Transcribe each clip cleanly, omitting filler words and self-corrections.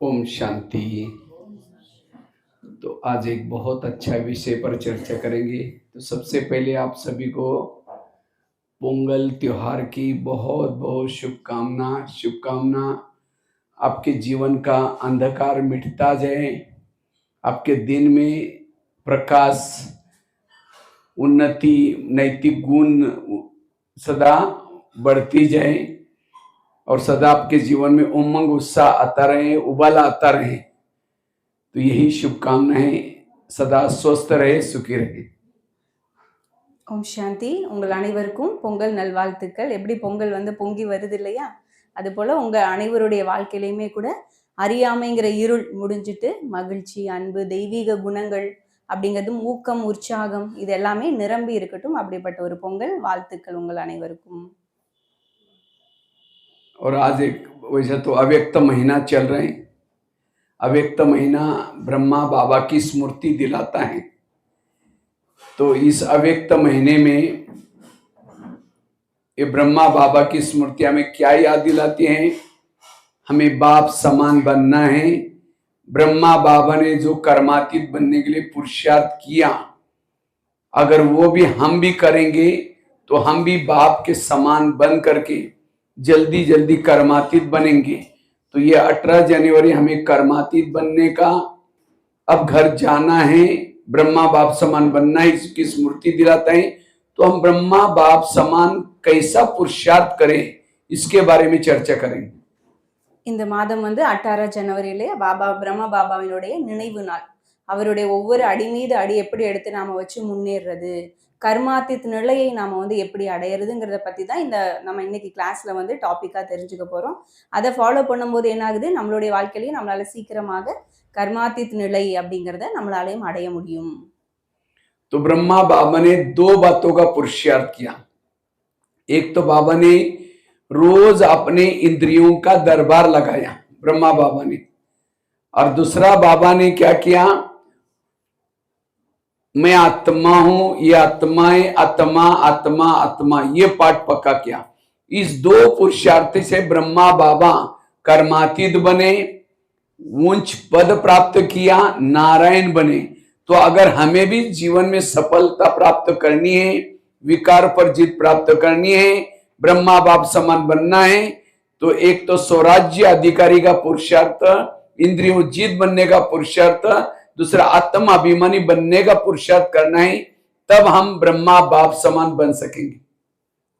ओम शांति। तो आज एक बहुत अच्छा विषय पर चर्चा करेंगे। तो सबसे पहले आप सभी को पोंगल त्योहार की बहुत बहुत शुभकामना। आपके जीवन का अंधकार मिटता जाए, आपके दिन में प्रकाश, उन्नति, नैतिक गुण सदा बढ़ती जाए और सदा आपके जीवन में उमंग उत्साह आता रहे, उबाला आता रहे। तो यही शुभकामनाएं। सदा स्वस्थ रहे, सुखी रहे। ஓம் சாந்தி. உங்கள் அனைவருக்கும் பொங்கல் நல்வாழ்த்துக்கள். எப்படி பொங்கல் பொங்கி வருது இல்லையா, அது போல உங்க அனைவருடைய வாழ்க்கையிலையுமே கூட அறியாமைங்கிற இருள் முடிஞ்சிட்டு மகிழ்ச்சி, அன்பு, தெய்வீக குணங்கள் அப்படிங்கிறதும் ஊக்கம், உற்சாகம் இது எல்லாமே நிரம்பி இருக்கட்டும். அப்படிப்பட்ட ஒரு பொங்கல் வாழ்த்துக்கள் உங்கள் அனைவருக்கும். और आज एक वैसे तो अव्यक्त महीना चल रहे हैं। अव्यक्त महीना ब्रह्मा बाबा की स्मृति दिलाता है। तो इस अव्यक्त महीने में ये ब्रह्मा बाबा की स्मृति हमें क्या याद दिलाती हैं? हमें बाप समान बनना है। ब्रह्मा बाबा ने जो कर्मातीत बनने के लिए पुरुषार्थ किया, अगर वो भी हम भी करेंगे तो हम भी बाप के समान बन करके जल्दी जल्दी कर्मातीत बनेंगे। तो ये 18 जनवरी हमें कर्मातीत बनने का, अब घर जाना है, ब्रह्मा बाप समान बनना है, इसकी स्मृति दिलाता है। तो हम ब्रह्मा बाप समान कैसा पुरुषार्थ करें, इसके बारे में चर्चा करेंगे। இந்த மாதம் 18 ஜனவரியிலே பாபா பிரம்ம பாபாவினுடைய நினைவு நாள். அவருடைய ஒவ்வொரு அடி மீது அடி எப்படி எடுத்து நாம வச்சு முன்னேறது, கர்மாத்தித் நிலையை நாம எப்படி அடையிறதுங்கிறத பத்தி தான் இந்த நம்ம இன்னைக்கு கிளாஸ்ல டாபிக்கா தெரிஞ்சுக்க போறோம். அதை ஃபாலோ பண்ணும்போது என்ன ஆகுது, நம்மளுடைய வாழ்க்கையிலேயே நம்மளால சீக்கிரமாக कर्मातीत निलय அப்படிங்கறத நம்மளாலயும் அடைய முடியும். तो ब्रह्मा बाबा ने दो बातों का पुरुषार्थ किया। एक तो बाबा ने रोज अपने इंद्रियों का दरबार लगाया, ब्रह्मा बाबा ने। और दूसरा बाबा ने क्या किया, मैं आत्मा हूं, ये आत्माएं, आत्मा आत्मा आत्मा, ये पाठ पक्का किया। इस दो पुरुषार्थ से ब्रह्मा बाबा कर्मातीत बने, उच्च पद प्राप्त किया, नारायण बने। तो अगर हमें भी जीवन में सफलता प्राप्त करनी है, विकार पर जीत प्राप्त करनी है, ब्रह्मा बाप समान बनना है, तो एक तो स्वराज्य अधिकारी का पुरुषार्थ, इंद्रियों जीत बनने का पुरुषार्थ, दूसरा आत्माभिमानी बनने का पुरुषार्थ करना है। तब हम ब्रह्मा बाप समान बन सकेंगे।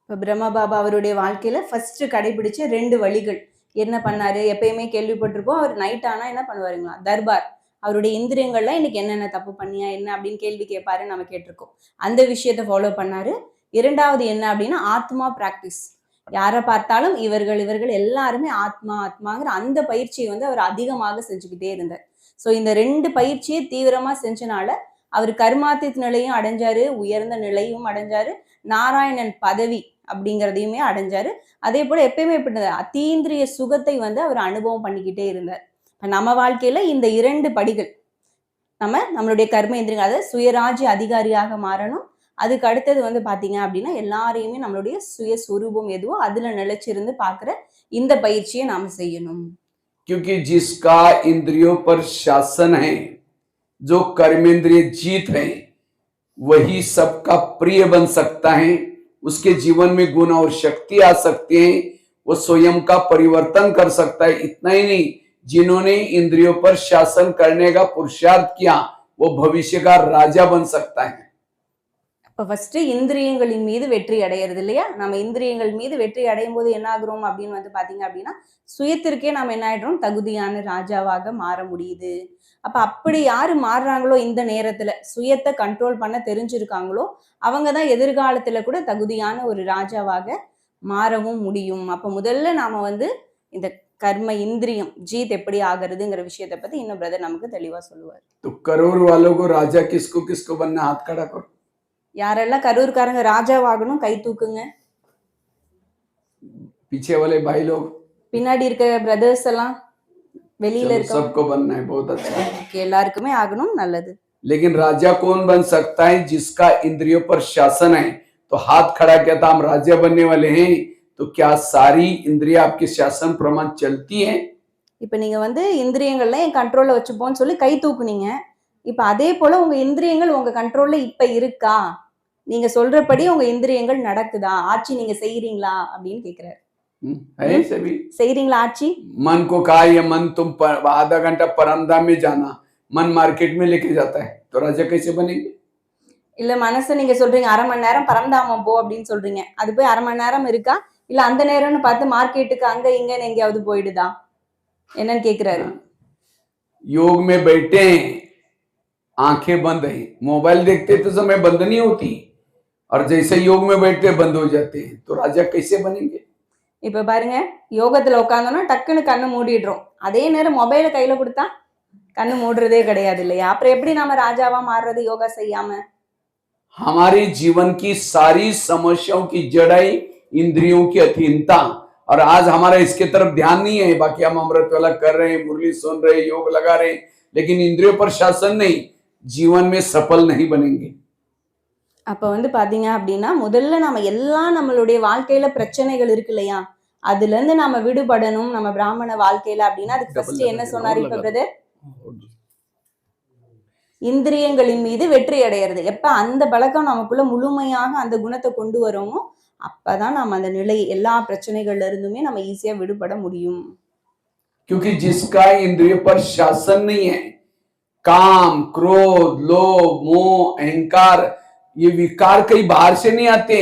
ब्रह्मा बाबा அவருடைய வாழ்க்கையில ஃபர்ஸ்ட் கடைபிடிச்ச ரெண்டு வழிகள் என்ன பண்ணாரு? எப்பயுமே கேள்விப்பட்டிருப்போம், அவர் நைட் ஆனா என்ன பண்ணுவாருங்களா, தர்பார், அவருடைய இந்திரியங்கள்ல இன்னைக்கு என்னென்ன தப்பு பண்ணியா என்ன அப்படின்னு கேள்வி கேட்பாரு, நம்ம கேட்டிருக்கோம். அந்த விஷயத்தை ஃபாலோ பண்ணாரு. இரண்டாவது என்ன அப்படின்னா ஆத்மா பிராக்டிஸ். யாரை பார்த்தாலும் இவர்கள் எல்லாருமே ஆத்மா ஆத்மாங்கிற அந்த பயிற்சியை அவர் அதிகமாக செஞ்சுக்கிட்டே இருந்தார். ஸோ இந்த ரெண்டு பயிற்சியை தீவிரமா செஞ்சனால அவர் கர்மாத்தித் நிலையும் அடைஞ்சாரு, உயர்ந்த நிலையும் அடைஞ்சாரு, நாராயணன் பதவி அப்படிங்கிறதையுமே அடைஞ்சாரு. அதே போல எப்பயுமே எப்படி அத்தீந்திரிய சுகத்தை அவர் அனுபவம் பண்ணிக்கிட்டே இருந்தார். நம்ம வாழ்க்கையில இந்த இரண்டு படிகள், நம்மளுடைய கர்ம இந்திரியங்கள், அதாவது சுயராஜ்ய அதிகாரியாக மாறணும். அதுக்கு அடுத்தது பாத்தீங்க அப்படின்னா எல்லாரையுமே நம்மளுடைய சுய சுரூபம் எதுவோ அதுல நிலைச்சிருந்து பாக்குற இந்த பயிற்சியை நாம செய்யணும். क्योंकि जिसका इंद्रियों पर शासन है, जो कर्मेंद्रिय जीत है, वही सबका प्रिय बन सकता है। उसके जीवन में गुण और शक्ति आ सकती है, वो स्वयं का परिवर्तन कर सकता है। इतना ही नहीं, जिन्होंने इंद्रियों पर शासन करने का पुरुषार्थ किया, वो भविष्य का राजा बन सकता है। ஃபர்ஸ்ட் இந்திரியங்களின் மீது வெற்றி அடையிறது இல்லையா, நம்ம இந்திரியங்கள் மீது வெற்றி அடையும் போது என்ன ஆகுறோம் அப்படின்னு பாத்தீங்க அப்படின்னா சுயத்திற்கே நாம என்ன ஆயிடுறோம், தகுதியான ராஜாவாக மாற முடியுது. அப்படி யாரு மாறுறாங்களோ, இந்த நேரத்துல சுயத்தை கண்ட்ரோல் பண்ண தெரிஞ்சிருக்காங்களோ, அவங்கதான் எதிர்காலத்துல கூட தகுதியான ஒரு ராஜாவாக மாறவும் முடியும். அப்ப முதல்ல நாம இந்த கர்ம இந்திரியம் ஜீத் எப்படி ஆகிறதுங்கிற விஷயத்தை பத்தி இன்னும் பிரதர் நமக்கு தெளிவா சொல்லுவார். तो करोड़ वालों को राजा किसको किसको बनना, हाथ खड़ा करो। யாரெல்லாம் கரூர்காரங்க ராஜாவாகணும் கை தூக்குங்க. पीछे वाले भाई लोग, பின்னாடி இருக்க பிரதர்ஸ் எல்லாம், வெளியில இருக்க सबको बनना है, बहुत अच्छा है। எல்லாருக்குமே ஆகணும், நல்லது. लेकिन राजा कौन बन सकता है? जिसका इंद्रियों पर शासन है। तो हाथ खड़ा किया था, हम राजा बनने वाले हैं। तो क्या सारी इंद्रियां आपके शासन प्रमाण चलती हैं? இப்ப நீங்க வந்து இந்திரியங்கள்ல என் கண்ட்ரோல்ல வச்சுப்போன்னு சொல்லி கை தூக்குனீங்க. இப்ப அதே போல உங்க இந்திரியங்கள் உங்க கண்ட்ரோல்ல இப்ப இருக்கா? நீங்க சொல்றபடி உங்க இந்திரியங்கள் நடக்குதா? ஆட்சி நீங்க செய்றீங்களா? அப்படின்னு கேக்குறாரு. है ம்? सभी। செய்றீங்களா ஆட்சி? मन को कहा ये मन तुम आधा घंटा परमधाम में जाना, मन मार्केट में लेके जाता है, तो राजा कैसे बनेंगे? இல்ல மனச நீங்க சொல்றீங்க 1/2 மணி நேரம் பரந்தாமம் போ அப்படின்னு சொல்றீங்க. அது போய் 1/2 மணி நேரம் இருக்கா? இல்ல அந்த நேரம்னு பார்த்து மார்க்கெட்டுக்கு அங்க இங்கன்னு எங்கேயாவது போயிடுதா? என்னன்னு கேக்குறாரு. हाँ, योग में बैठे हैं, आंखें बंद है, मोबाइल देखते तो समय बंद नहीं होती, और जैसे योग में बैठते बंद हो जाते हैं, तो राजा कैसे बनेंगे? இப்ப பாருங்க, யோகத்துல உட்கார்ந்தோம்னா டக்குன்னு கண்ணு மூடிடுறோம். அதே நேரம் மொபைல கையில குடுத்தா கண்ணு மூடுறதே கிடையாது இல்லையா? அப்புறம் எப்படி நாம ராஜாவா மாறுறது யோகா செய்யாம? हमारे जीवन की सारी समस्याओं की जड़ इंद्रियों की अधीनता, और आज हमारा इसके तरफ ध्यान नहीं है। बाकी हम अमृत वाला कर रहे हैं, मुरली सुन रहे हैं, योग लगा रहे हैं, लेकिन इंद्रियों पर शासन नहीं, जीवन में सफल नहीं बनेंगे। அப்ப வந்து பாத்தீங்க அப்படின்னா முதல்ல நாம எல்லாம் நம்மளுடைய வாழ்க்கையில பிரச்சனைகள் இருக்கு இல்லையா? அதுல இருந்து நாம விடுபடணும் நம்ம பிராமண வாழ்க்கையில அப்படின்னா அதுக்கு ஃபர்ஸ்ட் என்ன சொன்னாரு இப்ப பிரதர்? இந்திரியங்களின் மீது வெற்றி அடையிறது. எப்ப அந்த பழக்கம் நமக்குள்ள முழுமையாக அந்த குணத்தை கொண்டு வரோமோ அப்பதான் நம்ம அந்த நிலை எல்லா பிரச்சனைகள்ல இருந்துமே நம்ம ஈஸியா விடுபட முடியும். क्योंकि जिसका इंद्रिय पर शासन नहीं है, काम, क्रोध, लोभ, मोह, अहंकार, ये विकार कहीं बाहर से नहीं आते,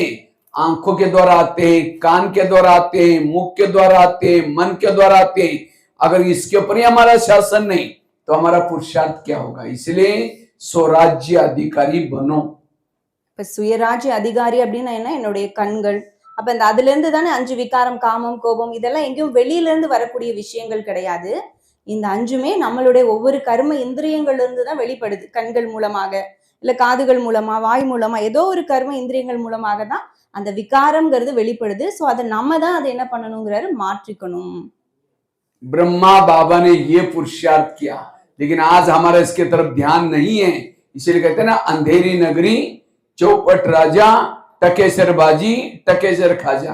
आंखों के द्वारा आते हैं, कान के द्वारा आते हैं, मुख के द्वारा आते हैं, मन के द्वारा आते हैं। अगर इसके ऊपर ही हमारा शासन नहीं तो हमारा पुरुषार्थ क्या होगा? इसलिए स्वराज्य अधिकारी बनो। இப்ப சுயராஜ்ய அதிகாரி அப்படின்னா என்ன? என்னுடைய கண்கள். அப்ப இந்த அதுல இருந்து தானே 5 விகாரம், காமம், கோபம் இதெல்லாம் எங்கேயும் வெளியில இருந்து வரக்கூடிய விஷயங்கள் கிடையாது. இந்த 5மே நம்மளுடைய ஒவ்வொரு கர்ம இந்திரியங்கள்ல இருந்து தான் வெளிப்படுது. கண்கள் மூலமாக, இல்ல காதுகள் மூலமா, வாய் மூலமா, ஏதோ ஒரு கர்ம இந்திரியங்கள் மூலமாக தான் அந்த விகாரம்ங்கிறது வெளிப்படுது. சோ அதை நம்ம தான் அதை என்ன பண்ணணுங்கிறாரு? மாற்றிக்கணும். ब्रह्मा बाबा ने ये पुरुषार्थ किया, लेकिन आज हमारा इसके तरफ ध्यान नहीं है। इसीलिए कहते हैं ना, अंधेरी नगरी, चौपट राजा, टकेसर बाजी, टकेसर खाजा।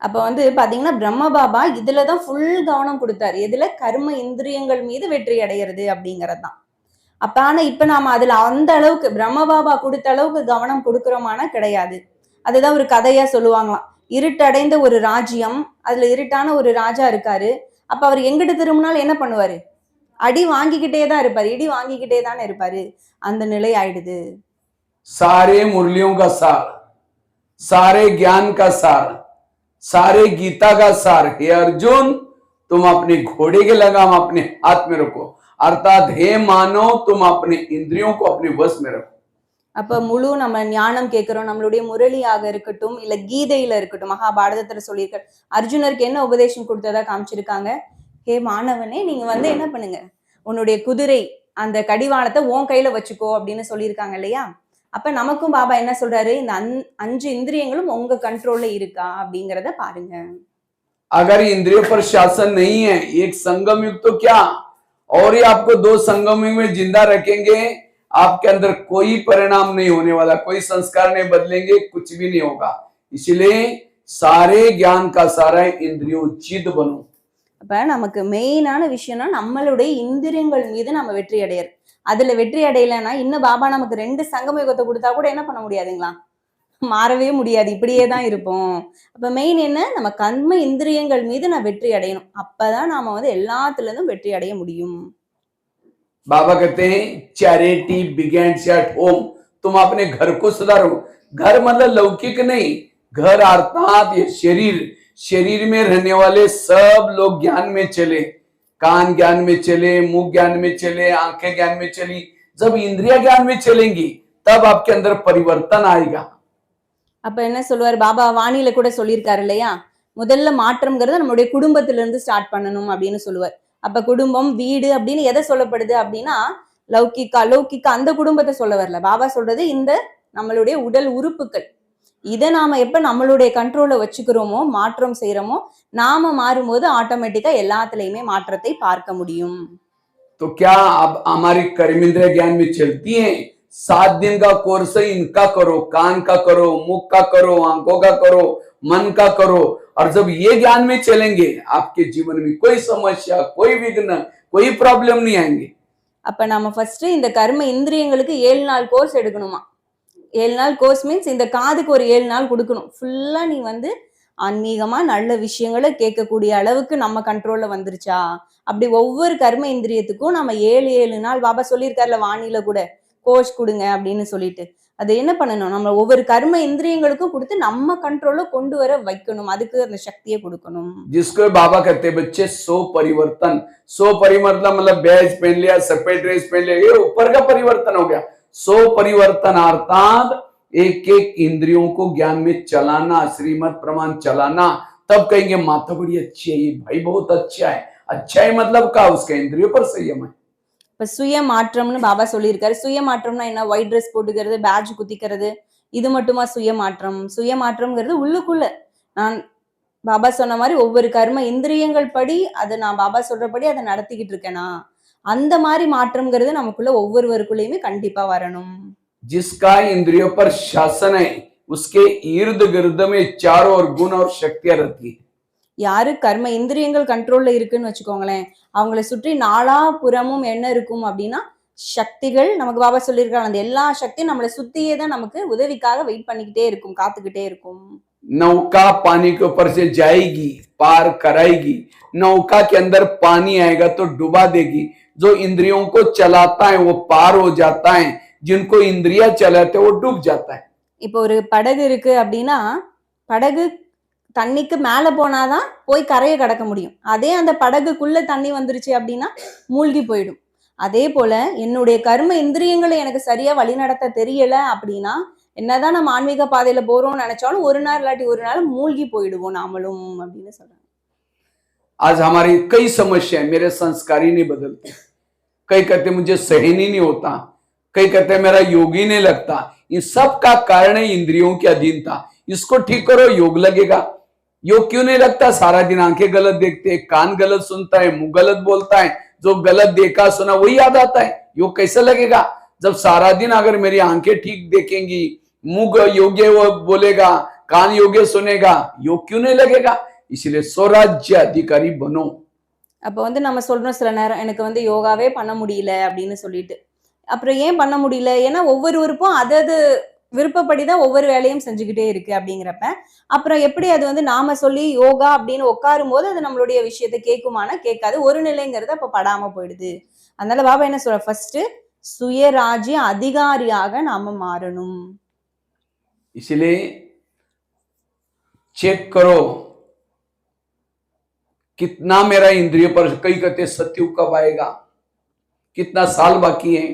அப்ப வந்து பாத்தீங்கன்னா பிரம்ம பாபா இதுலதான் ஃபுல் கவனம் கொடுத்தாரு. எதுல? கர்ம இந்திரியங்கள் மீது வெற்றி அடையிறது அப்படிங்கறது தான். அப்ப ஆனா இப்ப நாம அதுல அந்த அளவுக்கு பிரம்ம பாபா கொடுத்த அளவுக்கு கவனம் கொடுக்கிறோமானா கிடையாது. அதுதான் ஒரு கதையா சொல்லுவாங்களாம். இருட்டடைந்த ஒரு ராஜ்யம், அதுல இருட்டான ஒரு ராஜா இருக்காரு. அப்ப அவர் எங்கிட்டு திரும்பினாலும் என்ன பண்ணுவாரு? அடி வாங்கிக்கிட்டே தான் இருப்பாரு, இடி வாங்கிக்கிட்டே தானே இருப்பாரு. அந்த நிலை ஆயிடுது. सारे मुरलियों का सार, सारे ज्ञान का सार, सारे गीता का सार, हे अर्जुन तुम अपने घोड़े के लगाम अपने हाथ में रखो, अर्थात हे मानो तुम अपने इंद्रियों को अपने वश में रखो। அப்ப முழு நம்ம ஞானம் கேட்கிறோம். நம்மளுடைய முரளியாக இருக்கட்டும், இல்ல கீதையில இருக்கட்டும், மகாபாரதத்துல சொல்லியிருக்க அர்ஜுனருக்கு என்ன உபதேசம் கொடுத்ததா காமிச்சிருக்காங்க? ஹே மாணவனே, நீங்க வந்து என்ன பண்ணுங்க, உன்னுடைய குதிரை அந்த கடிவாளத்தை உன் கையில வச்சுக்கோ அப்படின்னு சொல்லியிருக்காங்க இல்லையா? அப்ப நமக்கும் பாபா என்ன சொல்றாரு? இந்த 5 இந்திரியங்களும் உங்க கண்ட்ரோல்ல இருக்கா அப்படிங்கறத பாருங்க. अगर इंद्रियों पर शासन नहीं है, एक संगम युग तो क्या, और ये आपको 2 संगम युग में जिंदा रखेंगे, आपके अंदर कोई परिणाम नहीं होने वाला, कोई संस्कार नहीं बदलेंगे, कुछ भी नहीं होगा। इसलिए सारे ज्ञान का सारा इंद्रियोचित बनो। அப்ப நமக்கு மெயினான விஷயம்னா நம்மளுடைய இந்திரியங்கள் மீது நம்ம வெற்றி அடையறது. அதுல வெற்றி அடையலைன்னா இன்னும் பாபா நமக்கு 2 சங்கம யுகத்தை கொடுத்தா கூட என்ன பண்ண முடியாதுங்களா? மாறவே முடியாது, இப்படியே தான் இருப்போம். அப்ப மெயின் என்ன? நம்ம கர்ம இந்திரியங்கள் மீது நான் வெற்றி அடையணும். அப்பதான் நாம வந்து எல்லாத்துல இருந்தும் வெற்றி அடைய முடியும். बाबा कहते हैं चैरिटी बिगेन्स एट होम, तुम अपने घर को सुधारो। घर मतलब लौकिक नहीं, घर अर्थात ये शरीर, शरीर में रहने वाले सब लोग ज्ञान में चले, कान ज्ञान में चले, मुंह ज्ञान में चले, आंखें ज्ञान में चली। जब इंद्रिया ज्ञान में चलेंगी तब आपके अंदर परिवर्तन आएगा। அப்ப என்ன சொல்லுவாரு பாபா? வாணியில கூட சொல்லியிருக்காரு இல்லையா? முதல்ல மாற்றம்ங்கிறது நம்மளுடைய குடும்பத்துல இருந்து ஸ்டார்ட் பண்ணணும் அப்படின்னு சொல்லுவார். அப்ப குடும்பம், வீடு அப்படின்னு எதை சொல்லப்படுது அப்படின்னா லௌகிக்கா, லௌகிக்கா அந்த குடும்பத்தை சொல்ல வரல. பாபா சொல்றது இந்த நம்மளுடைய உடல் உறுப்புகள். இதை நாம எப்ப நம்மளுடைய கண்ட்ரோல்ல வச்சுக்கிறோமோ, மாற்றம் செய்யறோமோ, நாம மாறும்போது ஆட்டோமேட்டிக்கா எல்லாத்துலயுமே மாற்றத்தை பார்க்க முடியும். तो क्या अब हमारी कर्मेंद्रिय ज्ञान में चलती है? 7 दिन का कोर्स है, इनका करो, कान का करो, मुख का करो, आंखों का करो, मन का करो, और जब ये ज्ञान में चलेंगे आपके जीवन में कोई समस्या, कोई विघ्न, कोई प्रॉब्लम नहीं आएंगे। அப்ப நம்ம ஃபர்ஸ்ட் இந்த கர்ம இந்திரியங்களுக்கு 7 நாள் கோர்ஸ் எடுக்கணுமா. 7 நாள் கோர்ஸ் மீன்ஸ் இந்த காதுக்கு ஒரு 7 நாள் கொடுக்கணும். ஃபுல்லா நீ வந்து ஆன்மீகமா நல்ல விஷயங்களை கேட்கக்கூடிய அளவுக்கு நம்ம கண்ட்ரோல்ல வந்துருச்சா, அப்படி ஒவ்வொரு கர்ம இந்திரியத்துக்கும் நம்ம 7 நாள் பாபா சொல்லியிருக்காருல வாணியில கூட கோர்ஸ் கொடுங்க அப்படின்னு சொல்லிட்டு, அது என்ன பண்ணணும், நம்ம ஒவ்வொரு கர்ம இந்திரியங்களுக்கும் கொடுத்து நம்ம கண்ட்ரோல்ல கொண்டு வர வைக்கணும். அதுக்கு அந்த சக்தியை கொடுக்கணும். जिसको बाबा कहते हैं बच्चे सो परिवर्तन। सो परिवर्तन मतलब बैज पहन लिया, सफेद ड्रेस पहन लिया, ये ऊपर का परिवर्तन हो गया। सो परिवर्तन अर्थात एक एक इंद्रियों को ज्ञान में चलाना, श्रीमत प्रमाण चलाना। तब कहेंगे माता बड़ी अच्छी है, ये भाई बहुत अच्छा है। अच्छा है मतलब का उसके इंद्रियों पर संयम है। இப்ப சுய மாற்றம்னு பாபா சொல்லியிருக்காரு. சுய மாற்றம்னா என்ன, ஒயிட் ட்ரெஸ் போட்டுக்கிறது, பேட்ஜ் குத்திக்கிறது, இது மட்டுமா சுய மாற்றம்? சுய மாற்றம்ங்கிறது உள்ளுக்குள்ள நான் பாபா சொன்ன மாதிரி ஒவ்வொரு கர்ம இந்திரியங்கள் படி அதை நான் பாபா சொல்றபடி அதை நடத்திக்கிட்டு இருக்கேனா, அந்த மாதிரி மாற்றம்ங்கிறது நமக்குள்ள ஒவ்வொருவருக்குள்ளயுமே கண்டிப்பா வரணும். जिसका इंद्रियों पर शासन है उसके इर्द गिर्द में चारों ओर गुण और शक्तियां रहती है। யாரு கர்ம இந்திரியங்கள் கண்ட்ரோல்ல இருக்குன்னு வச்சுக்கோங்களேன், அவங்கள சுற்றி நாலா புறமும் என்ன இருக்கும் அப்படின்னா சக்திகள். நமக்கு பாபா சொல்லியிருக்காங்க அந்த எல்லா சக்தியும் நம்மளை சுத்தியே தான் நமக்கு உதவிக்காக வெயிட் பண்ணிக்கிட்டே இருக்கும், காத்துக்கிட்டே இருக்கும். नौका पानी के ऊपर से जाएगी, पार कराएगी। नौका के अंदर पानी आएगा तो डुबा देगी। जो इंद्रियों को चलाता है वो पार हो जाता है, जिनको इंद्रिया चलाते वो डूब जाता है। இப்போ ஒரு படகு இருக்கு அப்படின்னா, படகு தண்ணிக்கு மேல போனாதான் போய் கரையை கடக்க முடியும். அதே அந்த படகுக்குள்ள தண்ணி வந்துருச்சு அப்படின்னா மூழ்கி போயிடும். அதே போல என்னுடைய கர்ம இந்திரியங்களை எனக்கு சரியா வழிநடத்த தெரியல அப்படின்னா, என்னதான் நம்ம ஆன்மீக பாதையில போறோம்னு நினைச்சாலும் ஒரு நாள் இல்லாட்டி ஒரு நாள் மூழ்கி போயிடுவோம் நாமளும் அப்படின்னு சொல்றாங்க. आज हमारी कई समस्याएं, मेरे संस्कार ही नहीं बदलते। कई कहते मुझे सहन ही नहीं होता, कई कहते मेरा योग ही नहीं लगता। इन सब का कारण है इंद्रियों की अधीनता। इसको ठीक करो, योग लगेगा। योग क्यों नहीं लगता? सारा दिन आंखें गलत देखते हैं, कान गलत सुनता है, मुंह गलत बोलता है, जो गलत देखा सुना वही याद आता है। योग कैसे लगेगा? जब सारा दिन अगर मेरी आंखें ठीक देखेंगी, मुंह योग्य वो बोलेगा, कान योग्य सुनेगा, योग क्यों नहीं लगेगा? इसलिए स्वराज्य अधिकारी बनो। அப்ப வந்து நம்ம சொல்றோம் சில நேரம் எனக்கு வந்து யோகாவே பண்ண முடியல அப்படின்னு சொல்லிட்டு. அப்புறம் ஏன் பண்ண முடியல? ஏன்னா ஒவ்வொரு உறுப்பும் அதது விருப்பப்படிதான் ஒவ்வொரு வேலையும் செஞ்சுக்கிட்டே இருக்கு அப்படிங்கிறப்ப, அப்புறம் எப்படி அது வந்து நாம சொல்லி யோகா அப்படின்னு உட்காரும் போது அது நம்மளுடைய விஷயத்தை கேட்குமானா கேட்காது. ஒரு நிலைங்கிறது அப்ப படாம போயிடுது. அதனால பாபா என்ன சொல்ற, ஃபர்ஸ்ட் சுயராஜ்ய அதிகாரியாக நாம மாறணும். इसलिए चेक करो कितना मेरा इंद्रिय पर। कई कहते सत्युग कब आएगा, कितना साल बाकी है,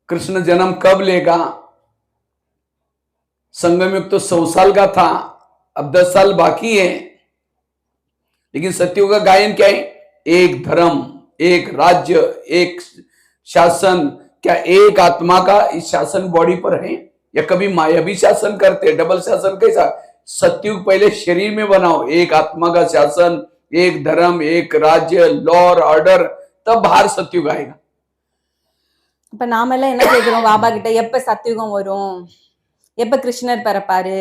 कृष्ण जन्म कब लेगा। संगम युग तो 100 साल का था, अब 10 साल बाकी है। लेकिन सत्युग का गायन क्या है? एक धर्म, एक राज्य, एक शासन। क्या एक आत्मा का इस शासन बॉडी पर है, या कभी माया भी शासन करते? डबल शासन कैसा? सत्युग पहले शरीर में बनाओ, एक आत्मा का शासन, एक धर्म, एक राज्य, लॉ और ऑर्डर, तब बाहर सत्युग आएगा। இப்ப நாம எல்லாம் என்ன கேட்கிறோம் பாபா கிட்ட, எப்ப சத்தியுகம் வரும், எப்ப கிருஷ்ணர் பிறப்பாரு,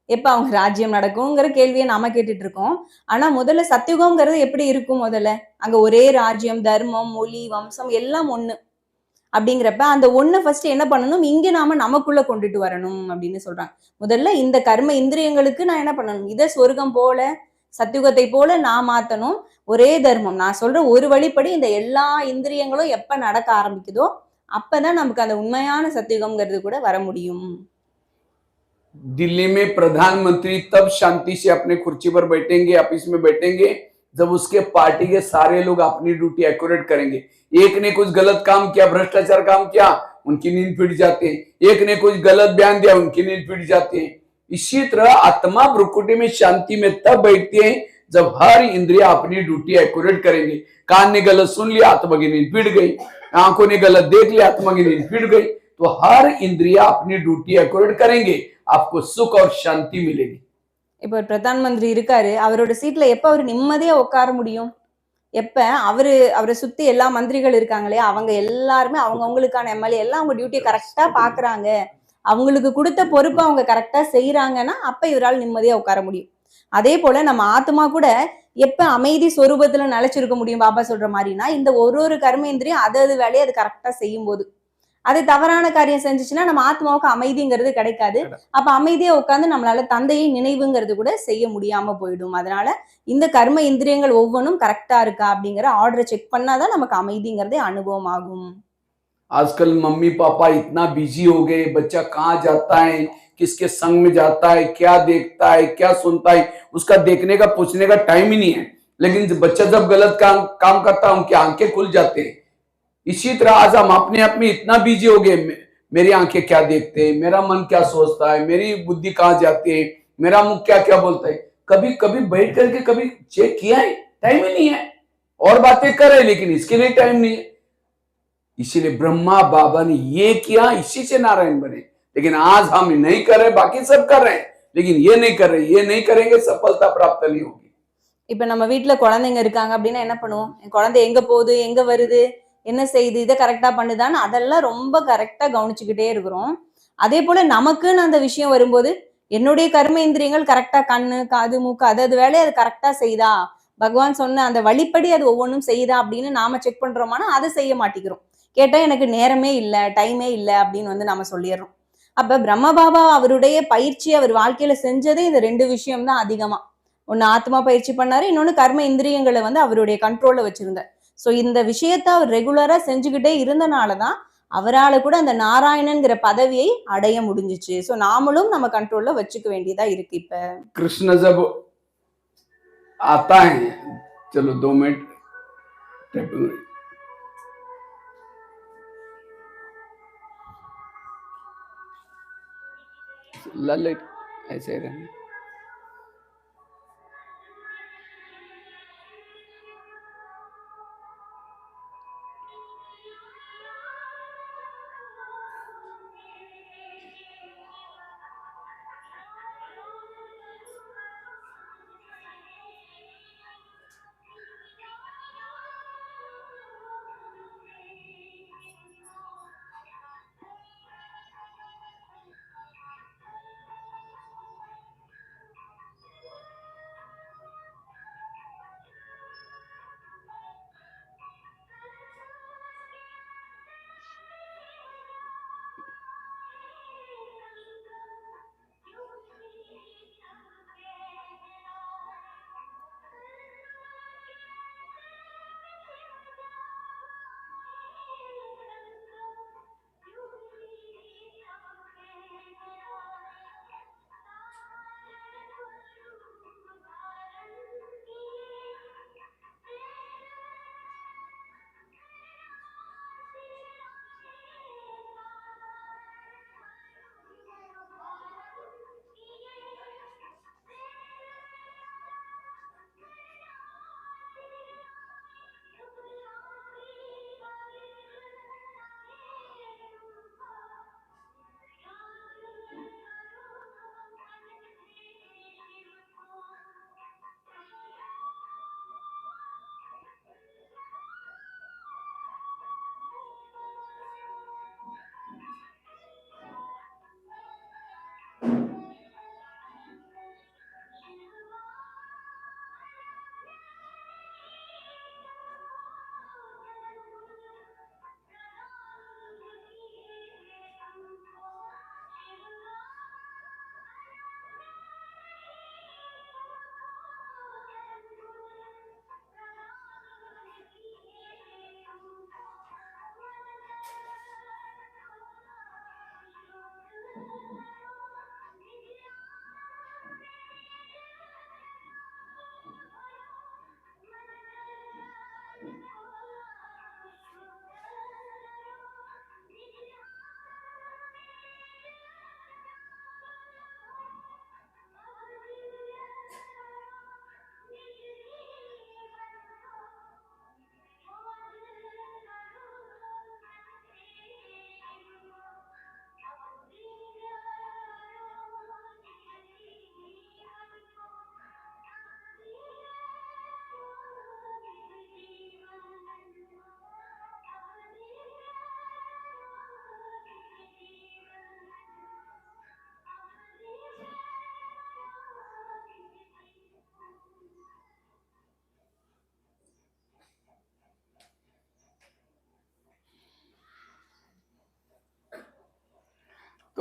எப்ப அவங்க ராஜ்யம் நடக்கும்ங்கிற கேள்வியை நாம கேட்டுட்டு இருக்கோம். ஆனா முதல்ல சத்தியுகம்ங்கிறது எப்படி இருக்கும்? முதல்ல அங்க ஒரே ராஜ்யம், தர்மம், மொழி, வம்சம் எல்லாம் ஒண்ணு. அப்படிங்கிறப்ப அந்த ஒண்ணு ஃபர்ஸ்ட் என்ன பண்ணணும், இங்க நாம நமக்குள்ள கொண்டுட்டு வரணும் அப்படின்னு சொல்றாங்க. முதல்ல இந்த கர்ம இந்திரியங்களுக்கு நான் என்ன பண்ணணும், இதை சொர்க்கம் போல சத்தியுகத்தை போல நான் மாத்தணும். ஒரே தர்மம், நான் சொல்ற ஒரு வழிப்படி இந்த எல்லா இந்திரியங்களும் எப்ப நடக்க ஆரம்பிக்குதோ அப்பதான் நமக்கு அந்த உண்மையான சத்தியுகம்ங்கிறது கூட வர முடியும். दिल्ली में प्रधानमंत्री तब शांति से अपने कुर्सी पर बैठेंगे, ऑफिस में बैठेंगे, जब उसके पार्टी के सारे लोग अपनी ड्यूटी एक्यूरेट करेंगे। एक ने कुछ गलत काम किया, भ्रष्टाचार काम किया, उनकी नींद फिट जाती है। एक ने कुछ गलत बयान दिया, उनकी नींद फिट जाती है। इसी तरह आत्मा भ्रुकुटी में शांति में तब बैठती है जब हर इंद्रिया अपनी ड्यूटी एक्यूरेट करेंगे। कान ने गलत सुन लिया, आत्मा की नींद फिट गई। आंखों ने गलत देख लिया, आत्मा की नींद फिट गई। तो हर इंद्रिया अपनी ड्यूटी एक्यूरेट करेंगे, आपको सुख और शांति मिलेगी। இப்போ ஒரு பிரதான் மந்திரி இருக்காரு, அவரோட சீட்ல எப்ப அவர் நிம்மதியா உட்கார முடியும்? எப்ப அவரை சுத்தி எல்லா மந்திரிகள் இருக்காங்களே, அவங்க எல்லாருமே அவங்களுக்கான எம்எல்ஏ எல்லாம் அவங்க டியூட்டியை கரெக்டா பாக்குறாங்க, அவங்களுக்கு கொடுத்த பொறுப்பை அவங்க கரெக்டா செய்யறாங்கன்னா அப்ப இவரால் நிம்மதியா உட்கார முடியும். அதே போல நம்ம ஆத்மா கூட எப்ப அமைதி சொரூபத்துல நிலைச்சிருக்க முடியும் பாபா சொல்ற மாதிரினா, இந்த ஒரு ஒரு கர்மேந்திரியம் அது வேலையை அது கரெக்டா செய்யும் போது. அது தவறான காரியம் செஞ்சுச்சுன்னா நம்ம ஆத்மாவுக்கு அமைதிங்கிறது கிடைக்காது. அப்ப அமைதியா உட்கார்ந்து நம்மளால தந்தையை நினைவுங்கிறது கூட செய்ய முடியாம போயிடும். அதனால இந்த கர்ம இந்திரியங்கள் ஒவ்வொன்றும் கரெக்டா இருக்கா அப்படிங்கிற ஆர்டரை செக் பண்ணாதான் நமக்கு அமைதிங்கிறதே அனுபவம் ஆகும். आजकल मम्मी पापा इतना बिजी हो गए, बच्चा कहाँ जाता है, किसके संग में जाता है, क्या देखता है, क्या सुनता है, उसका देखने का पूछने का टाइम ही नहीं है। लेकिन बच्चा जब गलत काम करता है उनकी आंखें खुल जाते हैं। इसी तरह आज हम अपने आप में इतना बिजी हो गए, मेरी आंखें क्या देखते हैं, मेरा मन क्या सोचता है, मेरी बुद्धि कहाँ जाती है, मेरा मुख क्या क्या बोलता है, कभी कभी बैठ करके कभी चेक किया है? टाइम ही नहीं है। और बातें कर रहे लेकिन इसके लिए टाइम नहीं है। इसीलिए ब्रह्मा बाबा ने ये किया, इसी से नारायण बने। लेकिन आज हम नहीं कर रहे, बाकी सब कर रहे हैं, लेकिन ये नहीं कर रहे। ये नहीं करेंगे सफलता प्राप्त नहीं होगी। இப்ப நம்ம வீட்டுல குழந்தைங்க இருக்காங்க அப்படின்னா என்ன பண்ணுவோம்? என் குழந்தை எங்க போகுது, எங்க வருது, என்ன செய்யுது, இதை கரெக்டா பண்ணுதான்னு அதெல்லாம் ரொம்ப கரெக்டா கவனிச்சுக்கிட்டே இருக்கிறோம். அதே போல நமக்குன்னு அந்த விஷயம் வரும்போது என்னுடைய கர்மேந்திரியங்கள் கரெக்டா கண்ணு, காது, மூக்கு அது வேலையை அது கரெக்டா செய்தா, பகவான் சொன்ன அந்த வழிப்படி அது ஒவ்வொன்றும் செய்யுதா அப்படின்னு நாம செக் பண்றோமானா அதை செய்ய மாட்டேங்கிறோம். கேட்டா எனக்கு நேரமே இல்லை, டைமே இல்லை அப்படின்னு நாம சொல்லிடுறோம். அப்ப பிரம்ம பாபா அவருடைய பயிற்சி அவர் வாழ்க்கையில செஞ்சதே இந்த 2 விஷயம் தான் அதிகமா. ஒன்னு ஆத்மா பயிற்சி பண்ணாரு, இன்னொன்னு கர்ம இந்திரியங்களை அவருடைய கண்ட்ரோல்ல வச்சிருந்தார். சோ இந்த விஷயத்த அவர் ரெகுலரா செஞ்சுக்கிட்டே இருந்தனாலதான் அவரால் கூட அந்த நாராயணன்கிற பதவியை அடைய முடிஞ்சிச்சு. சோ நாமளும் நம்ம கண்ட்ரோல்ல வச்சுக்க வேண்டியதா இருக்கு. இப்ப कृष्ण जब आता है, चलो 2 मिनट ललित ऐसे रहने।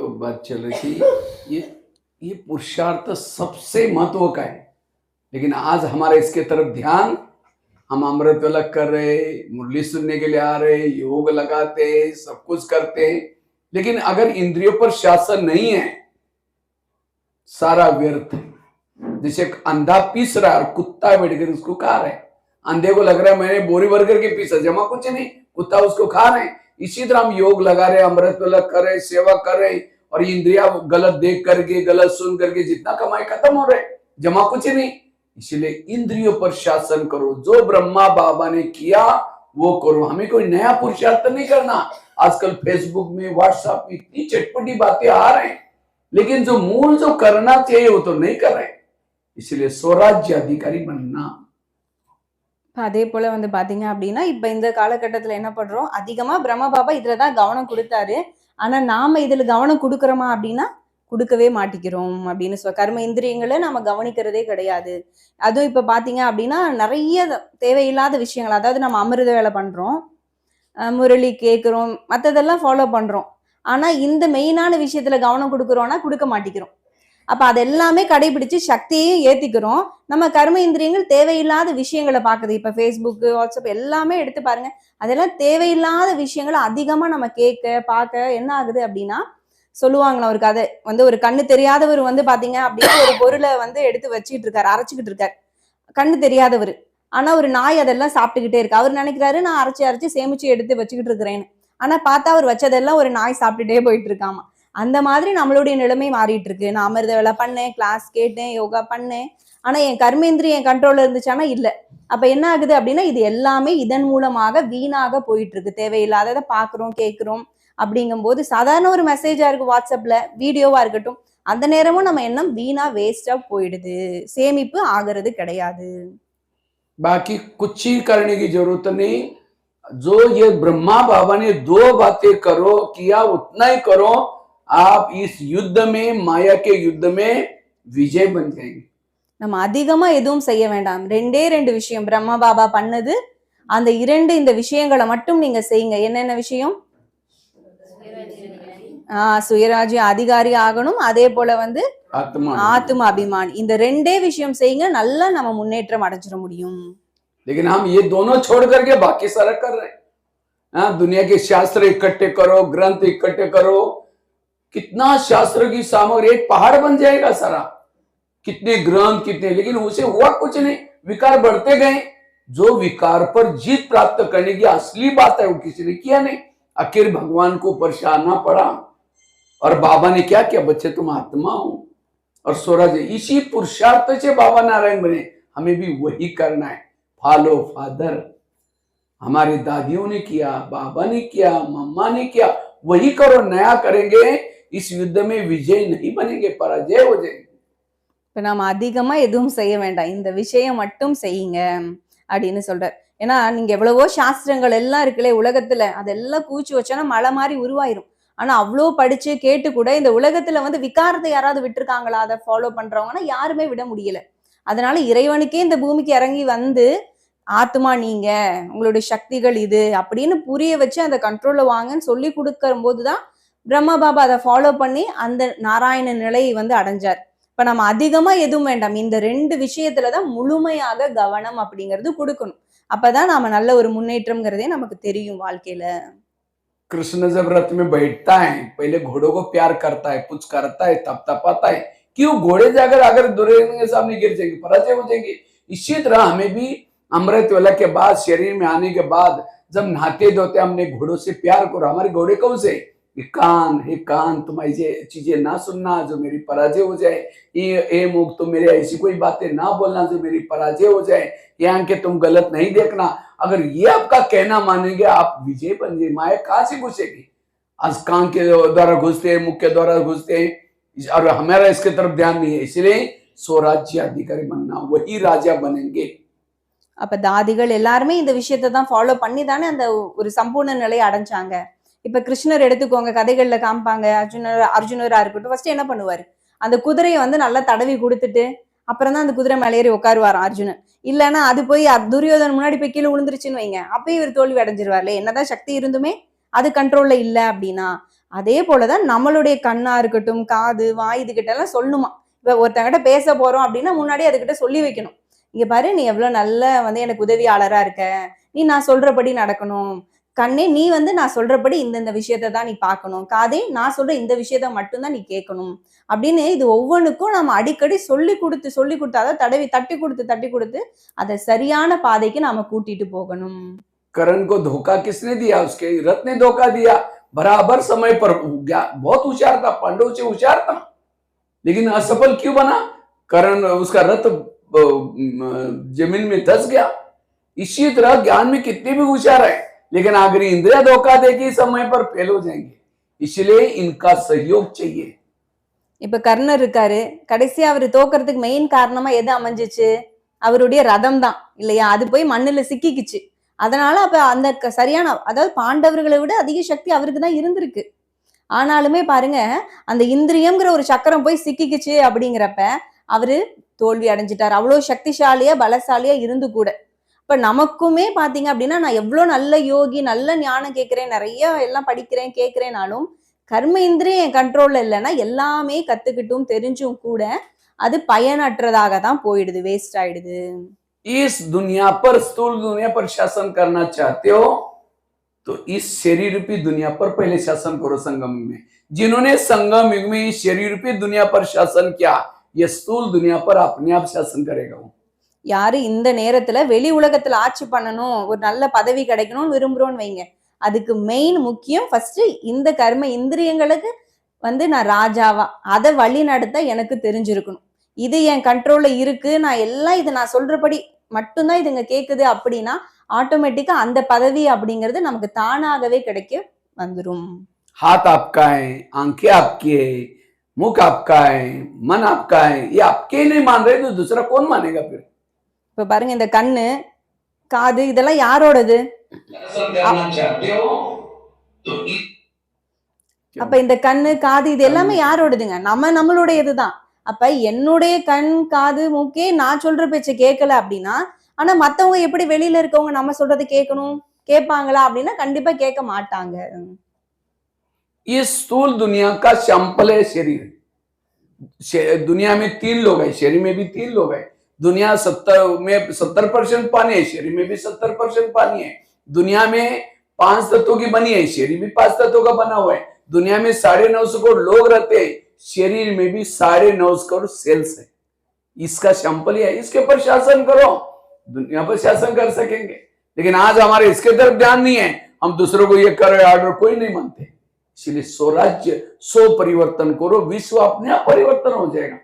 तो बात चल रही थी, ये पुरुषार्थ सबसे महत्व का है, लेकिन आज हमारा इसके तरफ ध्यान, हम अमृत अलग कर रहे, मुरली सुनने के लिए आ रहे, योग लगाते, सब कुछ करते, लेकिन अगर इंद्रियों पर शासन नहीं है, सारा व्यर्थ है। जैसे एक अंधा पीस रहा है और कुत्ता बैठ कर उसको खा रहा है, अंधे को लग रहा है मैंने बोरी भर करके पीसा, जमा कुछ नहीं, कुत्ता उसको खा रहे हैं। इसी तरह हम योग लगा रहे, अमृत अलग कर रहे, सेवा कर रहे, और इंद्रिया गलत देख करके गलत सुन करके जितना कमाई खत्म हो रहे, जमा कुछ नहीं। इसलिए इंद्रियों पर शासन करो, जो ब्रह्मा बाबा ने किया वो करो, हमें कोई नया पुरुषार्थ नहीं करना। आजकल फेसबुक में, व्हाट्सएप में इतनी चटपटी बातें आ रहे हैं, लेकिन जो मूल जो करना चाहिए वो तो नहीं कर रहे। इसलिए स्वराज्य अधिकारी बनना। அதே போல வந்து பாத்தீங்க அப்படின்னா, இப்ப இந்த காலகட்டத்துல என்ன பண்றோம், அதிகமா பிரம்ம பாபா இதுலதான் கவனம் கொடுத்தாரு. ஆனா நாம இதுல கவனம் கொடுக்கறோமா அப்படின்னா கொடுக்கவே மாட்டிக்கிறோம் அப்படின்னு கர்ம இந்திரியங்களை நம்ம கவனிக்கிறதே கிடையாது. அதுவும் இப்ப பாத்தீங்க அப்படின்னா நிறைய தேவையில்லாத விஷயங்கள், அதாவது நம்ம அமிர்த வேலை பண்றோம், முரளி கேட்கிறோம், மத்ததெல்லாம் ஃபாலோ பண்றோம். ஆனா இந்த மெயினான விஷயத்துல கவனம் கொடுக்கறோம்னா கொடுக்க மாட்டிக்கிறோம். அப்ப அதெல்லாமே கடைபிடிச்சு சக்தியையும் ஏத்திக்கிறோம். நம்ம கர்ம இந்திரியங்கள் தேவையில்லாத விஷயங்களை பாக்குது. இப்ப ஃபேஸ்புக், வாட்ஸ்அப் எல்லாமே எடுத்து பாருங்க, அதெல்லாம் தேவையில்லாத விஷயங்களை அதிகமா நம்ம கேட்க பார்க்க என்ன ஆகுது அப்படின்னா, சொல்லுவாங்களா ஒரு கதை வந்து, ஒரு கண்ணு தெரியாதவர் வந்து பாத்தீங்க அப்படின்னா ஒரு பொருளை வந்து எடுத்து வச்சுட்டு இருக்காரு, அரைச்சுக்கிட்டு இருக்காரு, கண்ணு தெரியாதவர். ஆனா ஒரு நாய் அதெல்லாம் சாப்பிட்டுக்கிட்டே இருக்கு. அவர் நினைக்கிறாரு நான் அரைச்சு அரைச்சு சேமிச்சு எடுத்து வச்சுக்கிட்டு இருக்கிறேன்னு. ஆனா பார்த்தா அவர் வச்சதெல்லாம் ஒரு நாய் சாப்பிட்டுட்டே போயிட்டு இருக்காமா. அந்த மாதிரி நம்மளுடைய நிலைமை மாறிட்டு இருக்கு. நான் அமிர்த வேலை பண்ணேன், கிளாஸ் கேட்டேன், யோகா பண்ணேன், ஆனா என் கர்மேந்திரியம் என் கண்ட்ரோல்ல இருந்துச்சானா இல்ல. அப்ப என்ன ஆகுது அப்படின்னா இது எல்லாமே இதன் மூலமாக வீணாக போயிட்டு இருக்கு. தேவையில்லாததை பாக்குறோம், கேட்கிறோம். அப்படிங்கும்போது சாதாரண ஒரு மெசேஜா இருக்கு, வாட்ஸ்அப்ல வீடியோவா இருக்கட்டும், அந்த நேரமும் நம்ம எண்ணம் வீணா வேஸ்டா போயிடுது, சேமிப்பு ஆகிறது கிடையாது. बाकी कुछ ही करने की जरूरत नहीं। जो ये ब्रह्मा बाबा ने दो बातें करो किया उतना ही करो, आप इस युद्ध में, माया के युद्ध में विजय बन जाएंगे। நம்ம அதிகமா எதுவும் செய்ய வேண்டாம். ரெண்டே ரெண்டு விஷயம் பிரம்மா பாபா பண்ணது, அந்த இந்த விஷயங்களை மட்டும் நீங்க செய்யுங்க. என்னென்ன விஷயம்? சுயராஜ்ய அதிகாரி ஆகணும், அதே போல வந்து ஆத்ம அபிமான். இந்த ரெண்டே விஷயம் செய்யுங்க, நல்லா நம்ம முன்னேற்றம் அடைஞ்சிட முடியும். लेकिन हम ये दोनों छोड़ करके बाकी सारा कर रहे हैं। दुनिया के शास्त्र इकट्ठे करो, ग्रंथ इकट्ठे करो, कितना शास्त्र की सामग्री, एक पहाड़ बन जाएगा सारा, कितने ग्रंथ कितने, लेकिन उसे हुआ कुछ नहीं, विकार बढ़ते गए। जो विकार पर जीत प्राप्त करने की असली बात है वो किसी ने किया नहीं। आखिर भगवान को परेशाना पड़ा, और बाबा ने क्या किया, बच्चे तुम आत्मा हो और स्वराज, इसी पुरुषार्थ से बाबा नारायण बने। हमें भी वही करना है, फॉलो फादर। हमारी दादियों ने किया, बाबा ने किया, मम्मा ने किया, वही करो। नया करेंगे इस युद्ध में विजय नहीं बनेंगे, पराजय हो जाएंगे। இப்ப நாம அதிகமா எதுவும் செய்ய வேண்டாம், இந்த விஷயம் மட்டும் செய்யுங்க அப்படின்னு சொல்றார். ஏன்னா நீங்க எவ்வளவோ சாஸ்திரங்கள் எல்லாம் இருக்குல்ல உலகத்துல, அதெல்லாம் கூச்சு வச்சோன்னா மழை மாதிரி உருவாயிரும். ஆனா அவ்வளோ படிச்சு கேட்டு கூட இந்த உலகத்துல வந்து விகாரத்தை யாராவது விட்டுருக்காங்களா? அதை ஃபாலோ பண்றவங்கன்னா யாருமே விட முடியல. அதனால இறைவனுக்கே இந்த பூமிக்கு இறங்கி வந்து ஆத்மா நீங்க, உங்களுடைய சக்திகள் இது அப்படின்னு புரிய வச்சு அந்த கண்ட்ரோல்ல வாங்கன்னு சொல்லி கொடுக்கும் போதுதான் பிரம்மா பாபா அதை ஃபாலோ பண்ணி அந்த நாராயண நிலையை வந்து அடைஞ்சார். இப்ப நம்ம அதிகமா எதுவும் வேண்டாம், இந்த ரெண்டு விஷயத்துலதான் முழுமையாக கவனம் அப்படிங்கிறது கொடுக்கணும். அப்பதான் நாம நல்ல ஒரு முன்னேற்றம்ங்கிறதே நமக்கு தெரியும் வாழ்க்கையில. कृष्ण जब रथ में बैठता है, पहले घोड़ों को प्यार करता है, कुछ करता है, थपथपाता है, क्यों? घोड़े जाकर अगर दुर्योधन के सामने गिर जाएंगे, पराजय हो जाएंगे। इसी तरह हमें भी अमृत वेला के बाद, शरीर में आने के बाद, जब नहाते धोते हमने घोड़ों से प्यार करो। हमारे घोड़े कौन से? हे कान तुम ऐसे चीजें ना सुनना जो मेरी पराजय हो जाए, ये मुख तुम मेरे ऐसी कोई बातें ना बोलना जो मेरी पराजय हो जाए, ये आंखें तुम गलत नहीं देखना। अगर ये आपका कहना मानेंगे आप विजय बन जाए। माया कहां से घुसेगी? आज कान के द्वारा घुसते हैं, मुख के द्वारा घुसते हैं, और हमारा इसके तरफ ध्यान नहीं है। इसलिए स्वराज्य अधिकारी बनना, वही राजा बनेंगे। அப்ப தாதிகள் எல்லாருமே இந்த விஷயத்தை தான் ஃபாலோ பண்ணி தானே அந்த ஒரு சம்பூர்ண நிலையை அடைஞ்சாங்க. இப்ப கிருஷ்ணர் எடுத்துக்கோங்க, கதைகள்ல காமிப்பாங்க, அர்ஜுனரா இருக்கட்டும், ஃபர்ஸ்ட் என்ன பண்ணுவாரு, அந்த குதிரையை வந்து நல்லா தடவி கொடுத்துட்டு அப்புறம் தான் அந்த குதிரை மேலே ஏறி உட்காருவாராம் அர்ஜுனன். இல்லைன்னா அது போய் துரியோதன் முன்னாடி போய் கீழே விழுந்துருச்சுன்னு வைங்க, அப்பயும் இவர் தோல்வி அடைஞ்சிருவார்ல. என்னதான் சக்தி இருந்துமே அது கண்ட்ரோல்ல இல்லை அப்படின்னா. அதே போலதான் நம்மளுடைய கண்ணா இருக்கட்டும், காது, வாய் இதுகிட்ட எல்லாம் சொல்லணுமா. இப்ப ஒருத்தங்கிட்ட பேச போறோம் அப்படின்னா முன்னாடியே அதுகிட்ட சொல்லி வைக்கணும். இங்க பாரு, நீ எவ்வளவு நல்ல எனக்கு உதவியாளரா இருக்க, நீ நான் சொல்றபடி நடக்கணும். கண்ணே, நீ நான் சொல்றபடி இந்த விஷயத்தை தான் நீ பார்க்கணும். காதே, நான் சொல்ற இந்த விஷயத்த மட்டும்தான் நீ கேட்கணும் அப்படின்னு இது ஒவ்வொன்றுக்கும் நம்ம அடிக்கடி சொல்லி கொடுத்து அதாவது தட்டி கொடுத்து அதை சரியான பாதைக்கு நாம கூட்டிட்டு போகணும். करण को धोखा किसने दिया? उसके रथ ने धोखा दिया। बराबर समय पर बहुत होशियार था, पांडव से होशियार था, लेकिन असफल क्यों बना? करण, उसका रथ जमीन में धस गया। इसी तरह ज्ञान में कितने भी होशियार है, लेकिन अगर इंद्रिया धोखा देगी समय पर फेल हो जाएंगे। इसलिए इनका सहयोग चाहिए। இப்ப கர்ணர் இருக்காரு, கடைசியா அவர் தோக்கறதுக்கு மெயின் காரணமா எது அமைஞ்சிச்சு? அவருடைய ரதம் தான் இல்லையா? அது போய் மண்ணுல சிக்கிக்குச்சு. அதனால அப்ப அந்த சரியான, அதாவது பாண்டவர்களை விட அதிக சக்தி அவருக்கு தான் இருந்திருக்கு. ஆனாலுமே பாருங்க, அந்த இந்திரியம்ங்கிற ஒரு சக்கரம் போய் சிக்கிக்குச்சு அப்படிங்கிறப்ப அவரு தோல்வி அடைஞ்சிட்டார். அவ்வளவு சக்திசாலியா பலசாலியா இருந்து கூட. இப்ப நமக்குமே பாத்தீங்க அப்படின்னா, நான் எவ்வளவு நல்ல யோகி, நல்ல ஞானம் கேட்கிறேன், நிறைய எல்லாம் படிக்கிறேன் கேட்கிறேனாலும் கர்ம இந்திரியம் என் கண்ட்ரோல்ல இல்லைன்னா எல்லாமே கத்துக்கிட்டும் தெரிஞ்சும் கூட அது பயனற்றதாக தான் போயிடுது, வேஸ்ட் ஆயிடுது. इस दुनिया पर, स्थूल दुनिया पर शासन करना चाहते हो तो इस शरीर रूपी दुनिया पर पहले शासन करो संगम में। जिन्होंने संगम युग में इस शरीर रूपी दुनिया पर शासन किया, ये स्थूल दुनिया पर अपने आप शासन करेगा। யாரு இந்த நேரத்துல வெளி உலகத்துல ஆட்சி பண்ணணும், ஒரு நல்ல பதவி கிடைக்கணும்னு விரும்புறோம்னு வைங்க, அதுக்கு மெயின் முக்கியம் ஃபர்ஸ்ட் இந்த கர்ம இந்திரியங்களுக்கு நான் ராஜாவா அதை வழி நடத்த எனக்கு தெரிஞ்சிருக்கணும். இது என் கண்ட்ரோல்ல இருக்கு, நான் எல்லாம் இது நான் சொல்றபடி மட்டும்தான் இதுங்க கேக்குது அப்படின்னா ஆட்டோமேட்டிக்கா அந்த பதவி அப்படிங்கிறது நமக்கு தானாகவே கிடைக்க வந்துரும். हाथ आपका है, आंखें आपकी है, मुख आपका है, मन आपका है। ये आपके नहीं मान रहे तो दूसरा कौन मानेगा फिर? இப்ப பாருங்க, இந்த கண்ணு, காது இதெல்லாம் யாரோடது? அப்ப இந்த கண்ணு, காது இது எல்லாமே யாரோடதுங்க? நம்மளுடையதுதான். அப்ப என்னுடைய கண், காது, மூக்கே நான் சொல்ற பேச்ச கேட்கல அப்படின்னா, ஆனா மத்தவங்க எப்படி வெளியில இருக்கவங்க நம்ம சொல்றதை கேட்கணும், கேட்பாங்களா அப்படின்னா கண்டிப்பா கேட்க மாட்டாங்க. ये स्थूल दुनिया का सैंपल है शरीर। दुनिया में 3 लोग हैं, शरीर में भी 3 लोग हैं। दुनिया 70% पानी है, शरीर में भी 70% पानी है। दुनिया में 5 तत्वों की बनी है, शरीर भी 5 तत्वों का बना हुआ है। दुनिया में 9.5 करोड़ लोग रहते हैं, शरीर में भी 9.5 करोड़ सेल्स है। इसका सैंपल है, इसके ऊपर शासन करो, दुनिया पर शासन कर सकेंगे। लेकिन आज हमारे इसके तरफ ध्यान नहीं है, हम दूसरों को ये करो ऑर्डर कोई नहीं मानते। इसलिए स्वराज्य, सो परिवर्तन करो, विश्व अपने आप परिवर्तन हो जाएगा।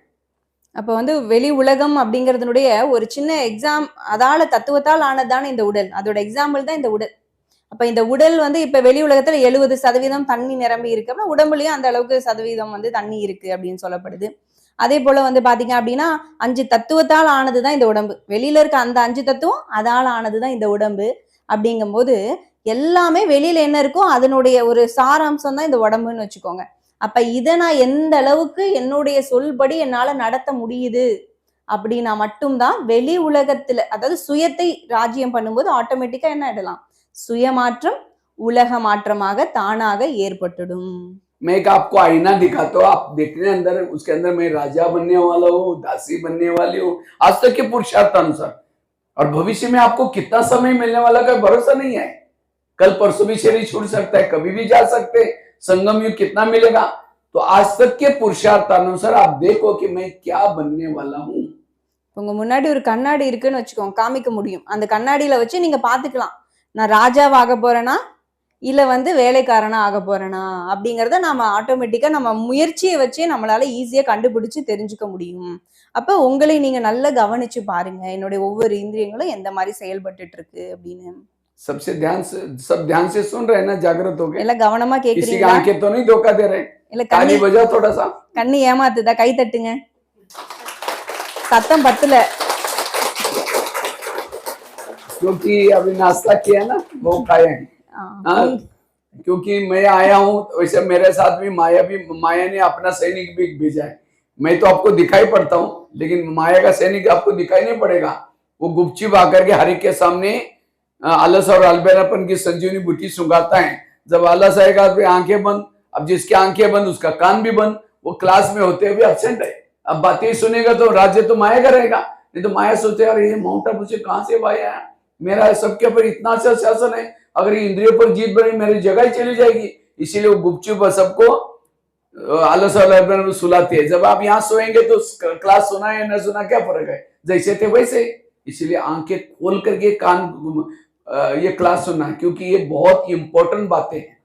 அப்ப வெளி உலகம் அப்படிங்கறதுடைய ஒரு சின்ன எக்ஸாம், அதால தத்துவத்தால் ஆனதான இந்த உடல், அதோட எக்ஸாம்பிள் தான் இந்த உடல். அப்ப இந்த உடல் இப்ப வெளி உலகத்துல 70% தண்ணி நிரம்பி இருக்கு அப்படின்னா உடம்புலயும் அந்த அளவுக்கு சதவீதம் தண்ணி இருக்கு அப்படின்னு சொல்லப்படுது. அதே போல பாத்தீங்க அப்படின்னா 5 தத்துவத்தால் ஆனதுதான் இந்த உடம்பு. வெளியில இருக்க அந்த 5 தத்துவம் அதால ஆனதுதான் இந்த உடம்பு. அப்படிங்கும் போது எல்லாமே வெளியில என்ன இருக்கோ அதனுடைய ஒரு சாராம்சம் தான் இந்த உடம்புன்னு வச்சுக்கோங்க. அப்ப இதை நான் எந்த அளவுக்கு என்னுடைய சொல்படி என்னால நடத்த முடியுது அப்படின்னா மட்டும்தான் வெளி உலகத்துல, அதாவது சுயத்தை ராஜ்யம் பண்ணும்போது ஆட்டோமேட்டிக்கா என்ன ஆயிடலாம், சுயமாற்றம் உலக மாற்றமாக தானாக ஏற்பட்டுடும். मैं एक आपको आईना दिखाता हूँ, आप देखने अंदर, उसके अंदर मैं राजा बनने वाला हूँ, दासी बनने वाली हूँ, आज तक के पुरुषार्थ अनुसार। और भविष्य में आपको कितना समय मिलने वाला का भरोसा नहीं है। कल परसों भी शरीर छूट सकता है, कभी भी जा सकते, संगम युग कितना मिलेगा। तो आज तक के पुरुषार्थ अनुसार आप देखो कि मैं क्या बनने वाला हूँ। உங்க முன்னாடி ஒரு கண்ணாடி இருக்குன்னு வச்சுக்கோங்க, காமிக்க முடியும். அந்த கண்ணாடியில வச்சு நீங்க பாத்துக்கலாம், நான் ராஜாவாக போறேனா இல்ல வேலைக்காரனா ஆக போறேனா அப்படிங்கறத நாம ஆட்டோமேட்டிக்கா நம்ம முயற்சியை வச்சே நம்மளால ஈஸியா கண்டுபிடிச்சு தெரிஞ்சுக்க முடியும். அப்ப உங்களை நீங்க நல்லா கவனிச்சு பாருங்க, என்னுடைய ஒவ்வொரு இந்திரியங்களும் எந்த மாதிரி செயல்பட்டு இருக்கு அப்படின்னு. सबसे सब ध्यान से सुन रहे हैं ना, जागृत हो गए? எல்லாம் கவனமா किसी की கேக்குறீங்களா? आंखें तो नहीं धोखा दे रहे? இல்ல ताली बजाओ थोड़ा सा। கண்ணு ஏமாத்துதா? கை தட்டுங்க, சத்தம் பத்தல. क्योंकि अभी नाश्ता किया ना, वो खाए हैं। हाँ, क्योंकि मैं आया हूँ, वैसे मेरे साथ भी माया ने अपना सैनिक भी भेजा है। मैं तो आपको दिखाई पड़ता हूँ, लेकिन माया का सैनिक आपको दिखाई नहीं पड़ेगा। वो गुपचुप आकर के हरि के सामने आलस और अलबेलापन की संजीवनी बूटी सुंघाता है। जब आलस आएगा तो आंखें बंद, अब जिसकी आंखें बंद उसका कान भी बंद, वो क्लास में होते हुए एब्सेंट है। अब बातें सुनेगा तो राज्य तो माया करेगा, नहीं तो माया सोचे यार ये माउंट आबू से कहां से भाई आया, मेरा सबके ऊपर इतना अच्छा शासन है, अगर ये इंद्रियों पर जीत बनी मेरी जगह ही चली जाएगी। इसीलिए वो गुपचुप सबको आलस वाला सुलाती है। जब आप यहाँ सोएंगे तो क्लास सुना या न सुना क्या फर्क है, जैसे थे वैसे। इसीलिए आंखें खोल करके कान ये क्लास सुनना, क्योंकि ये बहुत इंपॉर्टेंट बातें हैं।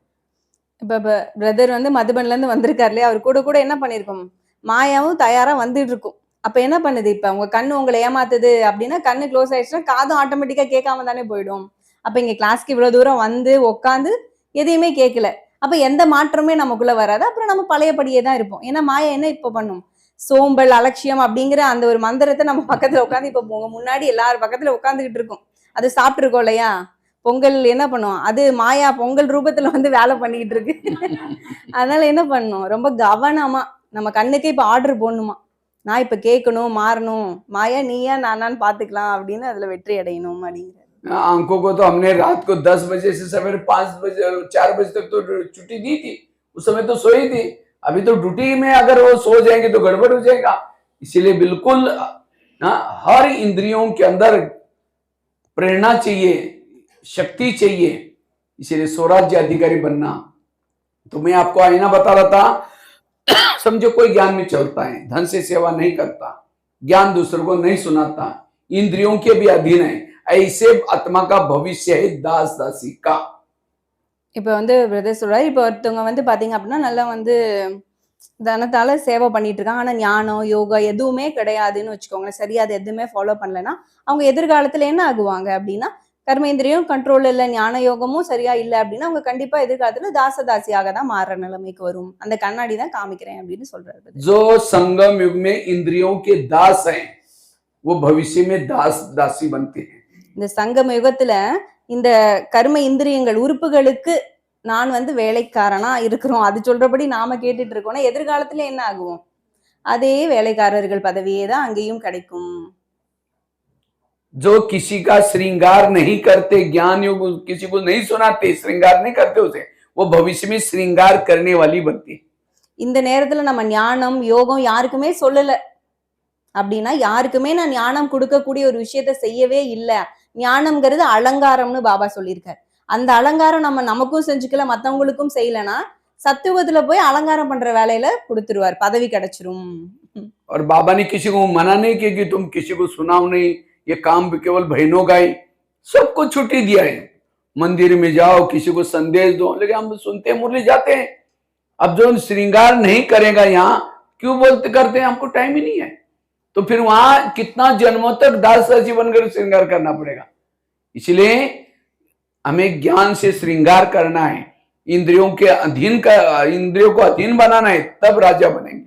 இப்ப பிரதர் வந்து மதுபன்ல இருந்து வந்திருக்காரு இல்லையா, அவர் கூட கூட என்ன பண்ணிருக்கும், மாயாவும் தயாரா வந்துட்டு இருக்கும். அப்ப என்ன பண்ணுது, இப்ப உங்க கண்ணு உங்களை ஏமாத்துது அப்படின்னா கண்ணு க்ளோஸ் ஆயிடுச்சுன்னா காதும் ஆட்டோமேட்டிக்கா கேட்காம தானே போயிடும். அப்ப இங்க கிளாஸ்க்கு இவ்வளவு தூரம் வந்து உட்காந்து எதையுமே கேட்கல, அப்ப எந்த மாற்றமே நமக்குள்ள வராது. அப்புறம் நம்ம பழையபடியே தான் இருப்போம். ஏன்னா மாயா என்ன இப்ப பண்ணும், சோம்பல் அலட்சியம் அப்படிங்கிற அந்த ஒரு மந்திரத்தை நம்ம பக்கத்துல உட்காந்து இப்ப உங்க முன்னாடி எல்லாரும் பக்கத்துல உட்காந்துக்கிட்டு இருக்கோம். அது சாப்பிட்டு இருக்கோம் இல்லையா, பொங்கல் என்ன பண்ணும், அது மாயா பொங்கல் ரூபத்துல வந்து வேலை பண்ணிக்கிட்டு இருக்கு. அதனால என்ன பண்ணும், ரொம்ப கவனமா நம்ம கண்ணுக்கே இப்ப ஆர்டர் போடணுமா, நான் இப்ப கேட்கணும் மாறணும், மாயா நீயா நானான்னு பாத்துக்கலாம் அப்படின்னு அதுல வெற்றி அடையணும் அப்படிங்கிற। आंखों को तो हमने रात को 10 बजे से सवेरे 5 बजे 4 बजे तक तो छुट्टी दी थी, उस समय तो सोई थी। अभी तो ड्यूटी में अगर वो सो जाएंगे तो गड़बड़ हो जाएगा। इसीलिए बिल्कुल हर इंद्रियों के अंदर प्रेरणा चाहिए, शक्ति चाहिए। इसीलिए स्वराज्य अधिकारी बनना। तो मैं आपको आईना बता रहा था, समझो कोई ज्ञान में चलता है, धन से सेवा नहीं करता, ज्ञान दूसरों को नहीं सुनाता, इंद्रियों के भी अधीन है, ऐसे आत्मा का भविष्य है दास दासी का। இப்ப வந்து பிரதர் சொல்றாரு, இப்ப ஒருத்தவங்க வந்து பாத்தீங்க அப்படின்னா நல்லா வந்து தனத்தால சேவை பண்ணிட்டு இருக்காங்க, ஆனா ஞானம் யோகா எதுவுமே கிடையாதுன்னு வச்சுக்கோங்களேன், சரியா அது எதுவுமே ஃபாலோ பண்ணலன்னா அவங்க எதிர்காலத்துல என்ன ஆகுவாங்க அப்படின்னா, கர்மேந்திரியம் கண்ட்ரோல் இல்ல, ஞான யோகமும் சரியா இல்ல அப்படின்னா அவங்க கண்டிப்பா எதிர்காலத்துல தாசதாசியாக தான் மாறுற நிலைமைக்கு வரும். அந்த கண்ணாடி தான் காமிக்கிறேன் அப்படின்னு சொல்றாரு. जो संगम युग में इंद्रियों के दास हैं वो भविष्य में दास दासी बनते हैं। இந்த சங்கம யுகத்துல இந்த கர்ம இந்திரியங்கள் உறுப்புகளுக்கு நான் வந்து வேலைக்காரனா இருக்கிறோம், அது சொல்றபடி நாம கேட்டுட்டு இருக்கோம்னா எதிர்காலத்துல என்ன ஆகும், அதே வேலைக்காரர்கள் பதவியே தான் அங்கேயும் கிடைக்கும்। जो किसी का श्रृंगार नहीं करते, ज्ञान योग किसी को नहीं सुनाते, श्रृंगार नहीं करते उसे, वो भविष्य में श्रृंगार करने वाली बनती है। இந்த நேரத்துல நம்ம ஞானம் யோகம் யாருக்குமே சொல்லல அப்படின்னா, யாருக்குமே நான் ஞானம் கொடுக்கக்கூடிய ஒரு விஷயத்த செய்யவே இல்லை, ஞானம்ங்கிறது அலங்காரம்னு பாபா சொல்லியிருக்காரு, அந்த அலங்காரம் நம்ம நமக்கும் செஞ்சுக்கல மத்தவங்களுக்கும் செய்யலன்னா சத்துவத்துல போய் அலங்காரம் பண்ற வேலையில கொடுத்துருவார், பதவி கிடைச்சிரும்। और बाबा ने किसी को मना नहीं किया कि तुम किसी को सुनाओ नहीं, ये काम केवल बहनों का ही, सबको छुट्टी दिया है, मंदिर में जाओ किसी को संदेश दो, लेकिन हम सुनते मुरली जाते हैं। अब जो श्रृंगार नहीं करेगा यहाँ क्यों बोलते करते हैं, हमको टाइम ही नहीं है, तो फिर वहां कितना जन्मों तक दास दासी बनकर श्रृंगार करना पड़ेगा। इसलिए हमें ज्ञान से श्रृंगार करना है, इंद्रियों के अधीन का, इंद्रियों को अधीन बनाना है, तब राजा बनेंगे।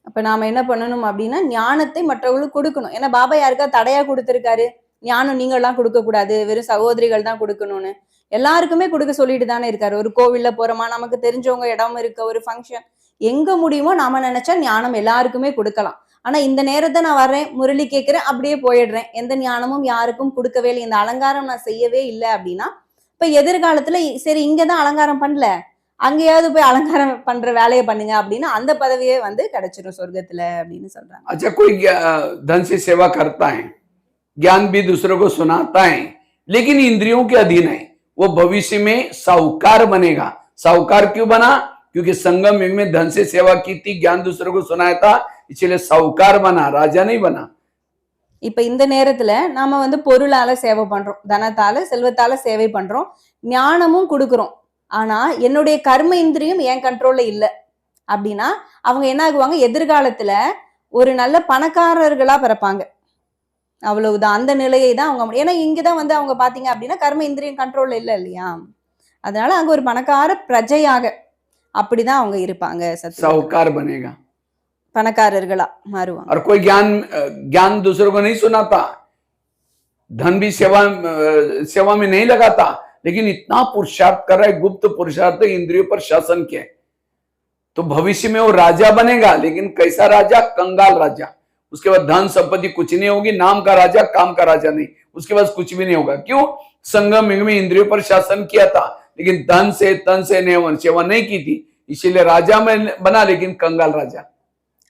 அப்ப நாம என்ன பண்ணணும் அப்படின்னா ஞானத்தை மற்றவங்களுக்கு கொடுக்கணும்। ஏன்னா பாபா யாருக்கா தடையா கொடுத்திருக்காரு, ஞானம் நீங்க எல்லாம் கொடுக்க கூடாது, வெறும் சகோதரிகள் தான் கொடுக்கணும்னு எல்லாருக்குமே கொடுக்க சொல்லிட்டு தானே இருக்காரு। ஒரு கோவில்ல போறோமா, நமக்கு தெரிஞ்சவங்க இடம் இருக்க ஒரு ஃபங்க்ஷன், எங்க முடியுமோ நாம நினைச்சா ஞானம் எல்லாருக்குமே கொடுக்கலாம்। ஆனா இந்த நேரத்தை நான் வர்றேன் முரளி கேட்கிறேன் அப்படியே போயிடுறேன், எந்த ஞானமும் யாருக்கும் கொடுக்கவே இல்லை, இந்த அலங்காரம் நான் செய்யவே இல்லை அப்படின்னா இப்ப எதிர்காலத்துல சரி இங்கதான் அலங்காரம் பண்ணல, அங்கேயாவது போய் அலங்காரம் பண்ற வேலையை பண்ணுங்க அப்படின்னா அந்த பதவியே வந்து கிடைச்சிடும் சொர்க்கத்துல அப்படின்னு சொல்றாங்க। अच्छा कोई धन से सेवा करता है, ज्ञान भी दूसरों को सुनाता है, लेकिन इंद्रियों के अधीन है, वो भविष्य में साहूकार बनेगा। साहूकार क्यों बना, क्योंकि संगम युग में धन से सेवा की थी, ज्ञान दूसरों को सुनाया था, इसलिए साहूकार बना, राजा नहीं बना। இப்ப இந்த நேரத்துல நாம வந்து பொருளால சேவை பண்றோம், தனத்தால செல்வத்தால சேவை பண்றோம், ஞானமும் கொடுக்குறோம், ஆனா என்னுடைய கர்ம இந்திரியம் என் கண்ட்ரோல்ல இல்ல அப்படின்னா அவங்க என்ன ஆகுவாங்க, எதிர்காலத்துல ஒரு நல்ல பணக்காரர்களா பிறப்பாங்க, அவ்வளவுதான், அந்த நிலையை தான் அவங்க। ஏன்னா இங்கதான் வந்து அவங்க பாத்தீங்க அப்படின்னா கர்ம இந்திரியம் கண்ட்ரோல்ல இல்ல இல்லையா, அதனால அங்க ஒரு பணக்கார பிரஜையாக அப்படிதான் அவங்க இருப்பாங்க, साहूकार बनेगा, பணக்காரர்களா மாறுவாங்க। और कोई ज्ञान दूसरों को नहीं सुनाता, धन भी सेवा में नहीं लगाता, लेकिन इतना पुरुषार्थ कर रहा है, गुप्त पुरुषार्थ इंद्रियों पर शासन किया, तो भविष्य में वो राजा बनेगा, लेकिन कैसा राजा, कंगाल राजा। उसके बाद धन संपत्ति कुछ नहीं होगी, नाम का राजा काम का राजा नहीं, उसके बाद कुछ भी नहीं होगा। क्यों, संगम युग में इंद्रियों पर शासन किया था, लेकिन धन से तन से सेवा नहीं की थी, इसीलिए राजा में बना, लेकिन कंगाल राजा।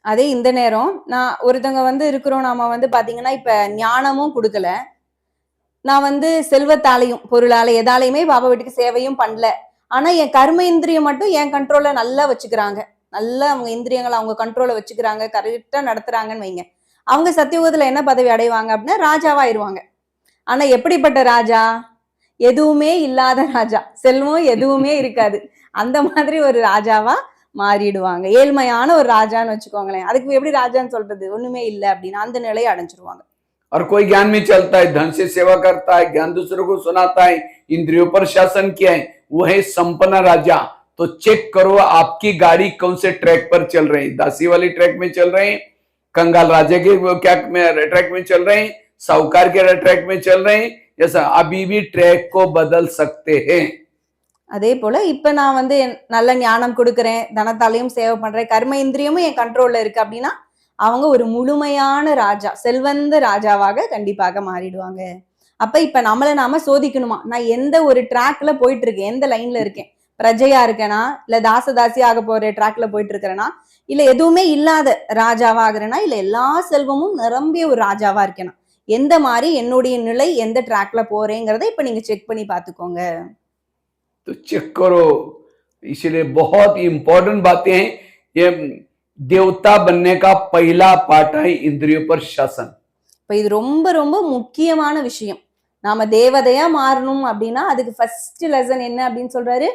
அதே இந்த நேரம் நான் ஒருத்தவங்க வந்து இருக்கிறோம், நாம வந்து பாத்தீங்கன்னா இப்ப ஞானமும் கொடுக்கல, நான் வந்து செல்வத்தாலையும் பொருளால எதாலையுமே பாபா வீட்டுக்கு சேவையும் பண்ணல, ஆனா என் கர்ம இந்திரியம் மட்டும் என் கண்ட்ரோல்ல நல்லா வச்சுக்கிறாங்க, நல்லா அவங்க இந்திரியங்களை அவங்க கண்ட்ரோல்ல வச்சுக்கிறாங்க, கரெக்டா நடத்துறாங்கன்னு வைங்க, அவங்க சத்தியுகத்துல என்ன பதவி அடைவாங்க அப்படின்னா ராஜாவாயிருவாங்க. ஆனா எப்படிப்பட்ட ராஜா? எதுவுமே இல்லாத ராஜா, செல்வம் எதுவுமே இருக்காது, அந்த மாதிரி ஒரு ராஜாவா மாறிடுவாங்க. ஏழ்மையான ஒரு ராஜான்னு வச்சுக்கோங்களேன். அதுக்கு எப்படி ராஜான்னு சொல்றது? ஒண்ணுமே இல்லை அப்படின்னா அந்த நிலையை அடைஞ்சிருவாங்க. और कोई ज्ञान में चलता है, धन से सेवा करता है, ज्ञान दूसरों को सुनाता है, इंद्रियों पर शासन किया है, वो है संपन्न राजा। तो चेक करो आपकी गाड़ी कौन से ट्रैक पर चल रही है, दासी वाली ट्रैक में चल रहे हैं, कंगाल राजा के क्या ट्रैक में चल रहे हैं, साहूकार के ट्रैक में चल रहे हैं, जैसा अभी भी ट्रैक को बदल सकते हैं। அதே போல இப்ப நான் வந்து நல்ல ஞானம் கொடுக்கறேன், தனத்தாலையும் சேவை பண்றேன், கர்ம இந்திரியமும் என் கண்ட்ரோல்ல இருக்கு அப்படின்னா அவங்க ஒரு முழுமையான ராஜா, செல்வந்த ராஜாவாக கண்டிப்பாக மாறிடுவாங்க. அப்ப இப்ப நம்மளை நாம சோதிக்கணுமா, நான் எந்த ஒரு ட்ராக்ல போயிட்டு இருக்கேன், எந்த லைன்ல இருக்கேன், பிரஜையா இருக்கேனா, இல்ல தாசதாசி ஆக போற ட்ராக்ல போயிட்டு இருக்கிறேனா, இல்ல எதுவுமே இல்லாத ராஜாவா ஆகுறேனா, இல்ல எல்லா செல்வமும் நிரம்பிய ஒரு ராஜாவா இருக்கேனா, எந்த மாதிரி என்னுடைய நிலை, எந்த ட்ராக்ல போறேங்கிறத இப்ப நீங்க செக் பண்ணி பாத்துக்கோங்க. तो चेक करो, इसलिए बहुत इंपॉर्टेंट बातें हैं। ये देवता बनने का पहला पार्ट है इंद्रियों पर शासन। இப்ப இது ரொம்ப ரொம்ப முக்கியமான விஷயம். நாம தேவதையா மாறணும் அப்படின்னா அதுக்கு ஃபர்ஸ்ட் லெசன் என்ன அப்படின்னு சொல்றாரு?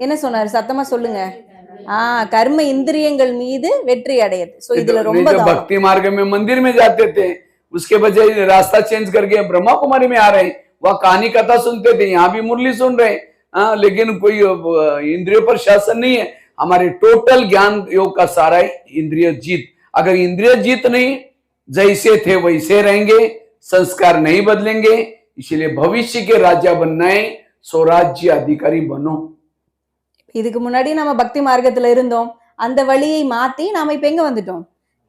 என்ன சொன்னாரு? சத்தமா சொல்லுங்க. கர்ம இந்திரியங்கள் மீது வெற்றி அடையது. சோ இதுல ரொம்ப भक्ति मार्ग में मंदिर में जाते थे, उसके बजाय रास्ता चेंज करके ब्रह्मा कुमारी में आ रहे हैं, वह कहानी कथा सुनते थे, यहाँ भी मुरली सुन रहे हैं, लेकिन कोई इंद्रियों पर शासन नहीं है। हमारे टोटल ज्ञान योग का सारा है इंद्रिय जीत। अगर इंद्रिय जीत नहीं, जैसे थे वैसे रहेंगे, संस्कार नहीं बदलेंगे। इसलिए भविष्य के राजा बनना है, स्वराज्य अधिकारी बनो। இதுக்கு முன்னாடி நம்ம பக்தி மார்க்கத்துல இருந்தோம், அந்த வழியை மாத்தி நாம இப்ப எங்க வந்துட்டோம்?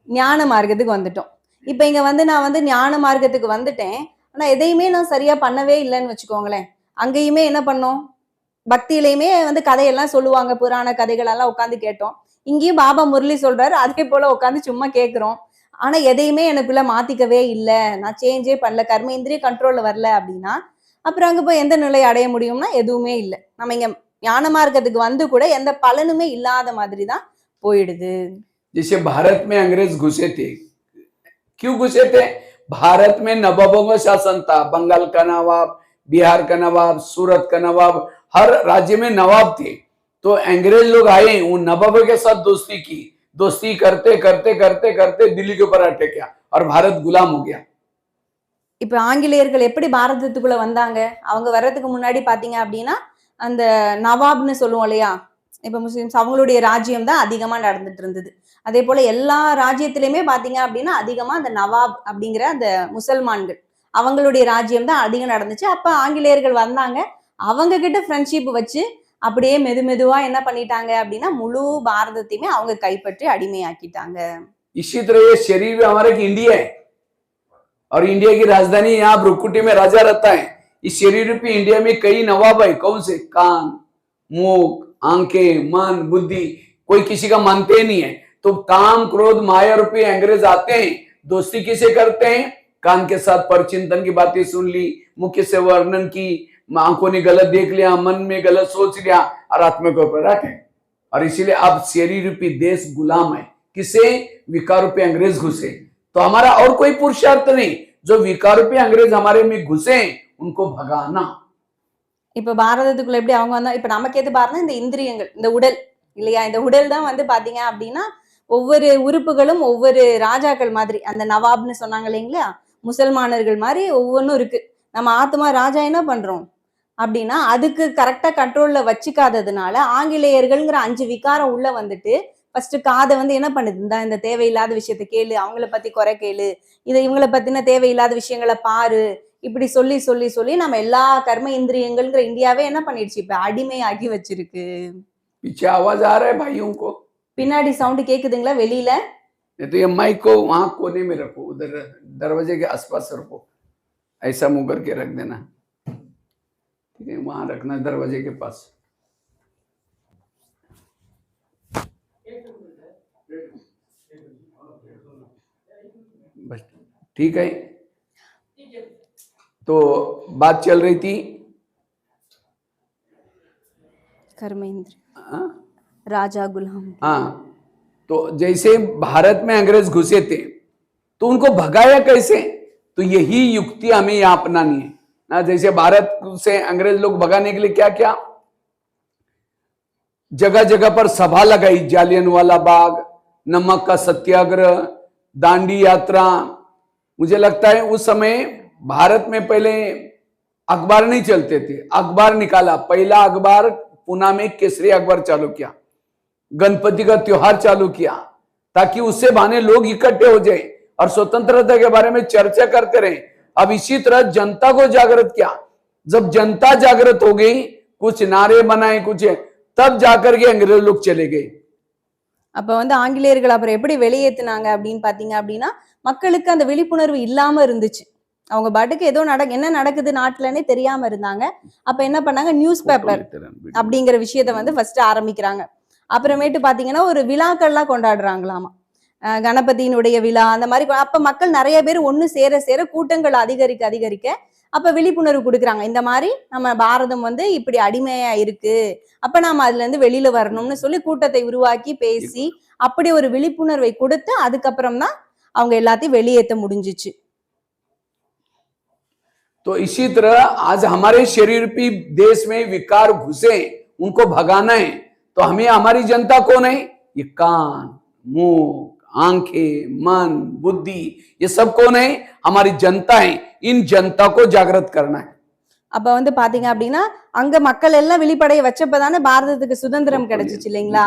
ஞான மார்க்கத்துக்கு வந்துட்டோம். இப்ப இங்க வந்து நான் வந்து ஞான மார்க்கத்துக்கு வந்துட்டேன், ஆனா எதையுமே நான் சரியா பண்ணவே இல்லைன்னு வச்சுக்கோங்களேன். அங்கேயுமே என்ன பண்ணோம்? பக்தியிலையுமே வந்து கதையெல்லாம் சொல்லுவாங்க, புராண கதைகள் எல்லாம் உட்காந்து கேட்டோம். இங்கேயும் பாபா முரளி சொல்றாரு, அதே போல உட்காந்து சும்மா கேட்கிறோம். ஆனா எதையுமே எனக்குள்ள மாத்திக்கவே இல்லை, நான் சேஞ்சே பண்ணல, கர்ம இந்திரிய கண்ட்ரோல்ல வரல அப்படின்னா அப்புறம் அங்க போய் எந்த நிலை அடைய முடியும்னா எதுவுமே இல்லை. நம்ம இங்க ஞான மார்க்கத்துக்கு வந்து கூட எந்த பலனுமே இல்லாத மாதிரி தான் போயிடுது. जैसे भारत में अंग्रेज घुसे थे, क्यों घुसे थे? भारत में नवाबों का शासन था, बंगाल का नवाब, बिहार का नवाब, सूरत का नवाब, हर राज्य में नवाब थे। तो अंग्रेज लोग आए, उन नवाबों के साथ दोस्ती की, दोस्ती करते करते करते करते दिल्ली के ऊपर अटैक किया और भारत गुलाम हो गया। இப்ப ஆங்கிலேயர்கள் எப்படி பாரதத்துக்குள்ள வந்தாங்க? அவங்க வர்றதுக்கு முன்னாடி பாத்தீங்க அப்படின்னா அந்த நவாப்னு சொல்லுவோம் இல்லையா, இப்ப முஸ்லிம்ஸ் அவங்களுடைய ராஜ்யம் தான் அதிகமா நடந்துட்டு இருந்தது. அதே போல எல்லா ராஜ்யத்திலயுமே பாத்தீங்க அப்படின்னா அதிகமா அந்த நவாப் அப்படிங்கிற அந்த முசல்மான்கள் அவங்களுடைய ராஜ்யம் தான் அதிகம் நடந்துச்சு. அப்ப ஆங்கிலேயர்கள் வந்தாங்க, அவங்க கிட்ட ஃப்ரெண்ட்ஷிப் வச்சு அப்படியே மெதுவா என்ன பண்ணிட்டாங்க அப்படின்னா முழு பாரதத்தையுமே அவங்க கைப்பற்றி அடிமையாக்கிட்டாங்க. इसी तरह ये शरीर में हमारे इंडिया है और इंडिया की राजधानी यहाँ ब्रुकुटी में राजा रहता है। इस शरीर रूपी इंडिया में कई नवाब है। कौन से? कान, मुख, आंखें, मन, बुद्धि, कोई किसी का मानते ही नहीं है। तो काम, क्रोध, माया रूपी अंग्रेज आते हैं, दोस्ती किसे करते हैं? कान के साथ परचिंतन की बातें सुन ली, मुख से वर्णन की, आंखों ने गलत देख लिया, मन में गलत सोच लिया और आत्मा के ऊपर अटैक। और इसीलिए अब शरीर रूपी देश गुलाम है। किसे? विकार रूपी अंग्रेज घुसे। तो हमारा और कोई पुरुषार्थ नहीं, जो विकार रूपी अंग्रेज हमारे में घुसे उनको भगाना। இப்ப பாரதத்துக்குள்ள எப்படி அவங்க வந்தா, இப்ப நமக்கு எது பாருன்னா இந்த இந்திரியங்கள், இந்த உடல் இல்லையா, இந்த உடல் தான் வந்து பாத்தீங்க அப்படின்னா ஒவ்வொரு உறுப்புகளும் ஒவ்வொரு ராஜாக்கள் மாதிரி, அந்த நவாப்னு சொன்னாங்க இல்லைங்களா, முசல்மானர்கள் மாதிரி ஒவ்வொன்றும் இருக்கு. நம்ம ஆத்மா ராஜா என்ன பண்றோம் அப்படின்னா அதுக்கு கரெக்டா கண்ட்ரோல்ல வச்சுக்காததுனால ஆங்கிலேயர்கள்ங்கிற 5 விகாரம் உள்ள வந்துட்டு ஃபர்ஸ்ட் காதை வந்து என்ன பண்ணுது, இந்த தேவையில்லாத விஷயத்த கேளு, அவங்கள பத்தி குறை கேளு, இவங்கள பத்தின தேவையில்லாத விஷயங்களை பாரு, இப்படி சொல்லி சொல்லி சொல்லி நம்ம எல்லா கர்ம இந்திரியங்கள்ங்கிற இந்தியாவே என்ன பண்ணிடுச்சு, இப்ப அடிமையாகி வச்சிருக்கு. पीछे आवाज आ रहा है भाइयों को? பின்னாடி சவுண்ட் கேக்குதுங்களா வெளியில? तो ये माइक को वहां कोने में रखो, उधर दरवाजे के आसपास रखो, ऐसा मुंह करके रख देना, ठीक है? वहां रखना दरवाजे के पास। ठीक है, तो बात चल रही थी कर्मेंद्र हाँ? राजा गुलाम। हाँ, तो जैसे भारत में अंग्रेज घुसे थे तो उनको भगाया कैसे, तो यही युक्ति हमें यहां अपनानी है ना। जैसे भारत से अंग्रेज लोग भगाने के लिए क्या क्या जगह जगह पर सभा लगाई, जालियनवाला बाग, नमक का सत्याग्रह, दांडी यात्रा। मुझे लगता है उस समय भारत में पहले अखबार नहीं चलते थे, अखबार निकाला, पहला अखबार पुणे में केसरी अखबार चालू किया, गणपति का त्योहार चालू किया, ताकि उससे बहाने लोग इकट्ठे हो जाए और स्वतंत्रता के बारे में चर्चा करते रहे। अब इसी तरह जनता को जागृत किया, जब जनता जागृत हो गई, कुछ नारे बनाए, कुछ, तब जाकर के अंग्रेज लोग चले गए। அப்ப வந்து ஆங்கிலேயர்கள் அப்புறம் எப்படி வெளியேத்துனாங்க அப்படின்னு பாத்தீங்க அப்படின்னா, மக்களுக்கு அந்த விழிப்புணர்வு இல்லாம இருந்துச்சு. அவங்க பாட்டுக்கு ஏதோ என்ன நடக்குது நாட்டுலன்னே தெரியாம இருந்தாங்க. அப்ப என்ன பண்ணாங்க, நியூஸ் பேப்பர் அப்படிங்கிற விஷயத்த வந்து ஃபர்ஸ்ட் ஆரம்பிக்கிறாங்க. அப்புறமேட்டு பாத்தீங்கன்னா ஒரு விழாக்கள்லாம் கொண்டாடுறாங்களாமா, கணபதியினுடைய விழா அந்த மாதிரி. அப்ப மக்கள் நிறைய பேர் ஒண்ணு சேர சேர கூட்டங்கள் அதிகரிக்க அதிகரிக்க அப்ப விழிப்புணர்வு கொடுக்குறாங்க. இந்த மாதிரி நம்ம பாரதம் வந்து இப்படி அடிமையா இருக்கு, அப்ப நாம அதுல இருந்து வெளியில வரணும்னு சொல்லி கூட்டத்தை உருவாக்கி பேசி அப்படி ஒரு விழிப்புணர்வை கொடுத்து அதுக்கப்புறம் தான் அவங்க எல்லாத்தையும் வெளியேற்ற முடிஞ்சிச்சு. तो इसी तरह आज हमारे शरीर पे देश में विकार घुसे, उनको भगाना है, तो हमें, हमारी जनता कौन है, ये कान, मुंह, आंखें, मन, बुद्धि, ये सब कौन है, हमारी जनता है। इन जनता को जागृत करना है। அப்ப வந்து பாத்தீங்க அப்படின்னா அங்க மக்கள் எல்லாம் விழிப்படைய வச்சப்பதானே பாரதத்துக்கு சுதந்திரம் கிடைச்சிச்சு இல்லைங்களா.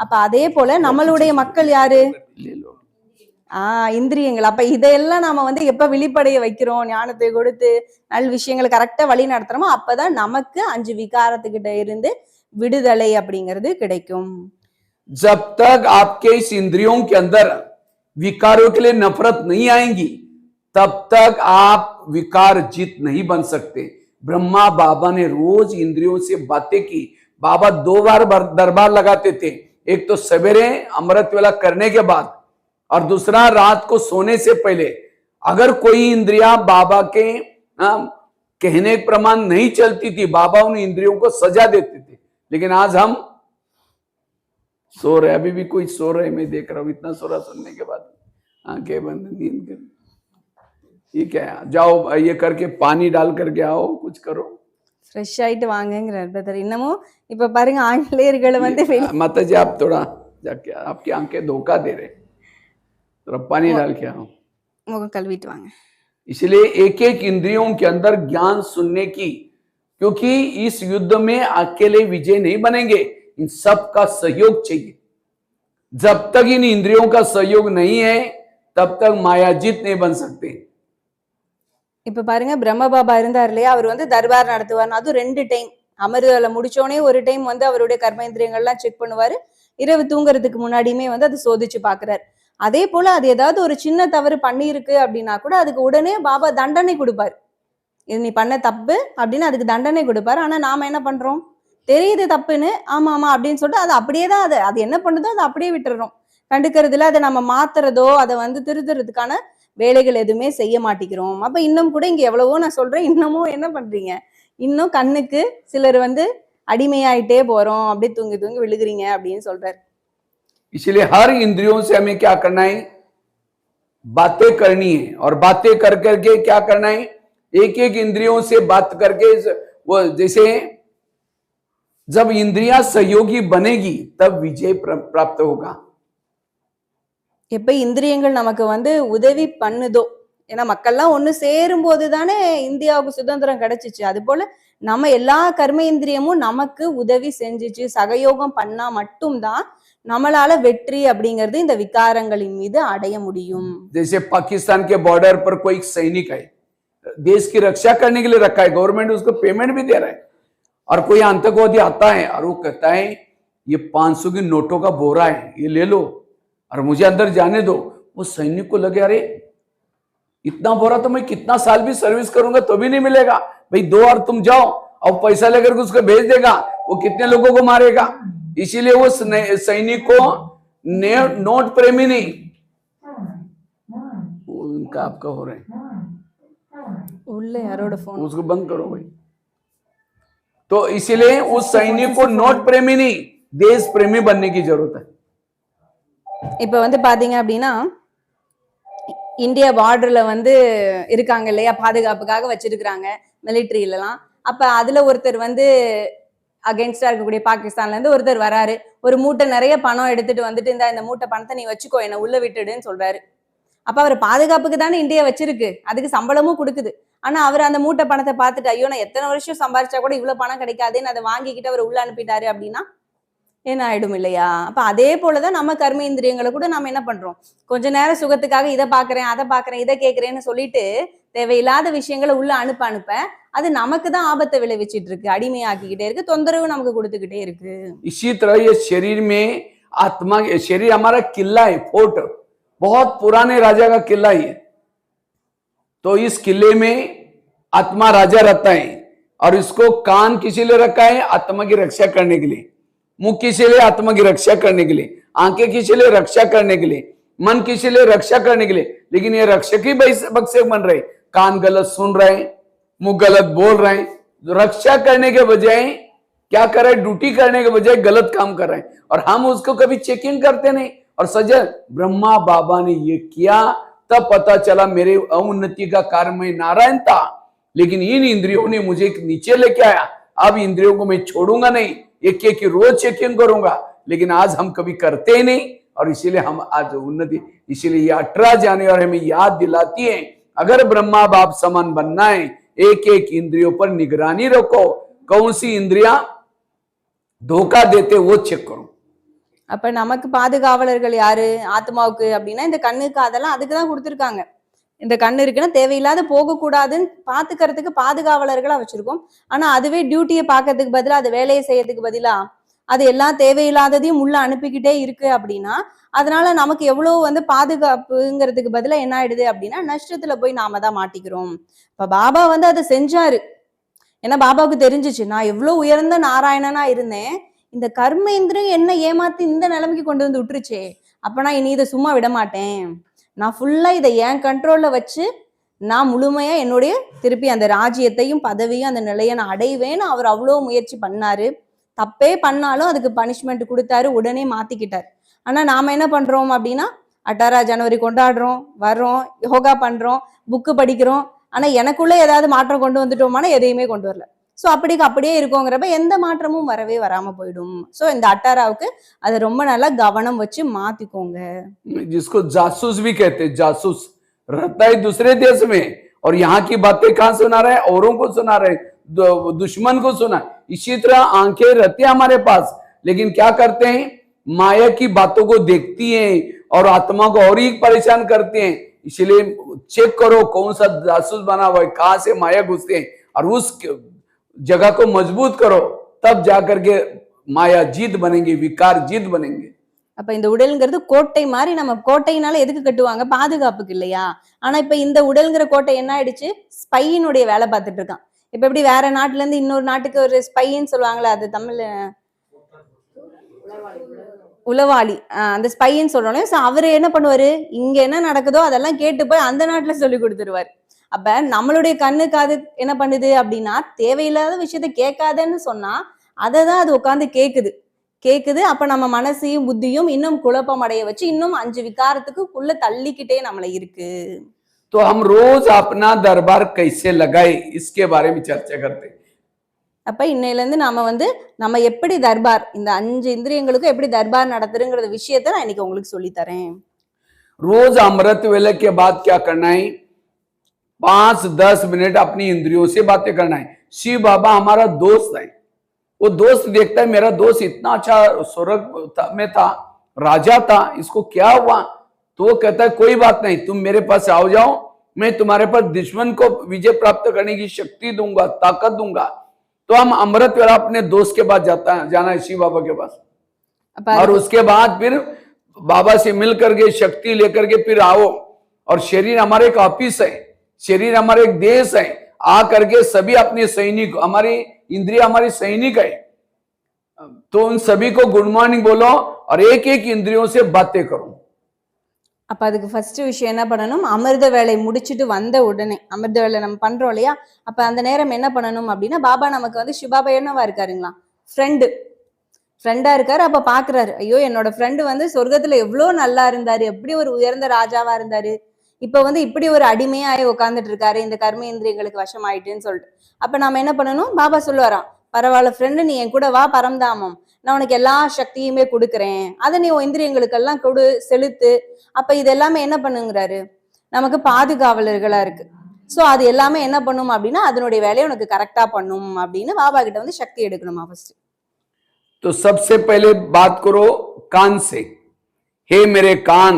அப்ப அதே போல நம்மளுடைய மக்கள் யாரு, இந்திரியங்கள். அப்ப இதையெல்லாம் நாம வந்து எப்ப விழிப்படைய வைக்கிறோம், ஞானத்தை கொடுத்து நல் விஷயங்களை கரெக்டா வழி நடத்துறோமோ அப்பதான் நமக்கு 5 விகாரத்துக்கிட்ட இருந்து விடுதலை அப்படிங்கிறது கிடைக்கும். जब तक आपके इस इंद्रियों के अंदर विकारों के लिए नफरत नहीं आएंगी, तब तक आप विकार जीत नहीं बन सकते। ब्रह्मा बाबा ने रोज इंद्रियों से बातें की। बाबा 2 बार दरबार लगाते थे, एक तो सवेरे अमृत वेला करने के बाद और दूसरा रात को सोने से पहले। अगर कोई इंद्रिया बाबा के कहने के प्रमाण नहीं चलती थी, बाबा उन इंद्रियों को सजा देते थे। लेकिन आज हम सो रहे, अभी भी कोई सो रहे, मैं देख रहा हूं, इतना सोरा सुनने के बाद आंखें बंद, नींद कर, ये क्या है, जाओ ये करके पानी डाल करके आओ, कुछ करो, ஃப்ரெஷ் ஆயிட்டு வாங்கங்கிறார் பிரதர். இன்னமும் இப்ப பாருங்க ஆங்கிலேயர்களை வந்து माता जी आप थोड़ा जाके, आपकी आंखें धोखा दे रहे, थोड़ा पानी डाल के आओ, முகம் கழுவிட்டு வாங்க. इसलिए एक एक इंद्रियों के अंदर ज्ञान सुनने की, क्योंकि इस युद्ध में अकेले विजय नहीं बनेंगे, इन सब का सहयोग चाहिए। जब तक इन इंद्रियों का सहयोग नहीं है तब तक मायाजीत नहीं बन सकते। இப்ப பாருங்க பிரம்ம பாபா இருந்தார் இல்லையா, அவர் வந்து தர்பார் நடத்துவார். அதுவும் 2 டைம் அமர்தலை முடிச்சோடனே ஒரு டைம் வந்து அவருடைய கர்மேந்திரியங்கள்லாம் செக் பண்ணுவாரு, இரவு தூங்குறதுக்கு முன்னாடியுமே வந்து அதை சோதிச்சு பாக்குறாரு. அதே போல அது ஏதாவது ஒரு சின்ன தவறு பண்ணிருக்கு அப்படின்னா கூட அதுக்கு உடனே பாபா தண்டனை கொடுப்பாரு. இது நீ பண்ண தப்பு அப்படின்னு அதுக்கு தண்டனை கொடுப்பாரு. ஆனா நாம என்ன பண்றோம், தெரியுது தப்புன்னு, ஆமா ஆமா அப்படின்னு சொல்லிட்டு அது அப்படியே தான் அது என்ன பண்ணுதோ அதை அப்படியே விட்டுறோம், கண்டுக்கிறதுல அதை நம்ம மாத்துறதோ அதை வந்து திருத்துறதுக்கான வேலைகள் எதுவுமே செய்ய மாட்டேங்கிறோம். அப்ப இன்னும் கூட இங்க எவ்வளவோ நான் சொல்றேன், இன்னமும் என்ன பண்றீங்க, இன்னும் கண்ணுக்கு சிலர் வந்து அடிமையாயிட்டே போறோம், அப்படியே தூங்கி தூங்கி விழுகுறீங்க அப்படின்னு சொல்றாரு. इसलिए हर इंद्रियों से हमें क्या करना है, बातें करनी है, और बातें कर करके क्या करना है, एक एक इंद्रियों से बात करके, वो जैसे जब इंद्रियां सहयोगी बनेगी तब विजय प्राप्त होगा। எப்ப இந்திரியங்கள் நமக்கு வந்து உதவி பண்ணுதோ, ஏன்னா மக்கள்லாம் ஒண்ணு சேரும் போது தானே இந்தியாவுக்கு சுதந்திரம் கிடைச்சிச்சு. அது போல நம்ம எல்லா கர்ம இந்திரியமும் நமக்கு உதவி செஞ்சுச்சு, சகயோகம் பண்ணா மட்டும்தான் நம்மளால வெற்றி அப்படிங்கிறது இந்த விகாரங்களின் மீது அடைய முடியும். जैसे पाकिस्तान के बॉर्डर पर कोई सैनिक है, देश की रक्षा करने के लिए रखा है, गवर्नमेंट उसको पेमेंट भी दे रहा है, और कोई आतंकवादी आता है और वो कहता है ये 500 की नोटों का बोरा है, ये ले लो और मुझे अंदर जाने दो। वो सैनिक को लगे अरे इतना बोरा तो मैं कितना साल भी सर्विस करूंगा तो भी नहीं मिलेगा, भाई 2 और तुम जाओ, और पैसा लेकर के उसको भेज देगा, वो कितने लोगों को मारेगा। इसीलिए वो सैनिक को नोट प्रेमी नहीं, उनका आपका हो रहे हैं, உள்ள யாரோட போன் उसको बंद करो भाई। तो इसीलिए उस सैनिक को नोट प्रेमी नहीं, देश प्रेमी बनने की जरूरत है। இப்ப வந்து பாத்தீங்க அப்படின்னா இந்தியா பார்டர்ல வந்து இருக்காங்க இல்லையா, பாதுகாப்புக்காக வச்சிருக்கிறாங்க மிலிட்டரியிலலாம். அப்ப அதுல ஒருத்தர் வந்து அகைன்ஸ்டா இருக்கக்கூடிய பாகிஸ்தான்ல இருந்து ஒருத்தர் வராரு, ஒரு மூட்டை நிறைய பணம் எடுத்துட்டு வந்துட்டு இந்த மூட்டை பணத்தை நீ வச்சுக்கோ, என்ன உள்ள விட்டுடுன்னு சொல்றாரு. அப்ப அவர் பாதுகாப்புக்கு தானே இந்தியா வச்சிருக்கு, அதுக்கு சம்பளமும் கொடுக்குது. ஆனா அவர் அந்த மூட்டை பணத்தை பார்த்துட்டு ஐயோ நான் எத்தனை வருஷம் சம்பாரிச்சா கூட இவ்வளவு பணம் கிடைக்காதுன்னு அதை வாங்கிக்கிட்டு அவர் உள்ள அனுப்பிட்டாரு அப்படின்னா என்ன ஆயிடும் இல்லையா? அப்ப அதே போலதான் நம்ம கர்ம இந்திரியங்களை கூட நம்ம என்ன பண்றோம், கொஞ்ச நேரம் சுகத்துக்காக இதை பாக்குறேன் அதை பாக்குறேன் இதை கேட்கிறேன்னு சொல்லிட்டு தேவையில்லாத விஷயங்களை உள்ள அனுப்ப அது நமக்கு தான் ஆபத்தை விளைவிச்சிட்டு இருக்கு, அடிமையாக்கிக்கிட்டே இருக்கு, தொந்தரவு நமக்கு கொடுத்துக்கிட்டே இருக்கு. इसी तरह ये शरीर में आत्मा, शरीर हमारा किला है, फोर्ट, बहुत पुराने राजा का किला ही है। तो इस किले में आत्मा राजा रहता है और इसको कान किसी लिए रखा है, आत्मा की रक्षा करने के लिए, मुख किसी लिए आत्मा की रक्षा करने के लिए, आंखें किसी लिए रक्षा करने के लिए, मन किसी लिए रक्षा करने के लिए। लेकिन ये रक्षक ही बक्से बन रहे, कान गलत सुन रहे हैं, मुंह गलत बोल रहे हैं, रक्षा करने के बजाय क्या कर रहे हैं, ड्यूटी करने के बजाय गलत काम कर रहे हैं, और हम उसको कभी चेकिंग करते नहीं। और सजन ब्रह्मा बाबा ने ये किया, तब पता चला मेरे उन्नति का कारण में नारायण था, लेकिन इन इंद्रियों ने मुझे नीचे लेके आया। अब इंद्रियों को मैं छोड़ूंगा नहीं, एक एक रोज चेकिंग करूंगा, लेकिन आज हम कभी करते ही नहीं, और इसीलिए हम आज उन्नति, इसीलिए ये 18 जनवरी हमें याद दिलाती है, अगर ब्रह्मा बाप समान बनना है एक एक इंद्रियों पर निगरानी रखो, कौन सी इंद्रिया धोखा देते वो चेक करो। அப்ப நமக்கு பாதுகாவலர்கள் யாரு ஆத்மாவுக்கு அப்படின்னா இந்த கண்ணுக்கு அதெல்லாம் அதுக்குதான் கொடுத்துருக்காங்க. இந்த கண்ணு இருக்குன்னா தேவையில்லாத போகக்கூடாதுன்னு பாத்துக்கிறதுக்கு பாதுகாவலர்களா வச்சிருக்கோம். ஆனா அதுவே டியூட்டியை பார்க்கறதுக்கு பதிலா, அது வேலையை செய்யறதுக்கு பதிலா அது எல்லாம் தேவையில்லாததையும் உள்ள அனுப்பிக்கிட்டே இருக்கு அப்படின்னா அதனால நமக்கு எவ்வளவு வந்து பாதுகாப்புங்கிறதுக்கு பதிலா என்ன ஆயிடுது அப்படின்னா நஷ்டத்துல போய் நாம தான் மாட்டிக்கிறோம். இப்ப பாபா வந்து அதை செஞ்சாரு, ஏன்னா பாபாவுக்கு தெரிஞ்சிச்சு நான் எவ்வளவு உயர்ந்த நாராயணனா இருந்தேன், இந்த கர்மேந்திரம் என்ன ஏமாத்தி இந்த நிலைமைக்கு கொண்டு வந்து விட்டுருச்சே, அப்ப நான் இனி இதை சும்மா விட மாட்டேன், நான் ஃபுல்லா இதை என் கண்ட்ரோல்ல வச்சு நான் முழுமையா என்னுடைய திருப்பி அந்த ராஜ்யத்தையும் பதவியும் அந்த நிலையை நான் அடைவேன்னு அவர் அவ்வளவு முயற்சி பண்ணாரு. தப்பே பண்ணாலும் அதுக்கு பனிஷ்மெண்ட் கொடுத்தாரு, உடனே மாத்திக்கிட்டார். ஆனா நாம என்ன பண்றோம் அப்படின்னா 18 ஜனவரி கொண்டாடுறோம், வர்றோம், யோகா பண்றோம், புக்கு படிக்கிறோம், ஆனா எனக்குள்ள ஏதாவது மாற்றம் கொண்டு வந்துட்டோமானா எதையுமே கொண்டு வரல. சோ அப்படியே இருக்கோங்கிறப்ப எந்த மாற்றமும் வரவே வராம போயிடும். சோ இந்த 18க்கு அதை ரொம்ப நல்லா கவனம் வச்சு மாத்திக்கோங்க. जिसको जासूस भी कहते हैं, जासूस रहता है दूसरे देश में और यहाँ की बातें कहाँ सुना रहे हैं, औरों को सुना रहे, दुश्मन को सुना। इसी तरह आंखें रहती है हमारे पास, लेकिन क्या करते हैं, माया की बातों को देखती हैं और आत्मा को और ही परेशान करते हैं। इसलिए चेक करो कौन सा जासूस बना हुआ है, कहां से माया घुसते हैं, और उस जगह को मजबूत करो, तब जाकर के माया जीत बनेंगे, विकार जीत बनेंगे। அப்ப இந்த உடல்ங்கிறது கோட்டை மாதிரி, நம்ம கோட்டையினால எதுக்கு கட்டுவாங்க, பாதுகாப்புக்கு இல்லையா? ஆனா இப்ப இந்த உடல்ங்கிற கோட்டை என்ன ஆயிடுச்சு, ஸ்பையினுடைய வேலை பார்த்துட்டு இருக்கான். இப்ப எப்படி வேற நாட்டுல இருந்து இன்னொரு நாட்டுக்கு ஒரு ஸ்பைன்னு சொல்லுவாங்களே, அது தமிழ்ல உளவாளி, அந்த ஸ்பைன்னு சொல்றோம். சோ அவரு என்ன பண்ணுவாரு, இங்க என்ன நடக்குதோ அதெல்லாம் கேட்டு போய் அந்த நாட்டுல சொல்லி கொடுத்துருவாரு. அப்ப நம்மளுடைய கண்ணு காது என்ன பண்ணுது அப்படின்னா, தேவையில்லாத விஷயத்த கேட்காதன்னு சொன்னா அதை தான் அது உட்காந்து கேக்குது. அப்ப நம்ம மனசையும் புத்தியும் இன்னும் குழப்பம் அடைய வச்சு இன்னும் 5 விகாரத்துக்குள்ள தள்ளிக்கிட்டே நம்மள இருக்கு. तो हम रोज अपना दरबार कैसे लगाए इसके बारे में चर्चा करते हैं। அப்ப இன்னையில இருந்து நாம வந்து நம்ம எப்படி தர்பார், இந்த 5 இந்திரியங்களுக்கும் எப்படி தர்பார் நடத்துறங்கிற விஷயத்தை நான் இன்னைக்கு உங்களுக்கு சொல்லி தரேன். रोज अमृत वेले के बाद क्या करना है, 5-10 मिनट अपनी इंद्रियों से बातें करना है। शिव बाबा हमारा दोस्त है, वो दोस्त देखता है मेरा दोस्त इतना अच्छा स्वर्ग में था, राजा था, इसको क्या हुआ, तो वो कहता है कोई बात नहीं, तुम मेरे पास आओ जाओ, मैं तुम्हारे पास दुश्मन को विजय प्राप्त करने की शक्ति दूंगा, ताकत दूंगा। तो हम अमृत वेला अपने दोस्त के पास जाना है, शिव बाबा के पास, और उसके बाद फिर बाबा से मिल करके शक्ति लेकर के फिर आओ। और शरीर हमारे एक ऑफिस है, शरीर हमारे एक देश है, आ करके सभी अपने सैनिक, हमारी इंद्रिय हमारी सैनिक है, तो उन सभी को गुड मॉर्निंग बोलो और एक एक इंद्रियों से बातें करो। அப்ப அதுக்கு ஃபர்ஸ்ட் விஷயம் என்ன பண்ணணும், அமிர்த வேலை முடிச்சுட்டு வந்த உடனே, அமிர்த வேலை நம்ம பண்றோம் இல்லையா, அப்ப அந்த நேரம் என்ன பண்ணணும் அப்படின்னா, பாபா நமக்கு வந்து சிவபாபா என்னவா இருக்காருங்களா, ஃப்ரெண்டா இருக்காரு. அப்ப பாக்குறாரு, ஐயோ என்னோட ஃப்ரெண்டு வந்து சொர்க்கத்துல எவ்வளவு நல்லா இருந்தாரு, எப்படி ஒரு உயர்ந்த ராஜாவா இருந்தாரு, இப்ப வந்து இப்படி ஒரு அடிமையாயி உட்காந்துட்டு இருக்காரு, இந்த கர்மேந்திரியங்களுக்கு வசமாயிட்டுன்னு சொல்லிட்டு. அப்ப நாம என்ன பண்ணணும், பாபா சொல்லுவாராம், பரவாயில்ல ஃப்ரெண்டு, நீ என் கூட வா பரம்தாமம், நான் உனக்கு எல்லா சக்தியுமே கொடுக்குறேன், அதை நீ உன் இந்திரியங்களுக்கெல்லாம் கொடு, செலுத்து. அப்ப இது எல்லாமே என்ன பண்ணுங்கிறாரு, நமக்கு பாதுகாவலர்களா இருக்கு. சோ அது எல்லாமே என்ன பண்ணும் அப்படின்னா, அதனுடைய வேலையை உனக்கு கரெக்டா பண்ணும் அப்படின்னு பாபா கிட்ட வந்து சக்தி எடுக்கணுமா ஃபர்ஸ்ட். तो सबसे पहले बात करो कान से। हे मेरे कान,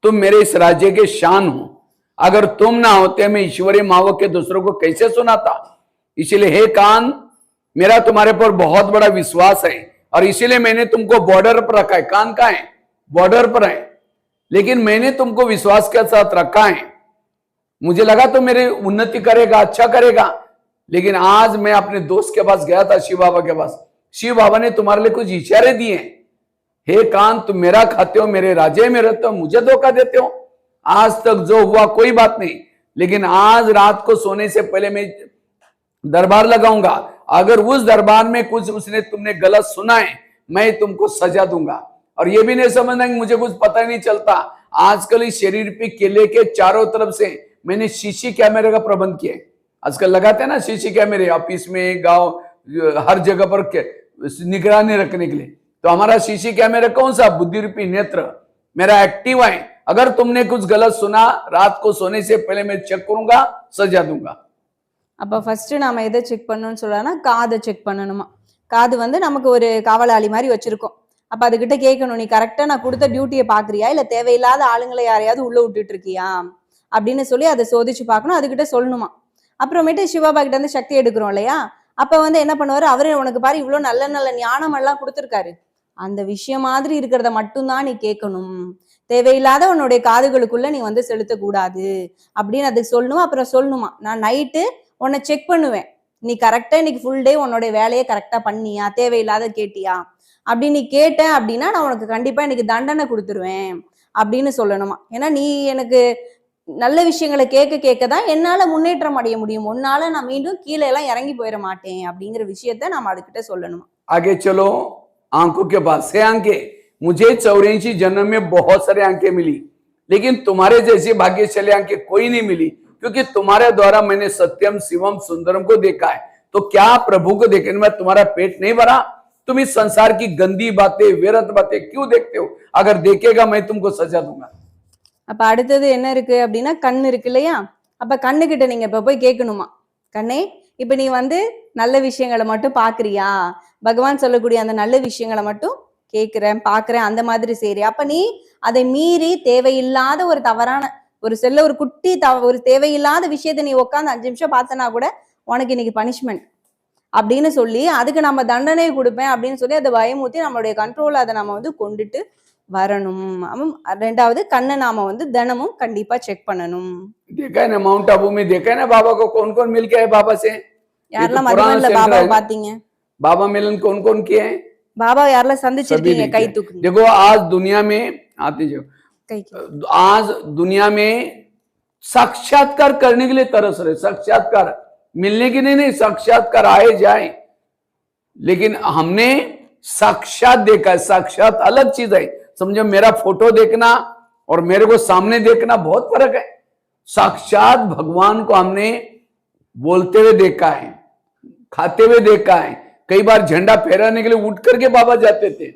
तुम मेरे इस राज्य के शान हो, अगर तुम ना होते मैं ईश्वरीय मावक के दूसरों को कैसे सुनाता। इसीलिए हे कान, मेरा तुम्हारे पर बहुत बड़ा विश्वास है और इसीलिए मैंने तुमको बॉर्डर पर रखा है। कान कहाँ है, बॉर्डर पर है, लेकिन मैंने तुमको विश्वास के साथ रखा है। मुझे लगा तो मेरी उन्नति करेगा, अच्छा करेगा, लेकिन आज मैं अपने दोस्त के पास गया था, शिव बाबा के पास। शिव बाबा ने तुम्हारे लिए कुछ इशारे दिए, हे कान तुम मेरा खाते हो, मेरे राज्य में रहते हो, मुझे धोखा देते हो। आज तक जो हुआ कोई बात नहीं, लेकिन आज रात को सोने से पहले मैं दरबार लगाऊंगा, अगर उस दरबार में कुछ उसने तुमने गलत सुना है, मैं तुमको सजा दूंगा। और ये भी नहीं समझना कि मुझे कुछ पता ही नहीं चलता। आजकल इस शरीर पे किले के चारों तरफ से मैंने सीसी कैमरे का प्रबंध किया है। आजकल लगाते हैं ना सीसी कैमरे, ऑफिस में, गांव, हर जगह पर निगरानी रखने के लिए। तो हमारा सीसी कैमरा कौन सा, बुद्धि रूपी नेत्र मेरा एक्टिव है। अगर तुमने कुछ गलत सुना, रात को सोने से पहले मैं चेक करूंगा, सजा दूंगा। அப்ப ஃபர்ஸ்ட் நாம எதை செக் பண்ணணும்னு சொல்லலாம்னா, காதை செக் பண்ணணுமா. காது வந்து நமக்கு ஒரு காவலாளி மாதிரி வச்சிருக்கோம். அப்ப அதுகிட்ட கேட்கணும், நீ கரெக்டா நான் கொடுத்த டியூட்டியை பாக்குறியா, இல்ல தேவையில்லாத ஆளுங்களை யாரையாவது உள்ள விட்டுட்டு இருக்கியா அப்படின்னு சொல்லி அதை சோதிச்சு பார்க்கணும், அதுகிட்ட சொல்லணுமா. அப்புறமேட்டு சிவபாபா கிட்ட வந்து சக்தி எடுக்கிறோம் இல்லையா, அப்ப வந்து என்ன பண்ணுவாரு, அவரு உனக்கு பாரு இவ்வளவு நல்ல நல்ல ஞானம் எல்லாம் கொடுத்துருக்காரு, அந்த விஷயம் மாதிரி இருக்கிறத மட்டும்தான் நீ கேட்கணும், தேவையில்லாத உன்னுடைய காதுகளுக்குள்ள நீ வந்து செலுத்தக்கூடாது அப்படின்னு அதுக்கு சொல்லணும். அப்புறம் சொல்லணுமா, நான் நைட்டு உன்னை செக் பண்ணுவேன், நீ கரெக்டா இன்னைக்கு ஃபுல் டே உன்னோட வேலையை கரெக்டா பண்ணியா, தேவையில்லாத கேட்டியா அப்படின்னு நீ கேட்ட அப்படின்னா நான் உனக்கு கண்டிப்பா இன்னைக்கு தண்டனை கொடுத்துருவேன் அப்படின்னு சொல்லணுமா. ஏன்னா நீ எனக்கு நல்ல விஷயங்களை கேட்க கேட்கதான் என்னால முன்னேற்றம் அடைய முடியும், உன்னால நான் மீண்டும் கீழே எல்லாம் இறங்கி போயிட மாட்டேன் அப்படிங்கிற விஷயத்த நாம அதுகிட்ட சொல்லணுமா. आगे चलो आंखों के पास से। आंखें, मुझे 84 जन्म में बहुत सारे आंखें मिली, लेकिन तुम्हारे जैसी भाग्यशाली आंखें कोई नहीं मिली, क्योंकि तुम्हारे द्वारा मैंने सत्यम शिवम सुंदरम को देखा है। तो क्या प्रभु को देखने में तुम्हारा पेट नहीं भरा? तुम इस संसार की गंदी बातें, व्यर्थ बातें क्यों देखते हो? अगर देखेगा मैं तुमको सजा दूंगा। அப்ப அடுத்தது என்ன இருக்கு அப்படின்னா, கண் இருக்கு இல்லையா, அப்ப கண்ணுகிட்ட நீங்க இப்ப போய் கேட்கணுமா, கண்ணே இப்ப நீ வந்து நல்ல விஷயங்களை மட்டும் பாக்குறியா, பகவான் சொல்லக்கூடிய அந்த நல்ல விஷயங்களை மட்டும் கேட்கிறேன் பாக்குறேன் அந்த மாதிரி செய்யறியா, அப்ப நீ அதை மீறி தேவையில்லாத ஒரு தவறான ஒரு ஒரு குட்டி ஒரு தேவையில்லாத விஷயத்த நீ உட்காந்து 5 நிமிஷம் பார்த்தனா கூட உனக்கு இன்னைக்கு பனிஷ்மெண்ட் அப்படின்னு சொல்லி அதுக்கு நம்ம தண்டனை கொடுப்பேன் அப்படின்னு சொல்லி அதை பயமுறுத்தி நம்மளுடைய கண்ட்ரோல் அதை நம்ம வந்து கொண்டுட்டு வரணும். ரெண்டாவது கண்ணை நாம வந்து தினமும் கண்டிப்பா செக் பண்ணணும். देखा है ना माउंट आबू में, देखा है ना बाबा को कौन कौन मिल के है बाबा से? யாரெல்லாம் மதுபன்ல பாபாவை பாத்தீங்க? बाबा मिलन कौन कौन किए हैं? பாபா யாரெல்லாம் சந்திச்சிருக்கீங்க? கை தூக்குங்க. देखो आज दुनिया में आते जो आज दुनिया में साक्षात्कार करने के लिए तरस रहे, साक्षात्कार मिलने की नहीं, साक्षात्कार आए जाए, लेकिन हमने साक्षात देखा है। साक्षात अलग चीज है, समझो। मेरा फोटो देखना और मेरे को सामने देखना बहुत फर्क है। साक्षात भगवान को हमने बोलते हुए देखा है, खाते हुए देखा है। कई बार झंडा फहराने के लिए उठ करके बाबा जाते थे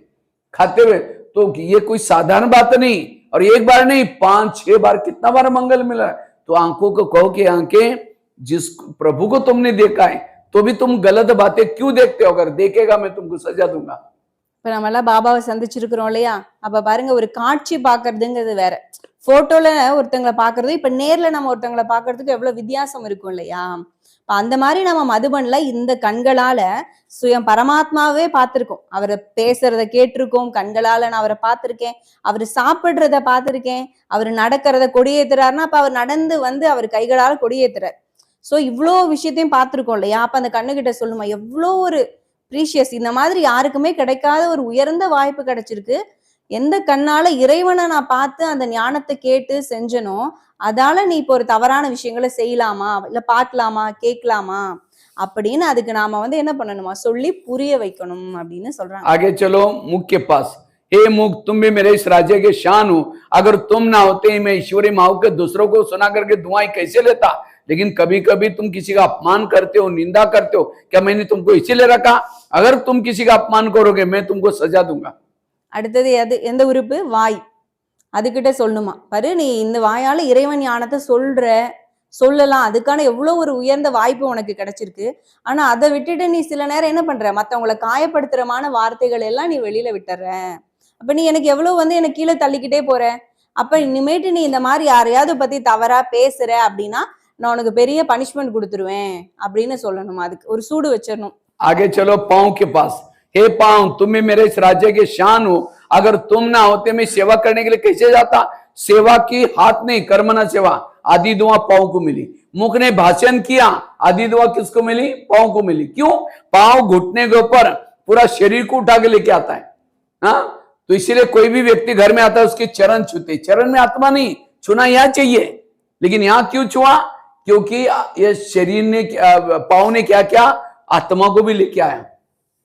खाते हुए। तो ये कोई साधारण बात नहीं, और एक बार नहीं 5-6 बार, कितना बार मंगल मिला है। तो आंखों को कहो कि आंखें, जिस प्रभु को तुमने देखा है तो भी तुम गलत बातें क्यों देखते हो? अगर देखेगा मैं तुमको सजा दूंगा। இப்ப நம்ம எல்லாம் பாபாவை சந்திச்சிருக்கிறோம் இல்லையா, அப்ப பாருங்க ஒரு காட்சி பாக்குறதுங்கிறது வேற, போட்டோல ஒருத்தங்களை பாக்குறது, இப்ப நேர்ல நம்ம ஒருத்தங்களை பாக்குறதுக்கு எவ்வளவு வித்தியாசம் இருக்கும் இல்லையா. அந்த மாதிரி நம்ம மதுபன்ல இந்த கண்களால சுயம் பரமாத்மாவே பார்த்திருக்கோம், அவரை பேசுறத கேட்டிருக்கோம், கண்களால நான் அவரை பார்த்திருக்கேன், அவர் சாப்பிடுறத பார்த்திருக்கேன், அவர் நடக்கிறத கொடியேத்துறாருன்னா அப்ப அவர் நடந்து வந்து அவர் கைகளால கொடியேத்துறாரு. சோ இவ்வளோ விஷயத்தையும் பார்த்திருக்கோம் இல்லையா. அப்ப அந்த கண்ணுகிட்ட சொல்லுமா, எவ்வளோ ஒரு ப்ரீஷியஸ், இந்த மாதிரி யாருக்குமே கிடைக்காத ஒரு உயர்ந்த வாய்ப்பு கிடைச்சிருக்கு, எந்த கண்ணால இறைவனை நான் பார்த்து அந்த ஞானத்தை கேட்டு செஞ்சனோ அதால நீ இப்போ ஒரு தவறான விஷயங்களை செய்யலாமா இல்ல பார்க்கலாமா கேட்கலாமா அப்படின்னு அதுக்கு நாம வந்து என்ன பண்ணணுமா சொல்லி புரிய வைக்கணும் அப்படின்னு சொல்றாங்க. आगे चलो मुख के पास। हे मुख, तुम भी मेरे इस राज्य के शान हो। अगर तुम ना होते ही मैं ईश्वरी माओ के दूसरों को सुना करके दुआएं कैसे लेता। लेकिन कभी कभी तुम किसी का अपमान करते हो, निंदा करते हो। क्या मैंने तुमको इसीलिए रखा? अगर तुम किसी का अपमान करोगे मैं तुमको सजा दूंगा। அடுத்தது எந்த உறுப்பு? வாய். அதுகிட்ட சொல்லணுமா, பாரு நீ இந்த வாயால இறைவன் ஞானத்தை சொல்லலாம், அதுக்கான எவ்வளவு ஒரு உயர்ந்த வாய்ப்பு உனக்கு கிடைச்சிருக்கு. ஆனா அதை விட்டுட்டு நீ சில நேரம் என்ன பண்ற, மத்தவங்களை காயப்படுத்துறமான வார்த்தைகள் எல்லாம் நீ வெளியில விட்டுற. அப்ப நீ எனக்கு எவ்வளவு வந்து எனக்கு கீழே தள்ளிக்கிட்டே போற. அப்ப இனிமேட்டு நீ இந்த மாதிரி யாரையாவது பத்தி தவறா பேசுற அப்படின்னா நான் உனக்கு பெரிய பனிஷ்மெண்ட் கொடுத்துருவேன் அப்படின்னு சொல்லணும். அதுக்கு ஒரு சூடு வச்சிடணும். आगे चलो पांव के पास। हे पांव, तुम भी मेरे इस राज्य के शान हो। अगर तुम ना होते मैं सेवा करने के लिए कैसे जाता। सेवा की हाथ नहीं, कर्मना सेवा। आदि दुआ पांव को मिली। मुख ने भाषण किया, आदि दुआ किसको मिली? पांव को मिली। क्यों? पांव घुटने के ऊपर पूरा शरीर को उठा के लेके आता है। हाँ, तो इसीलिए कोई भी व्यक्ति घर में आता है उसके चरण छूते। चरण में आत्मा नहीं छूना यहाँ चाहिए, लेकिन यहाँ क्यों छुआ? क्योंकि ये शरीर ने, पांव ने क्या किया? आत्मा को भी लेके आया।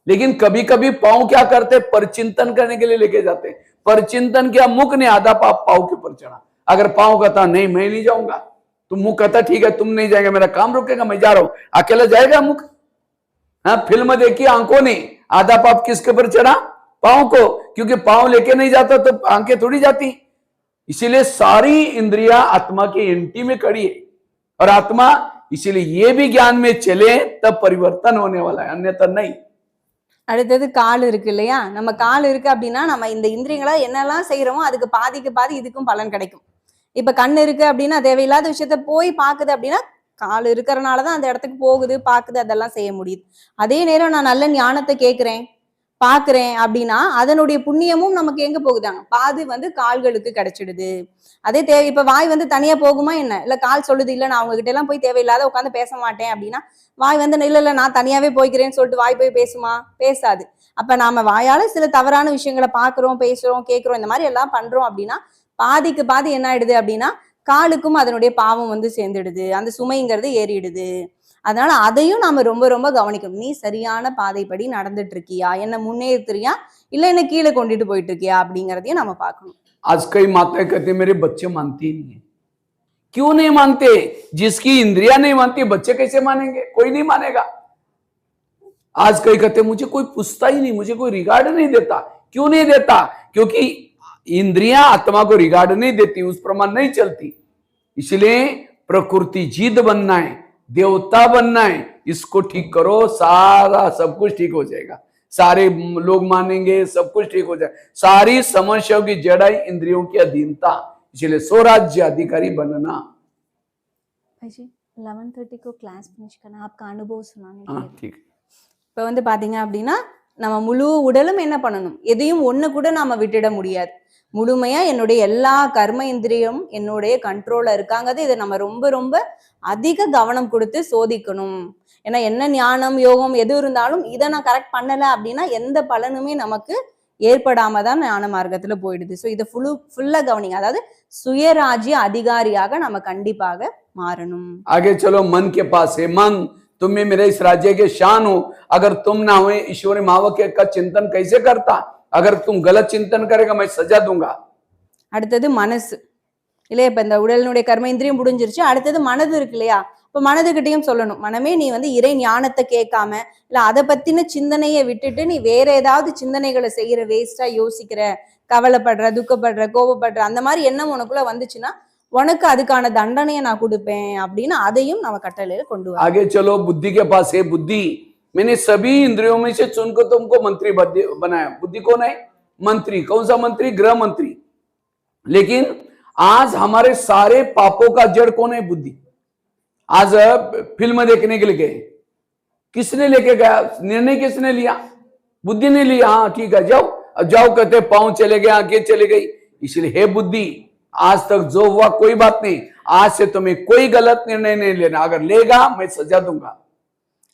लेकिन कभी कभी पांव क्या करते? परचिंतन करने के लिए लेके जाते। परचिंतन किया, मुख ने आधा पांव के ऊपर चढ़ा। अगर पांव कहता नहीं मैं नहीं जाऊंगा, तो मुख कहता ठीक है तुम नहीं जाएगा, मेरा काम रुकेगा, मैं जा रहा हूं। अकेला जाएगा मुख? हाँ, फिल्म देखी आंखों ने, आधा पाप किसके ऊपर चढ़ा? पांव को। क्योंकि पांव लेके नहीं जाता तो आंखें थोड़ी जाती। इसीलिए सारी इंद्रिया आत्मा की एंटी में खड़ी है। और आत्मा इसीलिए ये भी ज्ञान में चले तब परिवर्तन होने वाला है, अन्यथा नहीं। அடுத்தது கால் இருக்கு இல்லையா, நம்ம கால் இருக்கு அப்படின்னா நம்ம இந்த இந்திரியங்களா என்னெல்லாம் செய்யறோமோ அதுக்கு பாதிக்கு பாதி இதுக்கும் பலன் கிடைக்கும். இப்ப கண் இருக்கு அப்படின்னா தேவையில்லாத விஷயத்த போய் பாக்குது அப்படின்னா கால் இருக்கிறனாலதான் அந்த இடத்துக்கு போகுது பாக்குது அதெல்லாம் செய்ய முடியுது. அதே நேரம் நான் நல்ல ஞானத்தை கேட்கிறேன் பாக்குறேன் அப்படின்னா அதனுடைய புண்ணியமும் நமக்கு எங்க போகுதாங்க, பாதி வந்து கால்களுக்கு கிடைச்சிடுது. அதே தேவை இப்ப வாய் வந்து தனியா போகுமா என்ன, இல்ல கால் சொல்லுது இல்ல நான் அவங்க கிட்ட எல்லாம் போய் தேவையில்லாத உட்காந்து பேச மாட்டேன் அப்படின்னா வாய் வந்து இல்ல நான் தனியாவே போய்க்கிறேன்னு சொல்லிட்டு வாய் போய் பேசுமா? பேசாது. அப்ப நாம வாயால சில தவறான விஷயங்களை பாக்குறோம் பேசுறோம் கேட்கிறோம் இந்த மாதிரி எல்லாம் பண்றோம் அப்படின்னா பாதிக்கு பாதி என்ன ஆயிடுது அப்படின்னா காலுக்கும் அதனுடைய பாவம் வந்து சேர்ந்துடுது, அந்த சுமைங்கிறது ஏறிடுது. அதனால அதையும் நாம ரொம்ப ரொம்ப கவனிக்கணும். நீ சரியான பாதைப்படி நடந்துட்டு இருக்கியா, என்ன முன்னேறுறியா இல்ல என்ன கீழே கொண்டுட்டு போயிட்டு இருக்கியா அப்படிங்கறதையும் நம்ம பார்க்கணும். आज कई माताएं कहती मेरे बच्चे मानते ही नहीं है। क्यों नहीं मानते? जिसकी इंद्रिया नहीं मानती बच्चे कैसे मानेंगे? कोई नहीं मानेगा। आज कई कहते मुझे कोई पूछता ही नहीं, मुझे कोई रिगार्ड नहीं देता। क्यों नहीं देता? क्योंकि इंद्रियां आत्मा को रिगार्ड नहीं देती, उस प्रमाण नहीं चलती। इसलिए प्रकृति जीत बनना है, देवता बनना है, इसको ठीक करो, सारा सब कुछ ठीक हो जाएगा। सारे लोग मानेंगे, सब कुछ ठीक हो जाए। सारी समस्याओं की जड़ इंद्रियों की अधीनता। इसलिए स्वराज्य अधिकारी बनना। भाई जी 11:30 को क्लास फिनिश करना, आपका अनुभव सुनाने के हाँ लिए। ठीक है। இப்போ வந்து பாத்தீங்க அப்படின்னா நம்ம முழு உடலும் என்ன பண்ணணும், எதையும் ஒண்ணு கூட நாம விட்டுட முடியாது. முழுமையா என்னுடைய எல்லா கர்ம இந்திரியம் என்னுடைய கண்ட்ரோல்ல இருக்காங்க. இதை நம்ம ரொம்ப ரொம்ப அதிக கவனம் கொடுத்து சோதிக்கணும். ஏன்னா என்ன ஞானம் யோகம் எது இருந்தாலும் இதை நான் கரெக்ட் பண்ணல அப்படின்னா எந்த பலனுமே நமக்கு ஏற்படாம தான் ஞான மார்க்கத்துல போயிடுது. ஸோ இதை ஃபுல்லா கவனிங்க. அதாவது சுயராஜ்ய அதிகாரியாக நம்ம கண்டிப்பாக மாறணும். आगे चलो मन के पास है। मन, तुम भी मेरे इस राज्य के शान हो। अगर तुम ना हुए ईश्वरी मावक का चिंतन कैसे करता? अगर तुम गलत चिंतन करेगा मैं सजा दूंगा। அடுத்தது மனசு இல்லையா, இப்ப இந்த உடலினுடைய கர்ம இந்திரியம் முடிஞ்சிருச்சு. அடுத்தது மனது இருக்கு இல்லையா, இப்ப மனதுகிட்டையும் சொல்லணும், மனமே நீ வந்து இறை ஞானத்தை கேட்காம இல்ல அதை பத்தின சிந்தனையை விட்டுட்டு நீ வேற ஏதாவது சிந்தனைகளை செய்யற, வேஸ்டா யோசிக்கிற, கவலைப்படுற, துக்கப்படுற, கோபப்படுற அந்த மாதிரி எண்ணம் உனக்குள்ள வந்துச்சுன்னா உனக்கு அதுக்கான தண்டனையை நான் கொடுப்பேன் அப்படின்னு அதையும் நம்ம கட்டளையில கொண்டு வரோம். आगे चलो बुद्धि के पास है। बुद्धि, मैंने सभी इंद्रियों में से चुनकर तुमको मंत्री बनाया। बुद्धि कौन है? मंत्री। कौन सा मंत्री? गृह मंत्री। लेकिन आज हमारे सारे पापों का जड़ कौन है? बुद्धि। आज फिल्म देखने के लिए गए, किसने लेके गया? निर्णय किसने लिया? बुद्धि ने लिया। हाँ ठीक है जाओ, अब जाओ कहते पांव चले गए, आंखें चली गई। इसलिए हे बुद्धि, आज तक जो हुआ कोई बात नहीं, आज से तुम्हें कोई गलत निर्णय नहीं लेना। अगर लेगा मैं सजा दूंगा।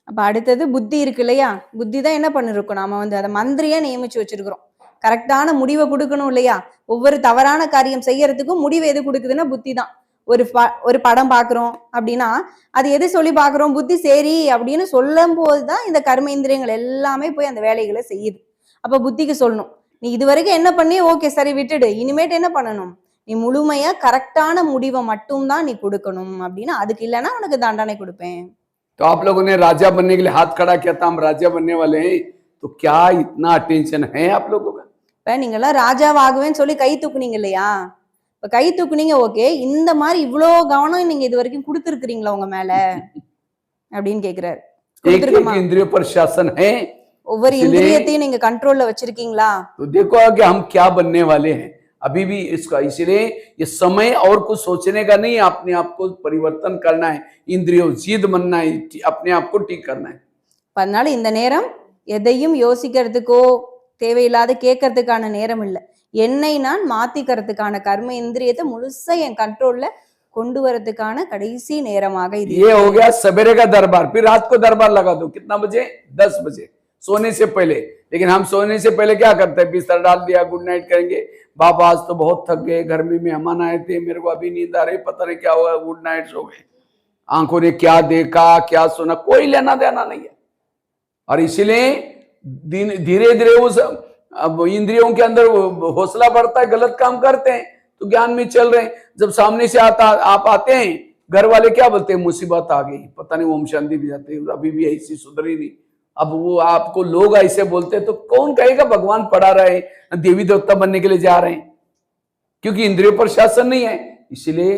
அப்ப அடுத்தது புத்தி இருக்கு இல்லையா, புத்தி தான் என்ன பண்ணிருக்கோம், நாம வந்து அதை மந்திரியா நியமிச்சு வச்சிருக்கிறோம். கரெக்டான முடிவை கொடுக்கணும் இல்லையா? ஒவ்வொரு தவறான காரியம் செய்யறதுக்கும் முடிவு எது கொடுக்குதுன்னா புத்தி தான். ஒரு படம் பாக்குறோம் அப்படின்னா அது எது சொல்லி பாக்குறோம்? புத்தி சரி அப்படின்னு சொல்லும் போதுதான் இந்த கர்மேந்திரியங்கள் எல்லாமே போய் அந்த வேலைகளை செய்யுது. அப்ப புத்திக்கு சொல்லணும், நீ இதுவரைக்கும் என்ன பண்ணி ஓகே சரி விட்டுடு, இனிமேட்டு என்ன பண்ணணும், நீ முழுமையா கரெக்டான முடிவை மட்டும் தான் நீ கொடுக்கணும் அப்படின்னு. அதுக்கு இல்லைன்னா உனக்கு தண்டனை கொடுப்பேன். तो आप लोगों ने राजा बनने के लिए हाथ खड़ा किया था, हम राजा बनने वाले हैं, तो क्या इतना अटेंशन है आप लोगों का? இப்ப நீங்க எல்லாம் ராஜாவாகுவேன்னு சொல்லி கை தூக்குனீங்க இல்லையா? இப்ப கை தூக்குனீங்க ஓகே, இந்த மாதிரி இவ்வளோ கவனம் நீங்க இது வரைக்கும் கொடுத்துருக்கீங்களா உங்க மேல அப்படின்னு கேக்குறாரு. एक एक इंद्रियों पर शासन है, ஒவ்வொரு இந்திரியத்தையும் நீங்க கண்ட்ரோல்ல வச்சிருக்கீங்களா? तो देखो कि हम क्या बनने वाले हैं अभी भी इसका। इसलिए ये समय और कुछ सोचने का नहीं, अपने आप को परिवर्तन करना है, इंद्रियों जीत बनना है, अपने आप को ठीक करना है। அதனால இந்த நேரம் எதையும் யோசிக்கிறதுக்கோ தேவையில்லாத கேட்கறதுக்கான நேரம் இல்லை. என்னை நான் மாத்திக்கிறதுக்கான கர்ம இந்திரியத்தை முழுசா என் கண்ட்ரோல்ல கொண்டு வரதுக்கான கடைசி நேரமாக இது. ये हो गया सवेरे का दरबार। फिर रात को दरबार लगा दो, कितना बजे? 10 बजे सोने से पहले। लेकिन हम सोने से पहले क्या करते हैं? बिस्तर डाल दिया, गुड नाइट करेंगे, बाबा आज तो बहुत थक गए, घर में मेहमान आए थे, मेरे को अभी नींद आ रही, पता नहीं क्या हुआ, गुड नाइट सो गए। आंखों ने क्या देखा क्या सुना कोई लेना देना नहीं है। और इसीलिए धीरे धीरे उस इंद्रियों के अंदर हौसला बढ़ता है, गलत काम करते हैं तो ज्ञान में चल रहे हैं। जब सामने से आप आते हैं, घर वाले क्या बोलते हैं? मुसीबत आ गई, पता नहीं ओम शांति भी जाते हैं, अभी भी ऐसी सुधरी नहीं। अब वो आपको लोग ऐसे बोलते हैं तो कौन कहेगा भगवान पढ़ा रहे, देवी देवता बनने के लिए जा रहे हैं? क्योंकि इंद्रियों पर शासन नहीं है। इसलिए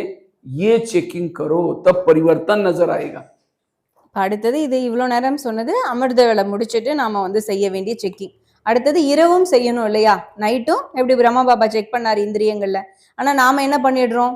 ये चेकिंग करो, तब परिवर्तन नजर आएगा। அடுத்தது இது இவ்வளவு நேரம் சொன்னது அமிர்த வேலை முடிச்சுட்டு நாம செய்ய வேண்டிய செக்கிங். அடுத்தது இரவும் செய்யணும் இல்லையா? நைட்டும் எப்படி பிரம்மா பாபா செக் பண்ணாரு இந்திரியங்கள்ல. ஆனா நாம என்ன பண்ணிடுறோம்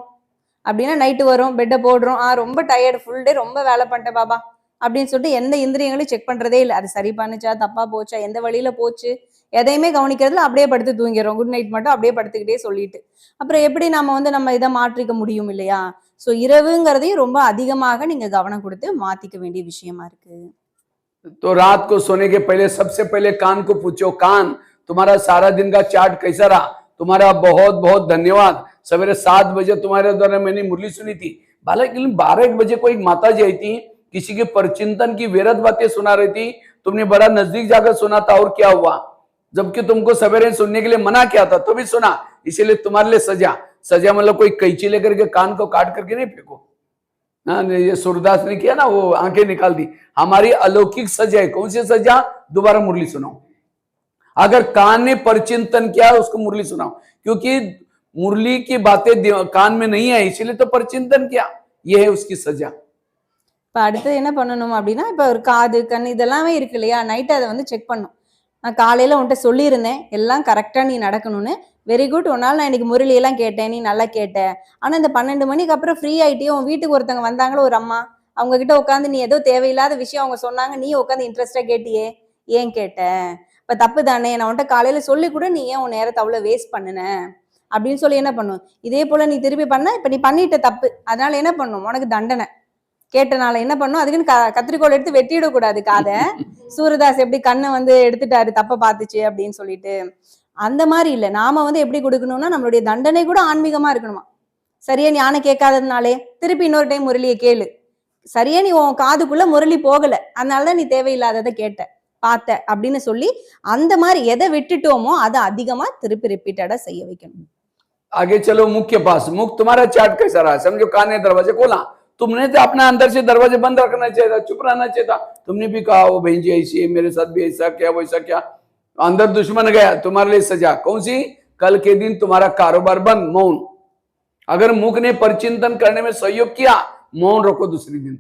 அப்படின்னா, நைட்டு வரும், பெட்டை போடுறோம், ரொம்ப டயர்டு, ஃபுல் டே ரொம்ப வேலை பண்ணிட்டேன் பாபா அப்படின்னு சொல்லிட்டு எந்த இந்திரியங்களையும் செக் பண்றதே இல்லை. அது சரி பண்ணுச்சா, தப்பா போச்சா, எந்த வழியில போச்சு, எதையுமே கவனிக்கிறதுல அப்படியே படுத்து தூங்கிடுறோம். குட் நைட் மட்டும் அப்படியே படுத்துக்கிட்டே சொல்லிட்டு அப்புறம் எப்படி நம்ம நம்ம இதை மாற்றிக்க முடியும் இல்லையா? ஸோ இரவுங்கிறதையும் ரொம்ப அதிகமாக நீங்க கவனம் கொடுத்து மாத்திக்க வேண்டிய விஷயமா இருக்கு. तो रात को सोने के पहले सबसे पहले कान को पूछो, कान तुम्हारा सारा दिन का चार्ट कैसा रहा? तुम्हारा बहुत बहुत धन्यवाद। सवेरे 7 बजे तुम्हारे द्वारा मैंने मुरली सुनी थी। लेकिन 12 बजे को एक माता जी आई थी, किसी के परचिंतन की व्यर्थ बातें सुना रही थी, तुमने बड़ा नजदीक जाकर सुना था और क्या हुआ? जबकि तुमको सवेरे सुनने के लिए मना किया था तो भी सुना, इसीलिए तुम्हारे लिए सजा। सजा मतलब कोई कैंची लेकर के कान को काट करके नहीं फेंको। ये सूरदास ने किया ना, वो आंखें निकाल दी। हमारी अलौकिक सजा है। कौन सी सजा? दोबारा मुरली सुनाओ। अगर कान ने परचिंतन किया उसको मुरली सुनाओ, क्योंकि मुरली की बातें कान में नहीं है, इसीलिए तो परचिंतन किया। ये है उसकी सजा। இப்போ அடுத்தது என்ன பண்ணணும் அப்படின்னா, இப்போ ஒரு காது கண் இதெல்லாமே இருக்கு இல்லையா? நைட்டு அதை செக் பண்ணும். நான் காலையில உன்கிட்ட சொல்லியிருந்தேன் எல்லாம் கரெக்டா நீ நடக்கணும்னு. வெரி குட், உன்னால நான் இன்னைக்கு முரளியெல்லாம் கேட்டேன், நீ நல்லா கேட்ட. ஆனா இந்த 12 மணிக்கு அப்புறம் ஃப்ரீ ஆயிட்டே உன் வீட்டுக்கு ஒருத்தவங்க வந்தாங்களோ ஒரு அம்மா, அவங்க கிட்ட உட்காந்து நீ ஏதோ தேவையில்லாத விஷயம் அவங்க சொன்னாங்க, நீ உட்காந்து இன்ட்ரெஸ்டா கேட்டியே, ஏன் கேட்ட? இப்ப தப்பு தானே, நான் உன்கிட்ட காலையில சொல்லி கூட நீ ஏன் உன் நேரத்தை அவ்வளவு வேஸ்ட் பண்ணுன அப்படின்னு சொல்லி என்ன பண்ணும். இதே போல நீ திருப்பி பண்ண, இப்ப நீ பண்ணிட்ட தப்பு, அதனால என்ன பண்ணும், உனக்கு தண்டனை. கேட்டனால என்ன பண்ணும், அதுக்குன்னு கத்திரிக்கோள் எடுத்து வெட்டிடக்கூடாது காதை. சூரதாஸ் எப்படி கண்ணை எடுத்துட்டாரு தப்ப பார்த்துச்சு அப்படின்னு சொல்லிட்டு, அந்த மாதிரி இல்லை. நாம எப்படி கொடுக்கணும்னா, நம்மளுடைய தண்டனை கூட ஆன்மீகமா இருக்கணுமா. சரியா ஞான கேட்காததுனாலே திருப்பி இன்னொரு டைம் முரளியை கேளு. சரியா நீ உன் காதுக்குள்ள முரளி போகல, அதனாலதான் நீ தேவையில்லாததை கேட்ட பார்த்த அப்படின்னு சொல்லி அந்த மாதிரி எதை விட்டுட்டோமோ அதை அதிகமா திருப்பி ரிப்பீட்டடா செய்ய வைக்கணும். आगे चलो मुख के पास। मुख तुम्हारा चार्ट कैसा रहा? समझो कान ने दरवाजे खोला, तुमने तो अपना अंदर से दरवाजे बंद रखना चाहिए था, चुप रहना चाहिए था। तुमने भी कहा वो बहन जी ऐसी है, मेरे साथ भी ऐसा क्या वैसा क्या, अंदर दुश्मन गया, तुम्हारे लिए सजा। कौन सी? कल के दिन तुम्हारा कारोबार बंद, मौन। अगर मुख ने परिचिंतन करने में सहयोग किया, मौन रखो दूसरी दिन,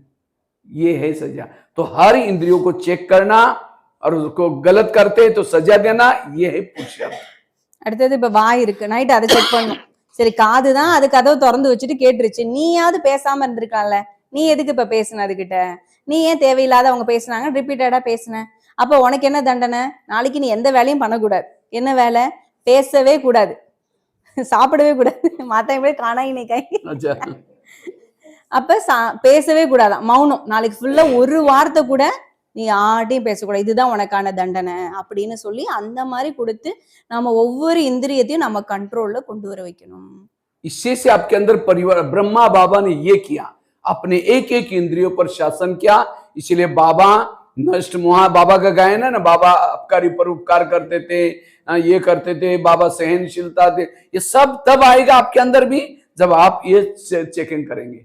ये है सजा। तो हर इंद्रियों को चेक करना और उसको गलत करते तो सजा देना, ये है पुरुषार्थ। அடுத்தது இப்ப வாய் இருக்கு, நைட் அதை செக் பண்ணும். சரி, காதுதான் அது கதவை திறந்து வச்சுட்டு கேட்டுருச்சு, நீயாவது பேசாம இருந்திருக்கான்ல, நீ எதுக்கு இப்ப பேசுன அதுகிட்ட? நீ ஏன் தேவையில்லாத அவங்க பேசுனாங்க ரிப்பீட்டடா பேசுன? அப்ப உனக்கு என்ன தண்டனை? நாளைக்கு நீ எந்த வேலையும் பண்ணக்கூடாது. என்ன வேலை? பேசவே கூடாது, சாப்பிடவே கூடாது. மாத்த காணா இன்னைக்கு அப்ப பேசவே கூடாதான், மௌனம். நாளைக்கு ஃபுல்லா ஒரு வார்த்தை கூட நீ யார்ட்டையும் பேசக்கூடாது, இதுதான் உனக்கான தண்டனை அப்படின்னு சொல்லி அந்த மாதிரி கொடுத்து நம்ம ஒவ்வொரு இந்திரியத்தையும் நம்ம கண்ட்ரோல்ல கொண்டு வர வைக்கணும். इससे से आपके अंदर परिवार, ब्रह्मा बाबा ने ये किया, अपने एक एक इंद्रियों पर शासन किया। इसलिए बाबा नष्ट मोहा, बाबा का गायन है ना, बाबा आपका परोपकार करते थे, ये करते थे, बाबा सहनशीलता थे, ये सब तब आएगा आपके अंदर भी जब आप ये चेकिंग करेंगे।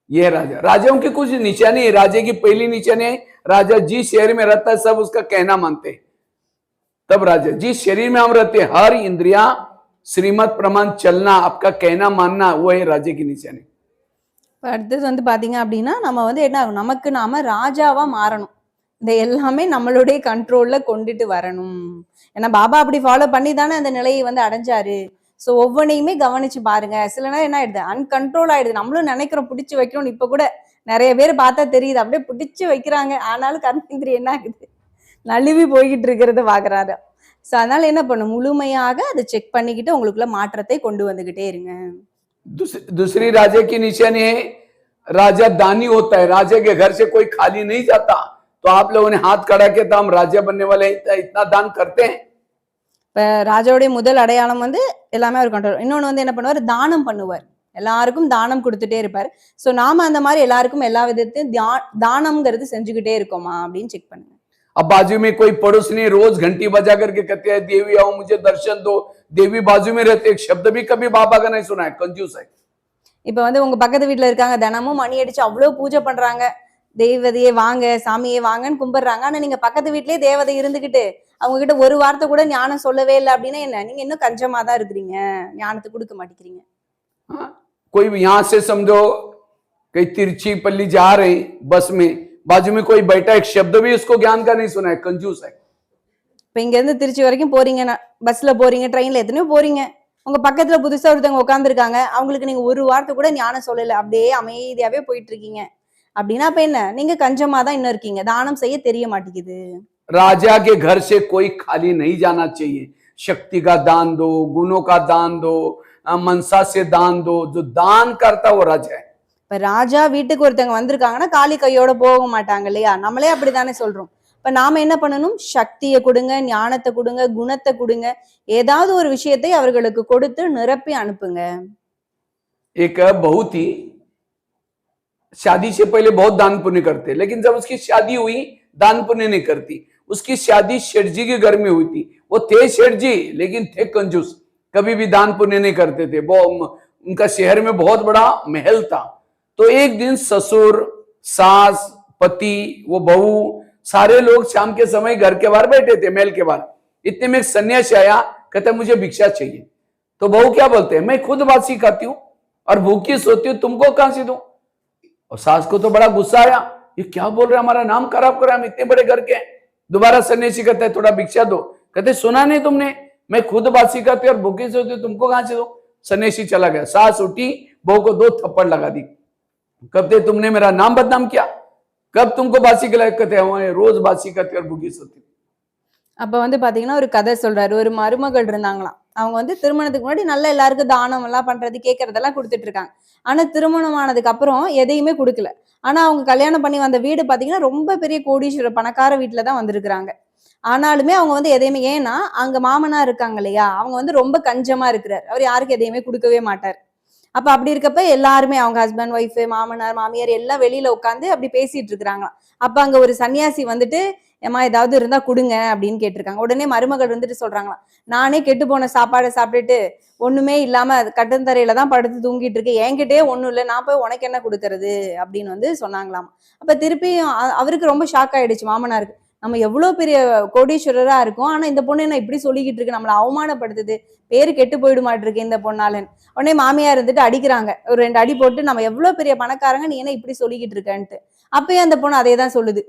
ये राजा, राजाओं की कुछ निशानी है, राजा की पहली निशानी है, राजा जिस शहर में रहता है सब उसका कहना मानते हैं। तब राजा, जिस शरीर में हम रहते हैं हर इंद्रिया श्रीमत प्रमाण चलना, आपका कहना मानना, वो है राजा की निशानी। இப்ப அடுத்தது வந்து பாத்தீங்க அப்படின்னா நம்ம வந்து என்ன ஆகும், நமக்கு நாம ராஜாவா மாறணும். இந்த எல்லாமே நம்மளுடைய கண்ட்ரோல்ல கொண்டுட்டு வரணும். ஏன்னா பாபா அப்படி ஃபாலோ பண்ணி தானே அந்த நிலையை வந்து அடைஞ்சாரு. ஸோ ஒவ்வொன்றையுமே கவனிச்சு பாருங்க. சில நேரம் என்ன ஆயிடுது, அன்கண்ட்ரோல் ஆயிடுது. நம்மளும் நினைக்கிறோம் பிடிச்சி வைக்கணும்னு. இப்ப கூட நிறைய பேர் பார்த்தா தெரியுது, அப்படியே பிடிச்சி வைக்கிறாங்க. ஆனாலும் கர்மேந்திரி என்ன ஆகுது, நழுவி போய்கிட்டு இருக்கிறத பாக்குறாரு. ஸோ அதனால என்ன பண்ணும், முழுமையாக அதை செக் பண்ணிக்கிட்டு உங்களுக்குள்ள மாற்றத்தை கொண்டு வந்துகிட்டே இருங்க. दूसरी राजा की निशानी है, राजा दानी होता है, राजा के घर से कोई खाली नहीं जाता। तो आप लोगों ने हाथ खड़ा किया तो हम राजा बनने वाले इतना दान करते हैं। இப்ப ராஜாவுடைய முதல் அடையாளம் வந்து எல்லாமே அவர் கண்ட்ரோல். இன்னொன்னு வந்து என்ன பண்ணுவார், தானம் பண்ணுவார். எல்லாருக்கும் தானம் கொடுத்துட்டே இருப்பார். ஸோ நாம அந்த மாதிரி எல்லாருக்கும் எல்லா விதத்தையும் தானம்ங்கிறது செஞ்சுக்கிட்டே இருக்கோமா அப்படின்னு செக் பண்ணுங்க. अब बाजू में कोई पड़ोसनी रोज घंटी बजा करके कहते हैं देवी आओ मुझे दर्शन दो, देवी बाजू में रहते, एक शब्द भी कभी बाबा का नहीं सुना है, कंजूस है। இப்ப வந்து உங்க பக்கத்து வீட்டுல இருக்காங்க, தினமும் மணி அடிச்சு அவ்வளவு பூஜை பண்றாங்க, தெய்வதையே வாங்க சாமியே வாங்கன்னு கும்பிடுறாங்க. ஆனா நீங்க பக்கத்து வீட்லயே தேவதை இருந்துகிட்டு அவங்க கிட்ட ஒரு வார்த்தை கூட ஞானம் சொல்லவே இல்லை அப்படின்னா என்ன, நீங்க இன்னும் கஞ்சமா தான் இருக்கிறீங்க, ஞானத்தை கொடுக்க மாட்டேங்கிறீங்க. कोई यहाँ से समझो कहीं तिरछी पल्ली जा रहे बस में, बाजू में कोई बैठा, एक शब्द भी उसको ज्ञान का नहीं सुना है, कंजूस है। இப்ப இங்க இருந்து திருச்சி வரைக்கும் போறீங்க, பஸ்ல போறீங்க, ட்ரெயின்ல எத்தனையோ போறீங்க, உங்க பக்கத்துல புதுசா ஒருத்தவங்க உட்காந்துருக்காங்க, அவங்களுக்கு நீங்க ஒரு வார்த்தை கூட ஞானம் சொல்லல, அப்படியே அமைதியாவே போயிட்டு இருக்கீங்க அப்படின்னா அப்ப என்ன, நீங்க கஞ்சமா தான் இன்னும் இருக்கீங்க, தானம் செய்ய தெரிய மாட்டேங்குது. राजा के घर से कोई खाली नहीं जाना चाहिए। शक्ति का दान दो, गुणों का दान दो, मनसा से दान दो, जो दान करता वो राजा है। இப்ப ராஜா வீட்டுக்கு ஒருத்தவங்க வந்திருக்காங்கன்னா காலி கையோட போக மாட்டாங்க இல்லையா, நம்மளே அப்படித்தானே சொல்றோம். இப்ப நாம என்ன பண்ணணும், சக்தியை கொடுங்க, ஞானத்தை கொடுங்க, குணத்தை கொடுங்க, ஏதாவது ஒரு விஷயத்தை அவர்களுக்கு கொடுத்து நிரப்பி அனுப்புங்க. एक बहू थी, शादी से पहले बहुत दान पुण्य करते, लेकिन जब उसकी शादी हुई दान पुण्य नहीं करती। उसकी शादी शेठ जी के घर में हुई थी, वो थे शेठ जी लेकिन थे कंजूस, कभी भी दान पुण्य नहीं करते थे। वो उनका शहर में बहुत बड़ा महल था। तो एक दिन ससुर, सास, पति, वो बहू, सारे लोग शाम के समय घर के बाहर बैठे थे, महल के बाहर। इतने में एक सन्यासी आया, कहता मुझे भिक्षा चाहिए। तो बहू क्या बोलते हैं, मैं खुद बासी खाती हूँ और भूखी सोती हूँ, तुमको कहां से दूं। और सास को तो बड़ा गुस्सा आया, ये क्या बोल रहे, हमारा नाम खराब कर रहा, हम इतने बड़े घर के। दोबारा सन्यासी कहता है थोड़ा भिक्षा दो, कहते सुना नहीं तुमने, मैं खुद बासी खाती और भूखी सोती हूँ, तुमको कहां से दो। सन्यासी चला गया। सास उठी, बहू को 2 थप्पड़ लगा दी। कहते तुमने मेरा नाम बदनाम किया, कब तुमको बासी खिलाया, कहते हैं रोज बासी खाती और भूखी सोती। அப்ப வந்து பாத்தீங்கன்னா ஒரு கதை சொல்றாரு. ஒரு மருமகள் இருந்தாங்களாம். அவங்க வந்து திருமணத்துக்கு முன்னாடி நல்லா எல்லாருக்கும் தானம் எல்லாம் பண்றது, கேட்கறதெல்லாம் கொடுத்துட்டு இருக்காங்க. ஆனா திருமணம் ஆனதுக்கு அப்புறம் எதையுமே கொடுக்கல. ஆனா அவங்க கல்யாணம் பண்ணி வந்த வீடு பாத்தீங்கன்னா ரொம்ப பெரிய கோடீஸ்வரர் பணக்கார வீட்டுல தான் வந்திருக்கிறாங்க. ஆனாலுமே அவங்க வந்து எதையுமே, ஏன்னா அங்க மாமனார் இருக்காங்க இல்லையா, அவங்க வந்து ரொம்ப கஞ்சமா இருக்கிறார், அவர் யாருக்கு எதையுமே கொடுக்கவே மாட்டார். அப்ப அப்படி இருக்கப்ப எல்லாருமே அவங்க ஹஸ்பண்ட், ஒய்ஃப், மாமனார், மாமியார் எல்லாம் வெளியில உட்காந்து அப்படி பேசிட்டு இருக்கிறாங்களாம். அப்ப அங்க ஒரு சன்னியாசி வந்துட்டு, ஏமா ஏதாவது இருந்தா கொடுங்க அப்படின்னு கேட்டிருக்காங்க. உடனே மருமகள் வந்துட்டு சொல்றாங்களாம், நானே கெட்டு போன சாப்பாடை சாப்பிட்டுட்டு ஒண்ணுமே இல்லாம கட்டந்தரையில தான் படுத்து தூங்கிட்டு இருக்கேன், என்கிட்டயே ஒண்ணும் இல்லை, நான் போய் உனக்கு என்ன கொடுக்கறது அப்படின்னு வந்து சொன்னாங்களாம். அப்ப திருப்பியும் அவருக்கு ரொம்ப ஷாக் ஆயிடுச்சு மாமனாருக்கு. நம்ம எவ்வளவு பெரிய கோடீஸ்வரரா இருக்கோம், ஆனா இந்த பொண்ணு என்ன இப்படி சொல்லிக்கிட்டு இருக்கு, நம்மளை அவமானப்படுத்துது, பேரு கெட்டு போயிட மாட்டிருக்கு இந்த பொண்ணாலன்னு. உடனே மாமியார் இருந்துட்டு அடிக்கிறாங்க, ஒரு 2 அடி போட்டு, நம்ம எவ்வளவு பெரிய பணக்காரங்க, நீ என்ன இப்படி சொல்லிக்கிட்டு இருக்கன்ட்டு. அப்பயே அந்த பொண்ணு அதே தான் சொல்லுது.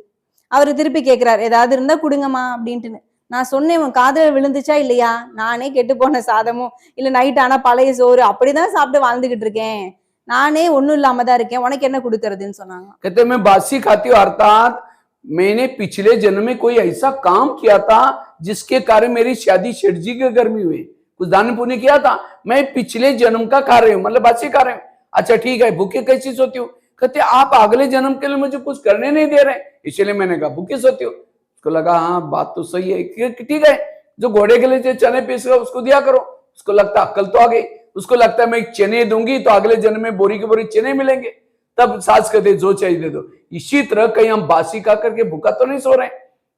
அவரு திருப்பி கேட்கிறாரு, ஏதாவது இருந்தா கொடுங்கம்மா அப்படின்ட்டுன்னு. நான் சொன்னேன், உன் காதுல விழுந்துச்சா இல்லையா, நானே கெட்டு போன சாதமும் இல்ல நைட் ஆனா பழைய சோறு அப்படிதான் சாப்பிட்டு வாழ்ந்துகிட்டு இருக்கேன், நானே ஒண்ணும் இல்லாம தான் இருக்கேன், உனக்கு என்ன கொடுக்கறதுன்னு சொன்னாங்க. कहते मैं बासी खाती हूँ, अर्थात मैंने पिछले जन्म में कोई ऐसा काम किया था जिसके कारण मेरी शादी शेठ जी के घर में हुई, कुछ दान पुण्य किया था, मैं पिछले जन्म का खा रही हूँ, मतलब बासी खा रही हूँ। अच्छा ठीक है, भूखे कैसी सोती हूँ, कहते आप अगले जन्म के लिए मुझे कुछ करने नहीं दे रहे, इसलिए मैंने कहा भूखी सोती हो। उसको लगा हाँ बात तो सही है, ठीक है, जो घोड़े के लिए जो चने पीस रहा उसको दिया करो। उसको लगता अक्ल तो आ गई, उसको लगता है मैं चने दूंगी तो अगले जन्म में बोरी के बोरी चने मिलेंगे। तब सास कहते जो चाहिए दे दो। इसी तरह कहीं हम बासी खा करके भूखा तो नहीं सो रहे।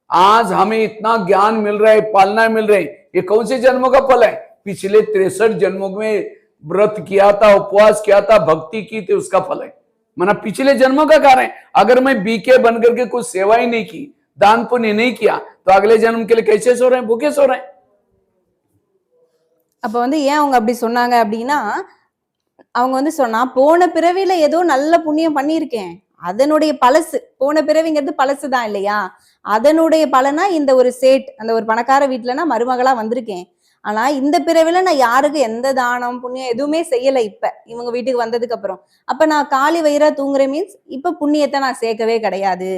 आज हमें इतना ज्ञान मिल रहा है, पालना मिल रही है, ये कौन से जन्मों का फल है? पिछले 63 जन्मों में व्रत किया था, उपवास किया था, भक्ति की थी, उसका फल है। माना पिछले जन्मों का कारण है। अगर मैं बीके बन करके कुछ सेवा ही नहीं की, दान पुण्य नहीं किया, तो अगले जन्म के लिए कैसे सो रहे हैं? भूखे सो रहे हैं। அப்ப வந்து ஏன் அவங்க அப்படி சொன்னாங்க அப்படின்னா, அவங்க வந்து சொன்னா போன பிறவியில ஏதோ நல்ல புண்ணியம் பண்ணியிருக்கேன், அதனுடைய பழசு. போன பிறவிங்கிறது பழசு தான் இல்லையா? அதனுடைய பலனா இந்த ஒரு சேட், அந்த ஒரு பணக்கார வீட்டுலனா மருமகளா வந்திருக்கேன். ஆனா இந்த பிறவில நான் யாருக்கு எந்த தானம் புண்ணியம் எதுவுமே செய்யல. இப்ப இவங்க வீட்டுக்கு வந்ததுக்கு அப்புறம் அப்ப நான் காலி வயிறா தூங்குற மீன்ஸ் இப்ப புண்ணியத்தை நான் சேர்க்கவே கிடையாது.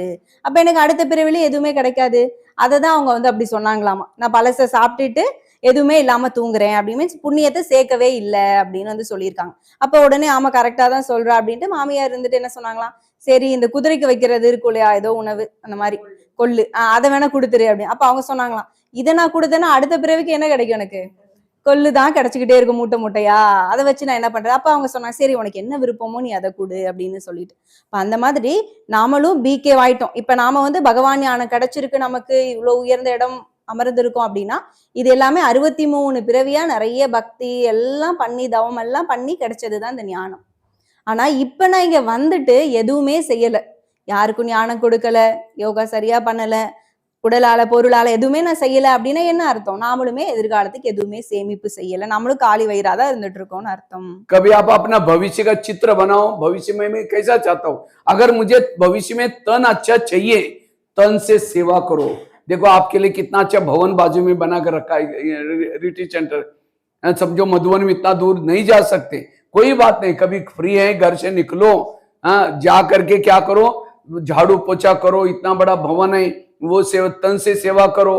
அப்ப எனக்கு அடுத்த பிறவில எதுவுமே கிடைக்காது. அததான் அவங்க வந்து அப்படி சொன்னாங்களாமா. நான் பழச சாப்பிட்டுட்டு எதுவுமே இல்லாம தூங்குறேன் அப்படி மீன்ஸ் புண்ணியத்தை சேர்க்கவே இல்லை அப்படின்னு வந்து சொல்லியிருக்காங்க. அப்ப உடனே ஆமா கரெக்டா தான் சொல்றா அப்படின்ட்டு மாமியார் இருந்துட்டு என்ன சொன்னாங்களாம், சரி இந்த குதிரைக்கு வைக்கிறது இருக்கும் இல்லையா, ஏதோ உணவு அந்த மாதிரி கொள்ளு, அதை வேணா கொடுத்துரு அப்படின்னு. அப்ப அவங்க சொன்னாங்களாம், இதை நான் கொடுத்தேன்னா அடுத்த பிறவிக்கு என்ன கிடைக்கும், எனக்கு கொள்ளு தான் கிடைச்சிக்கிட்டே இருக்கும் மூட்டை மூட்டையா, அதை வச்சு நான் என்ன பண்றேன். அப்ப அவங்க சொன்னாங்க, சரி உனக்கு என்ன விருப்பமோ நீ அதை கொடு அப்படின்னு சொல்லிட்டு. இப்ப அந்த மாதிரி நாமளும் பிகே ஆயிட்டோம். இப்ப நாம வந்து பகவான் ஞானம் கிடைச்சிருக்கு, நமக்கு இவ்வளவு உயர்ந்த இடம் அமர்ந்திருக்கோம் அப்படின்னா இது எல்லாமே 63 பிறவியா நிறைய பக்தி எல்லாம் பண்ணி தவம் எல்லாம் பண்ணி கிடைச்சதுதான் இந்த ஞானம். ஆனா இப்ப நான் இங்க வந்துட்டு எதுவுமே செய்யல, யாருக்கும் ஞானம் கொடுக்கல, யோகா சரியா பண்ணல, உடலால பொருளால எதுவுமே நான் செய்யல அப்படின்னா என்ன அர்த்தம்? நாமளுமே எதிர்காலத்துக்கு எதுவுமே சேமிப்பு செய்யல, நம்மளும் காலி வயிறாதான் இருந்துட்டு இருக்கோம்னு அர்த்தம். कभी आप अपना भविष्य का चित्र बनाओ, भविष्य में मैं कैसा चाहता हूं, अगर मुझे भविष्य में तन अच्छा चाहिए, तन से सेवा करो। देखो आपके लिए कितना अच्छा भवन बाजू में बना कर रखा है, रिट्रीट सेंटर। समझो मधुबन में इतना दूर नहीं जा सकते, कोई बात नहीं, कभी फ्री है घर से निकलो, जा करके क्या करो, झाड़ू पोछा करो, इतना बड़ा भवन है, वो सेवा, तन से सेवा करो,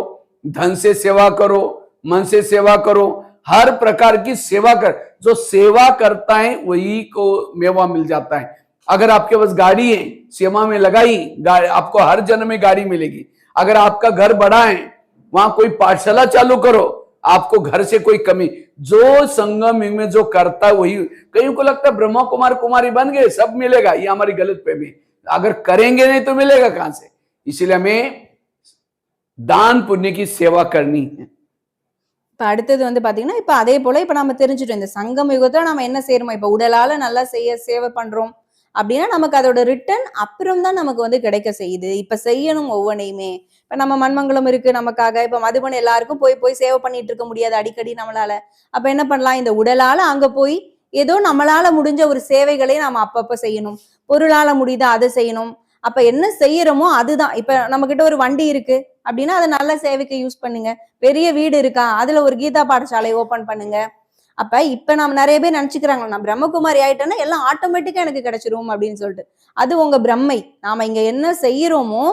धन से सेवा करो, मन से सेवा करो, हर प्रकार की सेवा कर। जो सेवा करता है वही को मेवा मिल जाता है। अगर आपके पास गाड़ी है, सेवा में लगाई, आपको हर जन्म में गाड़ी मिलेगी। अगर आपका घर बड़ा है, वहां कोई पाठशाला चालू करो, आपको घर से कोई कमी। जो संगम में जो करता है वही, कईयों को लगता है ब्रह्मा कुमार कुमारी बन गए सब मिलेगा, ये हमारी गलत फहमी। अगर करेंगे नहीं तो मिलेगा कहां से? इसलिए हमें दान पुण्य की सेवा करनी है। இப்ப அடுத்தது வந்து பாத்தீங்கன்னா, இப்ப அதே போல இப்ப நம்ம தெரிஞ்சுட்டோம், இந்த சங்கம் யுகத்துல நம்ம என்ன செய்யறோமோ, இப்ப உடலால நல்லா சேவை பண்றோம் அப்படின்னா நமக்கு அதோட ரிட்டர்ன் அப்புறம் தான் நமக்கு வந்து கிடைக்க செய்யுது. இப்ப செய்யணும் ஒவ்வொன்றையுமே. இப்ப நம்ம மண்மங்கலம் இருக்கு நமக்காக, இப்ப மதுபன் எல்லாருக்கும் போய் போய் சேவை பண்ணிட்டு இருக்க முடியாது அடிக்கடி நம்மளால. அப்ப என்ன பண்ணலாம், இந்த உடலால அங்க போய் ஏதோ நம்மளால முடிஞ்ச ஒரு சேவைகளை நாம அப்பப்ப செய்யணும். பொருளால முடியுதா அதை செய்யணும். அப்ப என்ன செய்யறோமோ அதுதான். இப்ப நம்ம கிட்ட ஒரு வண்டி இருக்கு அப்படின்னா அதை நல்ல சேவைக்கு யூஸ் பண்ணுங்க. பெரிய வீடு இருக்கா, அதுல ஒரு கீதா பாடசாலை ஓபன் பண்ணுங்க. அப்ப இப்ப நம்ம நிறைய பேர் நினைச்சுக்கிறாங்க, நான் பிரம்மகுமாரி ஆயிட்டேன்னா எல்லாம் ஆட்டோமேட்டிக்கா எனக்கு கிடைச்சிரும் அப்படின்னு சொல்லிட்டு. அது உங்க பிரம்மை. நாம இங்க என்ன செய்யறோமோ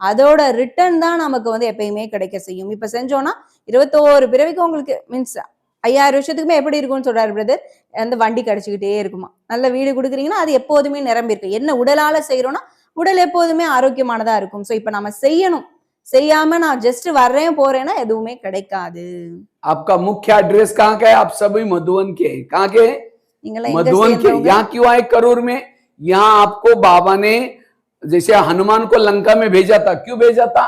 அதோட ரிட்டர்ன் தான் நமக்கு வந்து எப்பயுமே கிடைக்க செய்யும். இப்ப செஞ்சோம்னா 21 பிறவிக்கு உங்களுக்கு மீன்ஸ் 5000 வருஷத்துக்குமே எப்படி இருக்கும்னு சொல்றாரு பிரதர், அந்த வண்டி கிடைச்சிக்கிட்டே இருக்குமா. நல்ல வீடு கொடுக்குறீங்கன்னா அது எப்போதுமே நிரம்பி இருக்கு. என்ன உடலால செய்யறோம்னா உடல் எப்போதுமே ஆரோக்கியமானதா இருக்கும். சோ இப்ப நம்ம செய்யணும், செய்யாம நான் ஜஸ்ட் வர்றேன் போறேன்னா எதுவுமே கிடைக்காது. आपका मुख्य एड्रेस कहाँ का है? आप सभी मधुबन के हैं। कहाँ के? मधुबन के। यहाँ क्यों आए करूर में? यहाँ आपको बाबा ने जैसे हनुमान को लंका में भेजा था, क्यों भेजा था?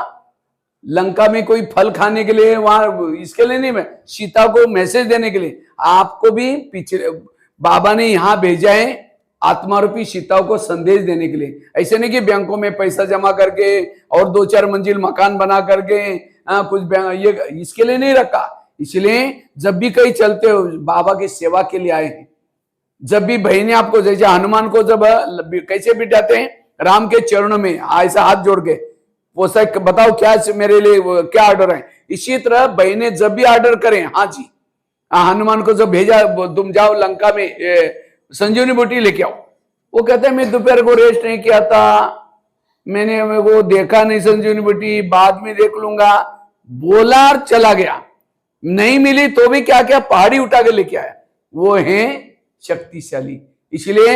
लंका में कोई फल खाने के लिए, वहां इसके लिए नहीं, मैं सीता को मैसेज देने के लिए। आपको भी पिछले बाबा ने यहाँ भेजा है आत्मा रूपी सीताओं को संदेश देने के लिए। ऐसे नहीं कि बैंकों में पैसा जमा करके और 2-4 मंजिल मकान बना करके कुछ ये इसके लिए नहीं रखा। इसलिए जब भी कहीं चलते हो बाबा की सेवा के लिए आए हैं। जब भी बहने आपको, जैसे हनुमान को जब कैसे बिठाते हैं राम के चरणों में ऐसा हाथ जोड़ के, वो सर बताओ क्या मेरे लिए क्या ऑर्डर है। इसी तरह बहने जब भी ऑर्डर करें, हाँ जी, हनुमान को जब भेजा तुम जाओ लंका में संजीवनी बूटी लेके आओ, वो कहते हैं मैं दोपहर को रेस्ट नहीं किया था, मैंने वो देखा नहीं संजीवनी बूटी, बाद में देख लूंगा, बोला और चला गया। नहीं मिली तो भी क्या क्या पहाड़ी उठा के लेके आया। वो है शक्तिशाली। इसलिए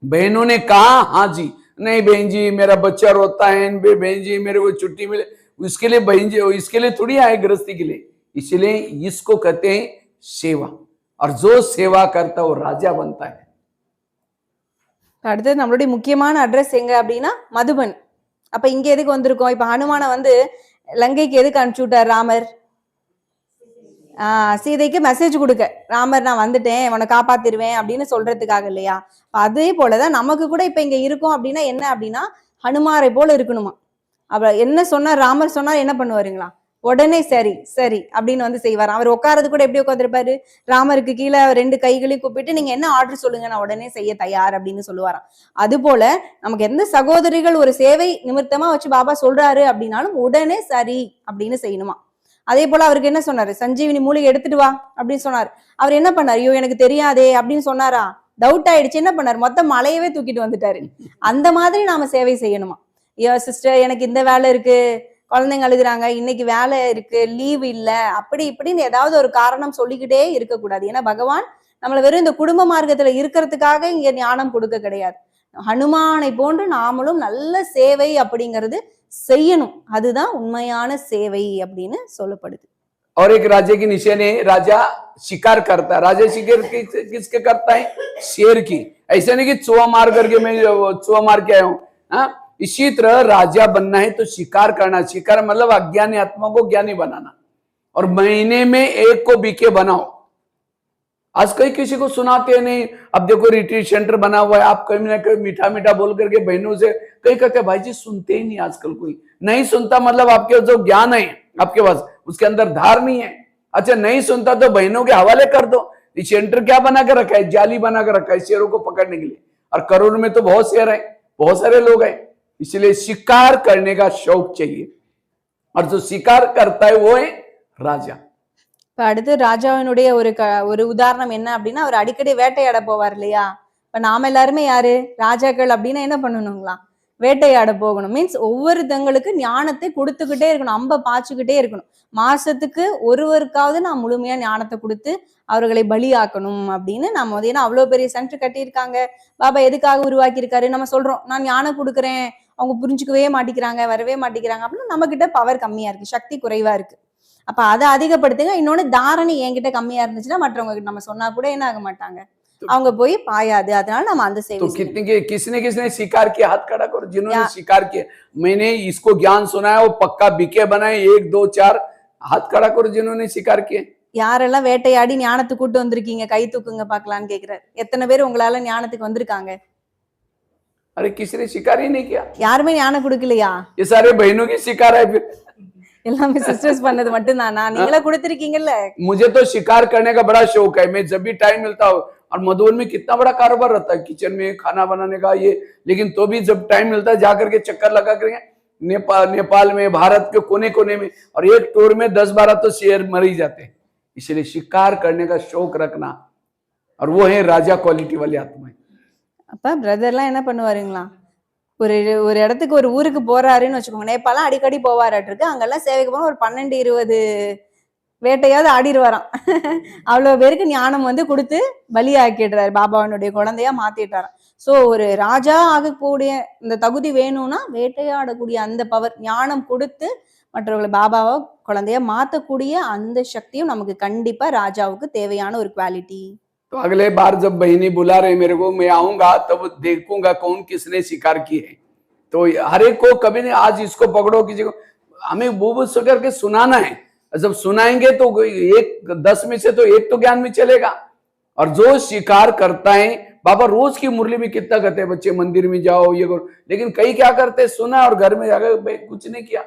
बहनों ने कहा हाँ जी, नहीं बहन जी मेरा बच्चा रोता है, बहन जी मेरे को छुट्टी मिले, उसके लिए बहन जी इसके लिए थोड़ी आए गृहस्थी के लिए। इसलिए इसको कहते हैं सेवा, और जो सेवा करता है वो राजा बनता है। அடுத்தது நம்மளுடைய முக்கியமான அட்ரஸ் எங்க அப்படின்னா மதுபன். அப்ப இங்க எதுக்கு வந்திருக்கோம்? இப்ப ஹனுமான வந்து லங்கைக்கு எதுக்கு அனுப்பிச்சு விட்டார் ராமர்? சீதைக்கு மெசேஜ் கொடுக்க, ராமர் நான் வந்துட்டேன் உன்னை காப்பாத்திருவேன் அப்படின்னு சொல்றதுக்காக இல்லையா? அதே போலதான் நமக்கு கூட இப்ப இங்க இருக்கோம் அப்படின்னா என்ன அப்படின்னா ஹனுமாரை போல இருக்கணுமா. அவ என்ன சொன்னார், ராமர் சொன்னார் என்ன பண்ணுவாருங்களா? உடனே சரி சரி அப்படின்னு வந்து செய்வார். அவர் உட்காரது கூட எப்படி உட்காந்துருப்பாரு? ராமருக்கு கீழே 2 கைகளையும் கூப்பிட்டு நீங்க என்ன ஆர்டர் சொல்லுங்க நான் உடனே செய்ய தயார் அப்படின்னு சொல்லுவாராம். அது போல நமக்கு எந்த சகோதரிகள் ஒரு சேவை நிமித்தமா வச்சு பாபா சொல்றாரு அப்படின்னாலும் உடனே சரி அப்படின்னு செய்யணுமா. அதே போல அவருக்கு என்ன சொன்னாரு? சஞ்சீவினி மூலிகை எடுத்துட்டு வா அப்படின்னு சொன்னார். அவர் என்ன பண்ணார்? ஐயோ எனக்கு தெரியாதே அப்படின்னு சொன்னாரா? டவுட் ஆயிடுச்சு. என்ன பண்ணார்? மொத்த மலையவே தூக்கிட்டு வந்துட்டாரு. அந்த மாதிரி நாம சேவை செய்யணுமா. ஐயோ சிஸ்டர் எனக்கு இந்த வேலை இருக்கு, குழந்தைங்க அழுகுறாங்க, இன்னைக்கு வேலை இருக்கு, லீவ் இல்ல, அப்படி இப்படின்னு ஏதாவது ஒரு காரணம் சொல்லிக்கிட்டே இருக்கக்கூடாது. ஏன்னா பகவான் நம்மள வெறும் இந்த குடும்ப மார்க்கத்துல இருக்கிறதுக்காக இங்க ஞானம் கொடுக்க கிடையாது. ஹனுமானை போன்று நாமளும் நல்ல சேவை அப்படிங்கிறது செய்யணும். அதுதான் உண்மையான சேவை அப்படின்னு சொல்லப்படுது. और एक राजा की निशानी है, राजा शिकार करता है। राजा शिकार किसके करता है? शेर की। ऐसा नहीं कि चूहा मार करके मैं चूहा मार के आया हूं। इसी तरह राजा बनना है तो शिकार करना। शिकार मतलब अज्ञानी आत्मा को ज्ञानी बनाना, और महीने में एक को बीके बनाओ। आज कई किसी को सुनाते नहीं। अब देखो रिट्रीट सेंटर बना हुआ है, आप कहीं ना कहीं मीठा मीठा बोल करके बहनों से कई कहते हैं भाई जी सुनते ही नहीं। आजकल कोई नहीं सुनता, मतलब आपके जो ज्ञान है आपके पास उसके अंदर धार नहीं है। अच्छा नहीं सुनता तो बहनों के हवाले कर दो। ये सेंटर क्या बना कर रखा है? जाली बना कर रखा है शेरों को पकड़ने के लिए, और करोड़ में तो बहुत शेर है, बहुत सारे लोग हैं। इसलिए शिकार करने का शौक चाहिए, और जो शिकार करता है वो है राजा। இப்ப அடுத்து ராஜாவினுடைய ஒரு உதாரணம் என்ன அப்படின்னா அவர் அடிக்கடி வேட்டையாட போவார் இல்லையா. இப்ப நாம எல்லாருமே யாரு? ராஜாக்கள் அப்படின்னா என்ன பண்ணணுங்களா? வேட்டையாட போகணும். மீன்ஸ் ஒவ்வொருத்தங்களுக்கு ஞானத்தை கொடுத்துக்கிட்டே இருக்கணும், அம்ப பாய்ச்சிக்கிட்டே இருக்கணும். மாசத்துக்கு ஒருவருக்காவது நான் முழுமையா ஞானத்தை கொடுத்து அவர்களை பலியாக்கணும் அப்படின்னு நம்ம வந்து, ஏன்னா அவ்வளவு பெரிய சென்டர் கட்டியிருக்காங்க, பாபா எதுக்காக உருவாக்கி இருக்காரு. நம்ம சொல்றோம் நான் ஞானம் கொடுக்குறேன், அவங்க புரிஞ்சுக்கவே மாட்டேங்கிறாங்க, வரவே மாட்டேங்கிறாங்க அப்படின்னு நம்ம கிட்ட பவர் கம்மியா இருக்கு, சக்தி குறைவா இருக்கு. அப்ப அதை அதிகப்படுத்துங்க. இன்னொன்னு தாரணை என்கிட்ட கம்மியா இருந்துச்சுன்னா மற்றவங்க நம்ம சொன்னா கூட என்ன ஆக மாட்டாங்க, அவங்க போய் பாயாது. அதனால நம்ம அந்த சேவை तो किसने शिकार किया? हाथ खड़ा करो जिन्होंने शिकार किया। मैंने इसको ज्ञान सुनाया, वो पक्का बीके बनाए 1 2 4। हाथ खड़ा करो जिन्होंने शिकार किए। யாரெல்லாம் வேட்டையாடி ஞானத்துக்கு கூட்டு வந்திருக்கீங்க கை தூக்குங்க பாக்கலான்னு கேக்குறாரு. எத்தனை பேர் உங்களால ஞானத்துக்கு வந்திருக்காங்க? अरे किसी ने शिकार ही नहीं किया, யாருமே ஞானம் கொடுக்கலையா? ये सारे बहनों की शिकार है। फिर எல்லாமே சிஸ்டர்ஸ் பண்ணது மட்டும்தானா? நீங்களா கொடுத்திருக்கீங்கல்ல. मुझे तो शिकार करने का बड़ा शौक है। मैं जब भी टाइम मिलता हो, और मधुबन में कितना बड़ा कारोबार रहता है किचन में खाना बनाने का ये, लेकिन तो भी जब टाइम मिलता है जाकर के चक्कर लगा करेंगे नेपाल में, भारत के कोने कोने में, और एक टूर में 10-12 तो शेर मर ही जाते हैं। इसलिए शिकार करने का शौक रखना, और वो है राजा क्वालिटी वाली आत्मा। அப்ப பிரதர்லாம் என்ன பண்ணுவாருங்களா, ஒரு ஒரு இடத்துக்கு ஒரு ஊருக்கு போறாருன்னு வச்சுக்கோங்க, நேபாளம் அடிக்கடி போவாராட்டிருக்கு. அங்கெல்லாம் சேவைக்கு போனா ஒரு 12-20 வேட்டையாவது ஆடிடுவாராம். அவ்வளவு பேருக்கு ஞானம் வந்து கொடுத்து பலியாக்கிடுறாரு, பாபாவனுடைய குழந்தையா மாத்திட்டாராம். சோ ஒரு ராஜா ஆகக்கூடிய இந்த தகுதி வேணும்னா வேட்டையாடக்கூடிய அந்த பவர், ஞானம் கொடுத்து மற்றவர்களை பாபாவை குழந்தையா மாத்தக்கூடிய அந்த சக்தியும் நமக்கு கண்டிப்பா ராஜாவுக்கு தேவையான ஒரு குவாலிட்டி. तो अगले बार जब बहनी बुला रहे मेरे को, मैं आऊंगा तब देखूंगा कौन किसने शिकार की है। तो हर एक को कभी नहीं आज इसको पकड़ो किसी को, हमें वो करके सुनाना है। जब सुनाएंगे तो 10 में से तो 1 तो ज्ञान में चलेगा। और जो शिकार करता है, बाबा रोज की मुरली में कितना कहते हैं बच्चे मंदिर में जाओ ये करो, लेकिन कई क्या करते हैं सुना और घर में जाकर कुछ नहीं किया।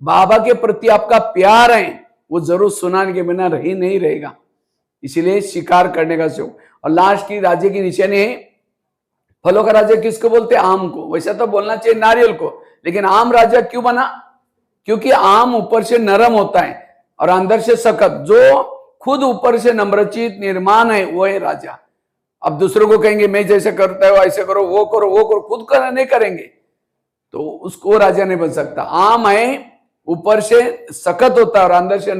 बाबा के प्रति आपका प्यार है वो जरूर सुनाने के बिना रही नहीं रहेगा। इसीलिए शिकार करने का शौक। और लास्ट की राज्य की निशानी है, फलों का राजा किसको बोलते हैं? आम को। वैसा तो बोलना चाहिए नारियल को, लेकिन आम राजा क्यों बना? क्योंकि आम ऊपर से नरम होता है और अंदर से सख्त। जो खुद ऊपर से नम्रचित निर्माण है वो है राजा। अब दूसरों को कहेंगे मैं जैसे करता है ऐसे करो, वो करो वो करो, खुद नहीं करेंगे तो उसको राजा नहीं बन सकता। आम है ऊपर से सख्त होता है और अंदर से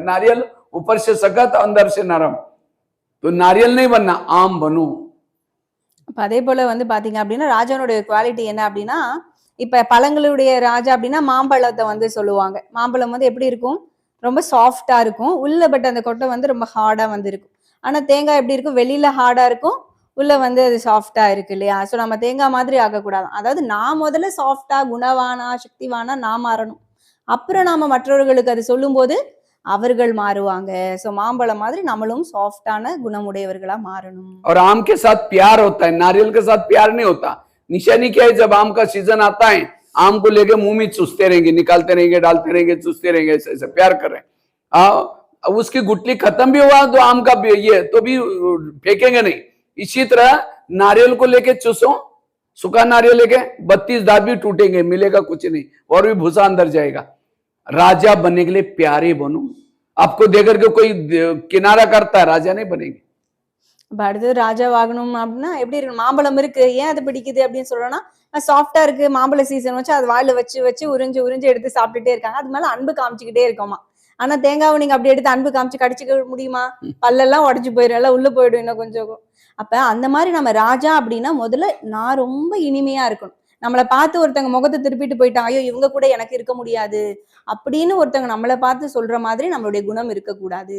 नारियल ऊपर से सख्त अंदर से नरम। तो नारियल नहीं बनना, आम बनो। அப்ப அதே போல வந்து பாத்தீங்க அப்படின்னா ராஜானுடைய குவாலிட்டி என்ன அப்படின்னா, இப்ப பழங்களுடைய ராஜா அப்படின்னா மாம்பழத்தை வந்து சொல்லுவாங்க. மாம்பழம் வந்து எப்படி இருக்கும்? ரொம்ப சாஃப்ட்டா இருக்கும். உள்ள பட் அந்த கொட்டை வந்து ரொம்ப ஹார்டா வந்து இருக்கும். ஆனா தேங்காய் எப்படி இருக்கும்? வெளியில ஹார்டா இருக்கும். உள்ள வந்து அது சாஃப்ட்டா இருக்கு இல்லையா? ஸோ நம்ம தேங்காய் மாதிரி ஆகக்கூடாதாம். அதாவது நான் முதல்ல சாஃப்ட்டா, குணவானா, சக்திவானா நான் மாறணும். அப்புறம் நாம மற்றவர்களுக்கு அது சொல்லும்போது அவர்கள் மாறுவாங்க. ஸோ மாம்பழம் மாதிரி நம்மளும் சாஃப்ட்டான குணமுடையவர்களா மாறணும். और आम के साथ प्यार होता है, नारियल के साथ प्यार नहीं होता। निशानी क्या है, जब आम का सीजन आता है आम को लेके मुंह में चूसते रहेंगे, निकालते रहेंगे, डालते रहेंगे, चूसते रहेंगे, ऐसे ऐसे प्यार कर रहे हैं। उसकी गुठली खत्म भी हुआ तो आम का भी ये तो भी फेंकेंगे नहीं। इसी तरह नारियल को लेके चूसो, सूखा नारियल लेके 32 दांत भी टूटेंगे, मिलेगा कुछ नहीं, और भी भूसा अंदर जाएगा। राजा बनने के लिए प्यारे बनो। आपको देकर के कोई किनारा करता है, राजा नहीं बनेंगे। இப்ப அடுத்தது ராஜாவாகணும் அப்படின்னா எப்படி இருக்கு? மாம்பழம் இருக்கு, ஏன் அது பிடிக்குது அப்படின்னு சொல்றோம்னா சாஃப்டா இருக்கு, மாம்பழ சீசன் வச்சு அது வாயில வச்சு வச்சு உறிஞ்சு உறிஞ்சு எடுத்து சாப்பிட்டுட்டே இருக்காங்க. அது மேல அன்பு காமிச்சுக்கிட்டே இருக்கோமா. ஆனா தேங்காவை நீங்க அப்படி எடுத்து அன்பு காமிச்சு கடிச்சுக்க முடியுமா? பல்லெல்லாம் உடைஞ்சு போயிடும், எல்லாம் உள்ள போயிடும் இன்னும் கொஞ்சம். அப்ப அந்த மாதிரி நம்ம ராஜா அப்படின்னா முதல்ல நான் ரொம்ப இனிமையா இருக்கணும். நம்மளை பார்த்து ஒருத்தங்க முகத்தை திருப்பிட்டு போயிட்டாங்க, ஐயோ இவங்க கூட எனக்கு இருக்க முடியாது அப்படின்னு ஒருத்தங்க நம்மளை பார்த்து சொல்ற மாதிரி நம்மளுடைய குணம் இருக்கக்கூடாது.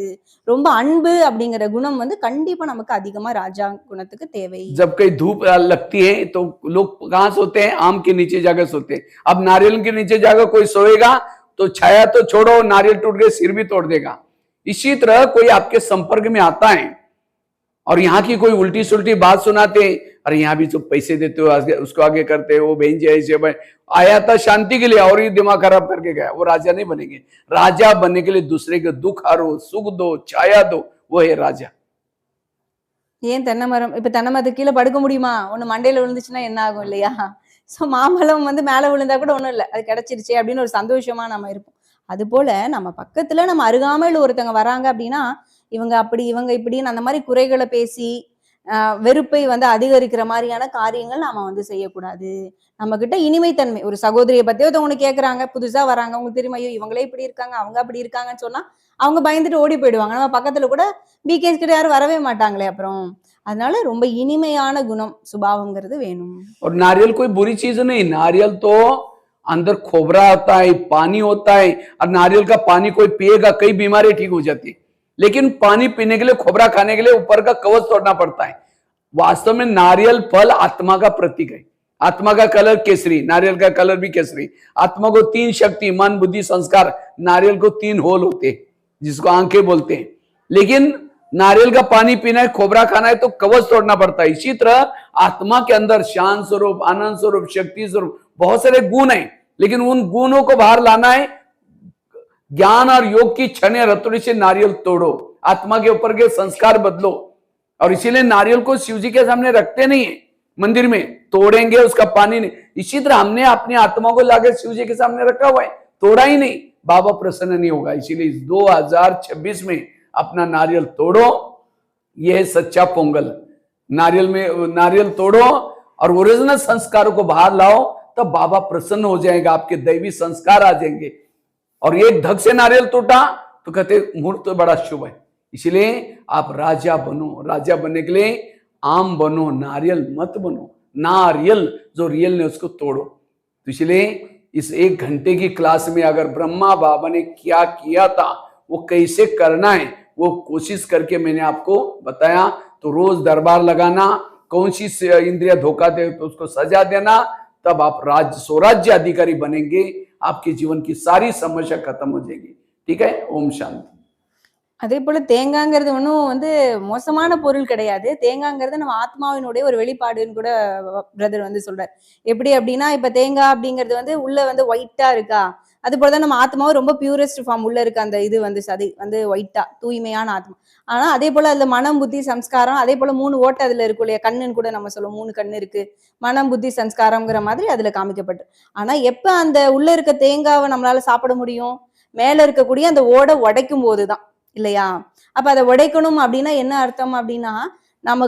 ரொம்ப அன்பு அப்படிங்கிற குணம் வந்து கண்டிப்பா நமக்கு அதிகமா ராஜா குணத்துக்கு தேவை. जब कहीं धूप लगती है तो लोग कहाँ सोते हैं? आम के नीचे जाकर सोते हैं। अब नारियल के नीचे जाकर कोई सोएगा तो छाया तो छोड़ो, नारियल टूट के सिर भी तोड़ देगा। इसी तरह कोई आपके संपर्क में आता है और यहाँ की कोई उल्टी सुल्टी बात सुनाते हैं, अरे यहाँ भी जो पैसे देते हो उसको आगे करते हो, वो बहन जी ऐसे भाई आया था शांति के लिए और ये दिमाग खराब करके गया। वो राजा नहीं बनेंगे। राजा बनने के लिए दूसरे के दुख हरो, सुख दो, छाया दो, वो है राजा। ஏன் தென்னை மரம் இப்ப தென்னை மரத்துக்கு கீழே படுக்க முடியுமா? ஒண்ணு மண்டையில விழுந்துச்சுன்னா என்ன ஆகும் இல்லையா? சோ மாம்பழம் வந்து மேல விழுந்தா கூட ஒண்ணும் இல்ல, அது கிடைச்சிருச்சே அப்படின்னு ஒரு சந்தோஷமா நம்ம இருப்போம். அது போல நம்ம பக்கத்துல நம்ம அருகாமையில் ஒருத்தங்க வராங்க அப்படின்னா இவங்க அப்படி இவங்க இப்படின்னு அந்த மாதிரி குறைகளை பேசி வெறுப்பை வந்து அதிகரிக்கிற மாதிரியான காரியங்கள் நாம வந்து செய்யக்கூடாது. நம்ம கிட்ட இனிமைத்தன்மை, ஒரு சகோதரியை பத்தி ஒருத்தவங்க கேட்கறாங்க, புதுசா வராங்க, உங்களுக்கு தெரியுமா, ஐயோ இவங்களே இப்படி இருக்காங்க, அவங்க அப்படி இருக்காங்கன்னு சொன்னா அவங்க பயந்துட்டு ஓடி போயிடுவாங்க. நம்ம பக்கத்துல கூட பிகேஸ் கிட்ட யாரும் வரவே மாட்டாங்களே அப்புறம். அதனால ரொம்ப இனிமையான குணம் சுபாவங்கிறது வேணும். और नारियल कोई बुरी चीज नहीं, नारियल तो अंदर खोबरा होता है, पानी होता है, और नारियल का पानी कोई पिएगा कई बीमारी ठीक हो जाती है। लेकिन पानी पीने के लिए, खोबरा खाने के लिए ऊपर का कवच तोड़ना पड़ता है। वास्तव में नारियल फल आत्मा का प्रतीक है। आत्मा का कलर केसरी, नारियल का कलर भी केसरी। आत्मा को 3 शक्ति, मन बुद्धि संस्कार, नारियल को 3 होल होते हैं जिसको आंखें बोलते हैं। लेकिन नारियल का पानी पीना है, खोबरा खाना है तो कवच तोड़ना पड़ता है। इसी तरह आत्मा के अंदर शांत स्वरूप, आनंद स्वरूप, शक्ति स्वरूप बहुत सारे गुण हैं, लेकिन उन गुणों को बाहर लाना है। ज्ञान और योग की छने रतुड़ी से नारियल तोड़ो, आत्मा के ऊपर के संस्कार बदलो। और इसीलिए नारियल को शिव जी के सामने रखते नहीं है मंदिर में, तोड़ेंगे उसका पानी नहीं। इसी तरह हमने अपनी आत्मा को लाकर शिव जी के सामने रखा हुआ है, तोड़ा ही नहीं, बाबा प्रसन्न नहीं होगा। इसीलिए 2026 में अपना नारियल तोड़ो, यह है सच्चा पोंगल। नारियल में नारियल तोड़ो और ओरिजिनल संस्कारों को बाहर लाओ, तब बाबा प्रसन्न हो जाएगा, आपके दैवी संस्कार आ जाएंगे। और एक धक से नारियल टूटा तो कहते मुहूर्त तो बड़ा शुभ है। इसलिए आप राजा बनो। राजा बनने के लिए आम बनो, नारियल मत बनो। नारियल जो रियल ने उसको तोड़ो। तो इसलिए इस 1 घंटे की क्लास में अगर ब्रह्मा बाबा ने क्या किया था, वो कैसे करना है, वो कोशिश करके मैंने आपको बताया। तो रोज दरबार लगाना, कौन सी इंद्रिया धोखा दे तो उसको सजा देना, तब आप स्वराज्य अधिकारी बनेंगे। आपके जीवन की सारी समस्या खत्म हो जाएगी। ठीक है, ओम शांति। அதே போல தேங்காய்ங்கிறது ஒன்றும் வந்து மோசமான பொருள் கிடையாது. தேங்காய்ங்கிறது நம்ம ஆத்மாவினுடைய ஒரு வெளிப்பாடுன்னு கூட பிரதர் வந்து சொல்றாரு. எப்படி அப்படின்னா இப்ப தேங்காய் அப்படிங்கிறது வந்து உள்ள வந்து ஒயிட்டா இருக்கா, அது போலதான் நம்ம ஆத்மாவும் ரொம்ப பியூரஸ்ட் ஃபார்ம் உள்ள இருக்க அந்த இது வந்து சதி வந்து ஒயிட்டா தூய்மையான ஆத்மா. ஆனா அதே போல அதுல மனம் புத்தி சம்ஸ்காரம், அதே போல 3 ஓட்டை அதுல இருக்கும் இல்லையா, கண்ணுன்னு கூட நம்ம சொல்லுவோம், 3 கண்ணு இருக்கு, மனம் புத்தி சம்ஸ்காரம்ங்கிற மாதிரி அதுல காமிக்கப்பட்டு. ஆனா எப்ப அந்த உள்ள இருக்க தேங்காவை நம்மளால சாப்பிட முடியும்? மேல இருக்கக்கூடிய அந்த ஓடை உடைக்கும் போதுதான் இல்லையா? அப்ப அதை உடைக்கணும் அப்படின்னா என்ன அர்த்தம் அப்படின்னா, நம்ம